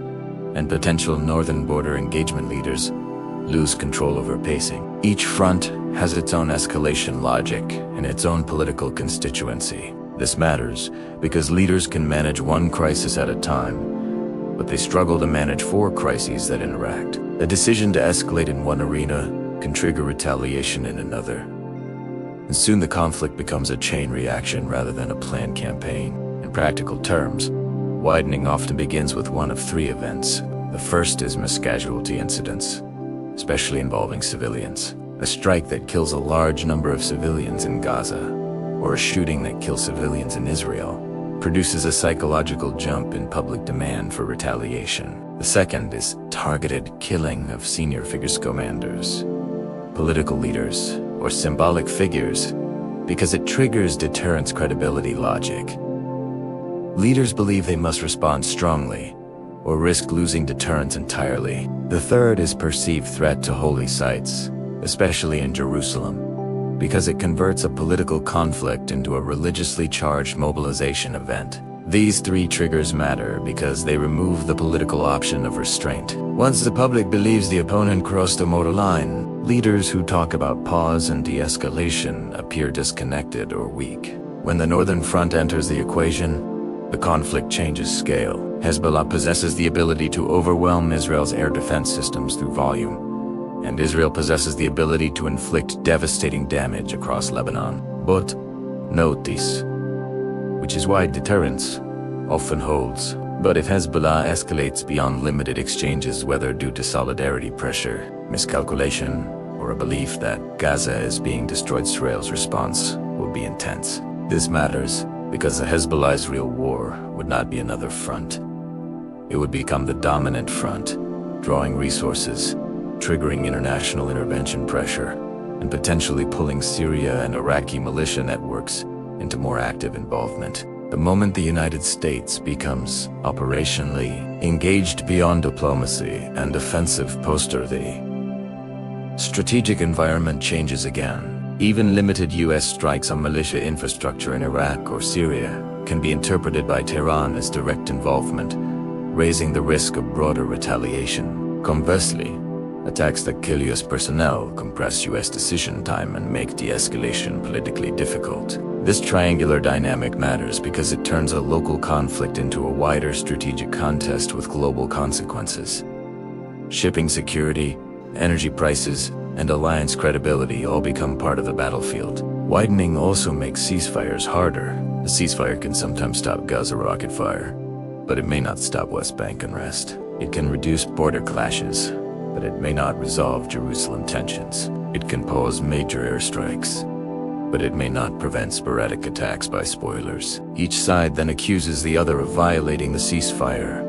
and potential northern border engagement leaders lose control over pacing. Each front has its own escalation logic and its own political constituency. This matters because leaders can manage one crisis at a time, but they struggle to manage 4 crises that interact. A decision to escalate in one arena can trigger retaliation in another, and soon the conflict becomes a chain reaction rather than a planned campaign. In practical terms, widening often begins with one of 3 events. The first is mass casualty incidents, especially involving civilians. A strike that kills a large number of civilians in Gaza, or a shooting that kills civilians in Israel, produces a psychological jump in public demand for retaliation. The second is targeted killing of senior figures, commanders, political leaders, or symbolic figures, because it triggers deterrence credibility logic. Leaders believe they must respond strongly, or risk losing deterrence entirely. The third is perceived threat to holy sites, especially in Jerusalem, because it converts a political conflict into a religiously charged mobilization event. These 3 triggers matter because they remove the political option of restraint. Once the public believes the opponent crossed a moral line, leaders who talk about pause and de-escalation appear disconnected or weak. When the Northern Front enters the equation, the conflict changes scale. Hezbollah possesses the ability to overwhelm Israel's air defense systems through volume, and Israel possesses the ability to inflict devastating damage across Lebanon. But note this, which is why deterrence often holds. But if Hezbollah escalates beyond limited exchanges, whether due to solidarity pressure, miscalculation, or a belief that Gaza is being destroyed, Israel's response will be intense. This matters because the Hezbollah's real war would not be another front. It would become the dominant front, drawing resources, triggering international intervention pressure, and potentially pulling Syria and Iraqi militia networks into more active involvement. The moment the United States becomes operationally engaged beyond diplomacy and offensive poster, the strategic environment changes again. Even limited US strikes on militia infrastructure in Iraq or Syria can be interpreted by Tehran as direct involvement, raising the risk of broader retaliation. Conversely, attacks that kill US personnel compress US decision time and make de-escalation politically difficult. This triangular dynamic matters because it turns a local conflict into a wider strategic contest with global consequences. Shipping security, energy prices, and alliance credibility all become part of the battlefield. Widening also makes ceasefires harder. A ceasefire can sometimes stop Gaza rocket fire, but it may not stop West Bank unrest. It can reduce border clashes, but it may not resolve Jerusalem tensions. It can pause major airstrikes, but it may not prevent sporadic attacks by spoilers. Each side then accuses the other of violating the ceasefire,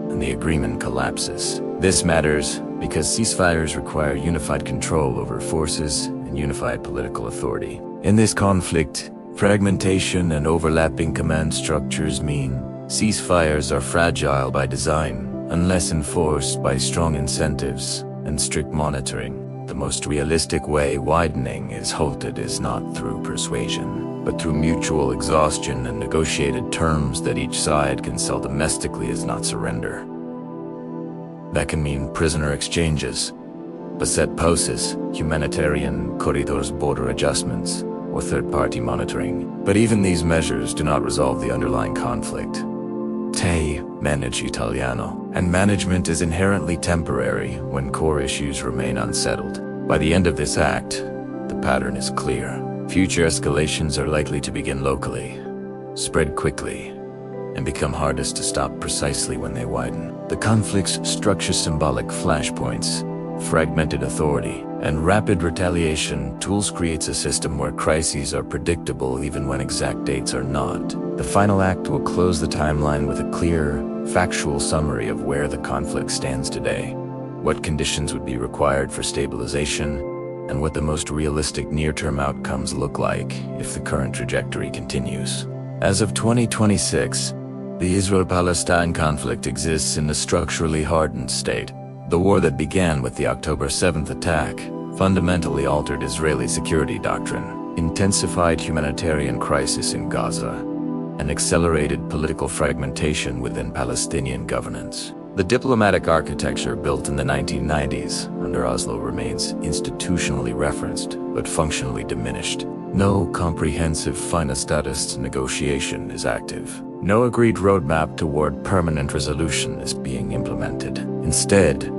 and the agreement collapses. This matters because ceasefires require unified control over forces and unified political authority. In this conflict, fragmentation and overlapping command structures mean ceasefires are fragile by design, unless enforced by strong incentives and strict monitoring. The most realistic way widening is halted is not through persuasion, but through mutual exhaustion and negotiated terms that each side can sell domestically as not surrender. That can mean prisoner exchanges, beset posts, humanitarian corridors, border adjustments, or third-party monitoring. But even these measures do not resolve the underlying conflict. Te manage Italiano, and management is inherently temporary when core issues remain unsettled. By the end of this act, the pattern is clear. Future escalations are likely to begin locally, spread quickly, and become hardest to stop precisely when they widen. The conflicts structure symbolic flashpoints, fragmented authority, and rapid retaliation tools creates a system where crises are predictable even when exact dates are not. The final act will close the timeline with a clear, factual summary of where the conflict stands today, what conditions would be required for stabilization, and what the most realistic near-term outcomes look like if the current trajectory continues. As of 2026, the Israel-Palestine conflict exists in a structurally hardened state. The war that began with the October 7th attack fundamentally altered Israeli security doctrine, intensified humanitarian crisis in Gaza, and accelerated political fragmentation within Palestinian governance. The diplomatic architecture built in the 1990s under Oslo remains institutionally referenced, but functionally diminished. No comprehensive final status negotiation is active. No agreed roadmap toward permanent resolution is being implemented. Instead,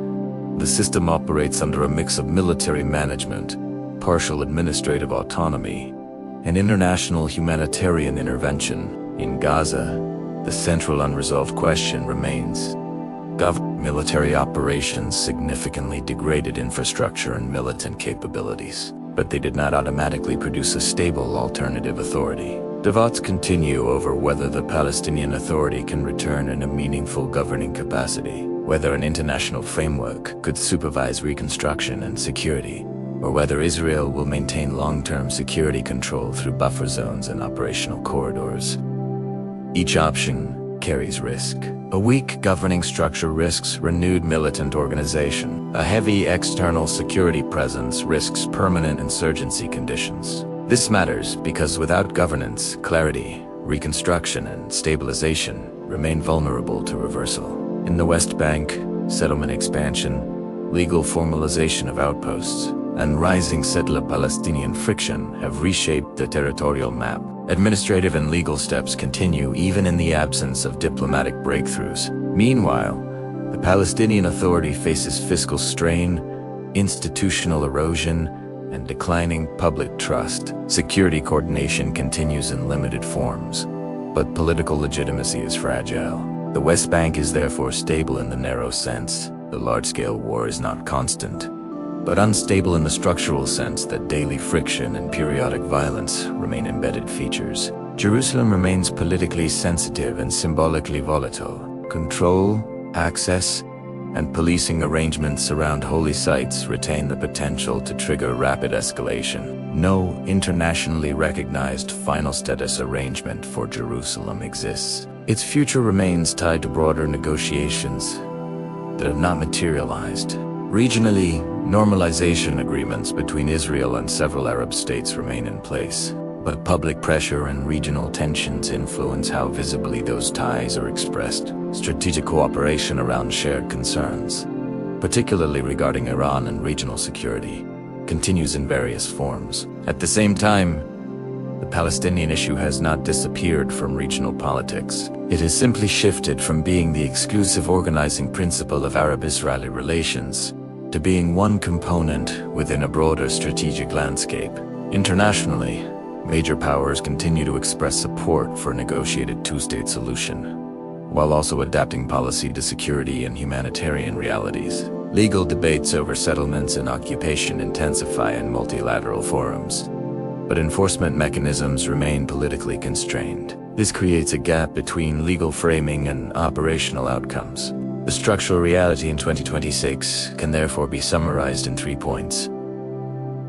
the system operates under a mix of military management, partial administrative autonomy, and international humanitarian intervention. In Gaza, the central unresolved question remains: military operations significantly degraded infrastructure and militant capabilities, but they did not automatically produce a stable alternative authority. Debates continue over whether the Palestinian Authority can return in a meaningful governing capacity, whether an international framework could supervise reconstruction and security, or whether Israel will maintain long-term security control through buffer zones and operational corridors. Each option carries risk. A weak governing structure risks renewed militant organization. A heavy external security presence risks permanent insurgency conditions. This matters because without governance, clarity, reconstruction, and stabilization remain vulnerable to reversal. In the West Bank, settlement expansion, legal formalization of outposts, and rising settler-Palestinian friction have reshaped the territorial map. Administrative and legal steps continue even in the absence of diplomatic breakthroughs. Meanwhile, the Palestinian Authority faces fiscal strain, institutional erosion, and declining public trust. Security coordination continues in limited forms, but political legitimacy is fragile. The West Bank is therefore stable in the narrow sense. The large-scale war is not constant, but unstable in the structural sense that daily friction and periodic violence remain embedded features. Jerusalem remains politically sensitive and symbolically volatile. Control, access, and policing arrangements around holy sites retain the potential to trigger rapid escalation. No internationally recognized final status arrangement for Jerusalem exists. Its future remains tied to broader negotiations that have not materialized. Regionally, normalization agreements between Israel and several Arab states remain in place, but public pressure and regional tensions influence how visibly those ties are expressed. Strategic cooperation around shared concerns, particularly regarding Iran and regional security, continues in various forms. At the same time, the Palestinian issue has not disappeared from regional politics. It has simply shifted from being the exclusive organizing principle of Arab-Israeli relations to being one component within a broader strategic landscape. Internationally, major powers continue to express support for a negotiated two-state solution, while also adapting policy to security and humanitarian realities. Legal debates over settlements and occupation intensify in multilateral forums, but enforcement mechanisms remain politically constrained. This creates a gap between legal framing and operational outcomes. The structural reality in 2026 can therefore be summarized in 3 points.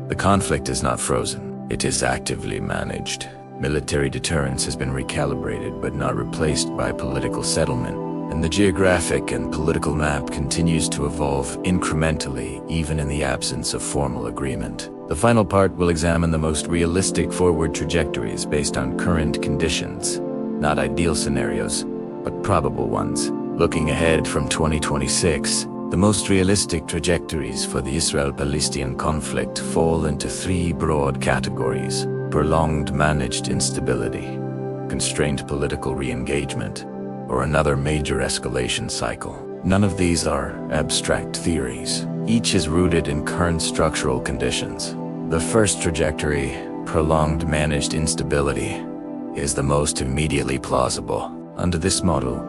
The conflict is not frozen. It is actively managed. Military deterrence has been recalibrated but not replaced by political settlement, and the geographic and political map continues to evolve incrementally even in the absence of formal agreement. The final part will examine the most realistic forward trajectories based on current conditions, not ideal scenarios, but probable ones. Looking ahead from 2026, the most realistic trajectories for the Israel-Palestinian conflict fall into three broad categories: prolonged managed instability, constrained political re-engagement, or another major escalation cycle. None of these are abstract theories. Each is rooted in current structural conditions. The first trajectory, prolonged managed instability, is the most immediately plausible. Under this model,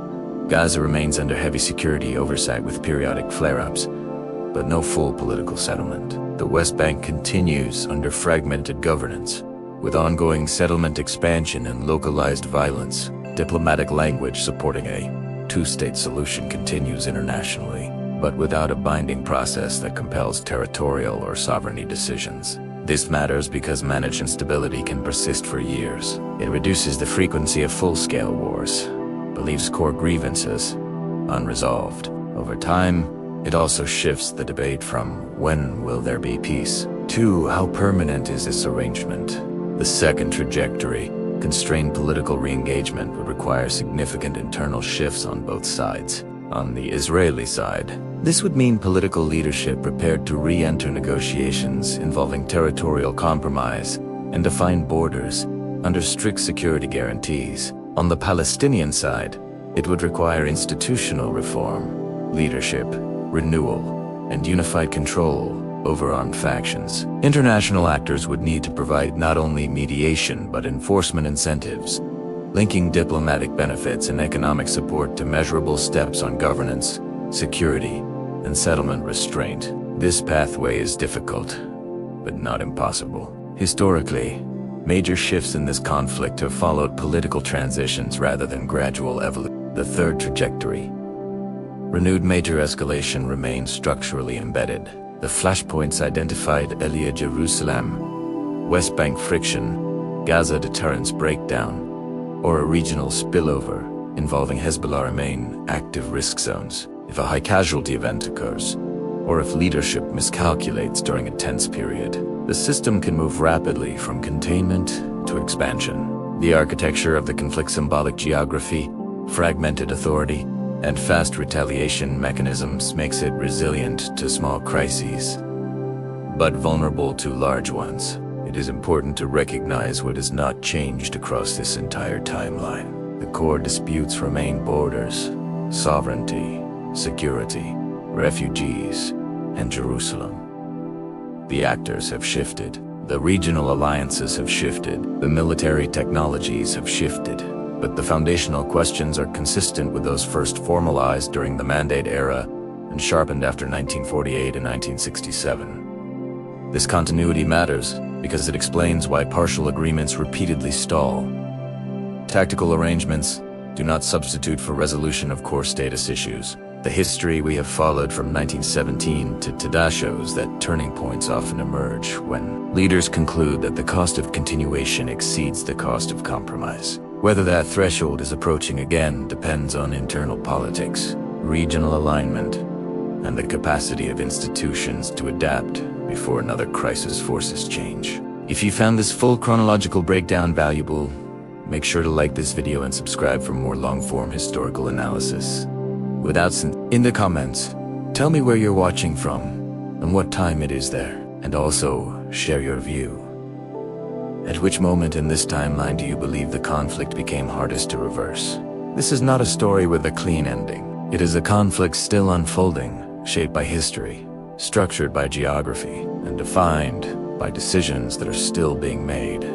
Gaza remains under heavy security oversight with periodic flare-ups, but no full political settlement. The West Bank continues under fragmented governance, with ongoing settlement expansion and localized violence. Diplomatic language supporting a two-state solution continues internationally, but without a binding process that compels territorial or sovereignty decisions. This matters because managed instability can persist for years. It reduces the frequency of full-scale wars, but leaves core grievances unresolved. Over time, it also shifts the debate from when will there be peace to how permanent is this arrangement. The second trajectory, constrained political re-engagement, would require significant internal shifts on both sides. On the Israeli side, this would mean political leadership prepared to re-enter negotiations involving territorial compromise and defined borders under strict security guarantees. On the Palestinian side, it would require institutional reform, leadership, renewal, and unified control over armed factions. International actors would need to provide not only mediation but enforcement incentives, linking diplomatic benefits and economic support to measurable steps on governance, security, and settlement restraint. This pathway is difficult, but not impossible. Historically, major shifts in this conflict have followed political transitions rather than gradual evolution. The third trajectory, renewed major escalation, remains structurally embedded. The flashpoints identified: Elia Jerusalem, West Bank friction, Gaza deterrence breakdown, or a regional spillover involving Hezbollah remain active risk zones. If a high casualty event occurs, or if leadership miscalculates during a tense period, the system can move rapidly from containment to expansion. The architecture of the conflict's symbolic geography, fragmented authority, and fast retaliation mechanisms makes it resilient to small crises, but vulnerable to large ones. It is important to recognize what has not changed across this entire timeline. The core disputes remain: borders, sovereignty, security, refugees, and Jerusalem. The actors have shifted. The regional alliances have shifted. The military technologies have shifted. But the foundational questions are consistent with those first formalized during the Mandate era and sharpened after 1948 and 1967. This continuity matters because it explains why partial agreements repeatedly stall. Tactical arrangements do not substitute for resolution of core status issues. The history we have followed from 1917 to today shows that turning points often emerge when leaders conclude that the cost of continuation exceeds the cost of compromise. Whether that threshold is approaching again depends on internal politics, regional alignment, and the capacity of institutions to adapt before another crisis forces change. If you found this full chronological breakdown valuable, make sure to like this video and subscribe for more long-form historical analysis. In the comments, tell me where you're watching from and what time it is there, and also share your view. At which moment in this timeline do you believe the conflict became hardest to reverse? This is not a story with a clean ending. It is a conflict still unfolding, shaped by history, structured by geography, and defined by decisions that are still being made.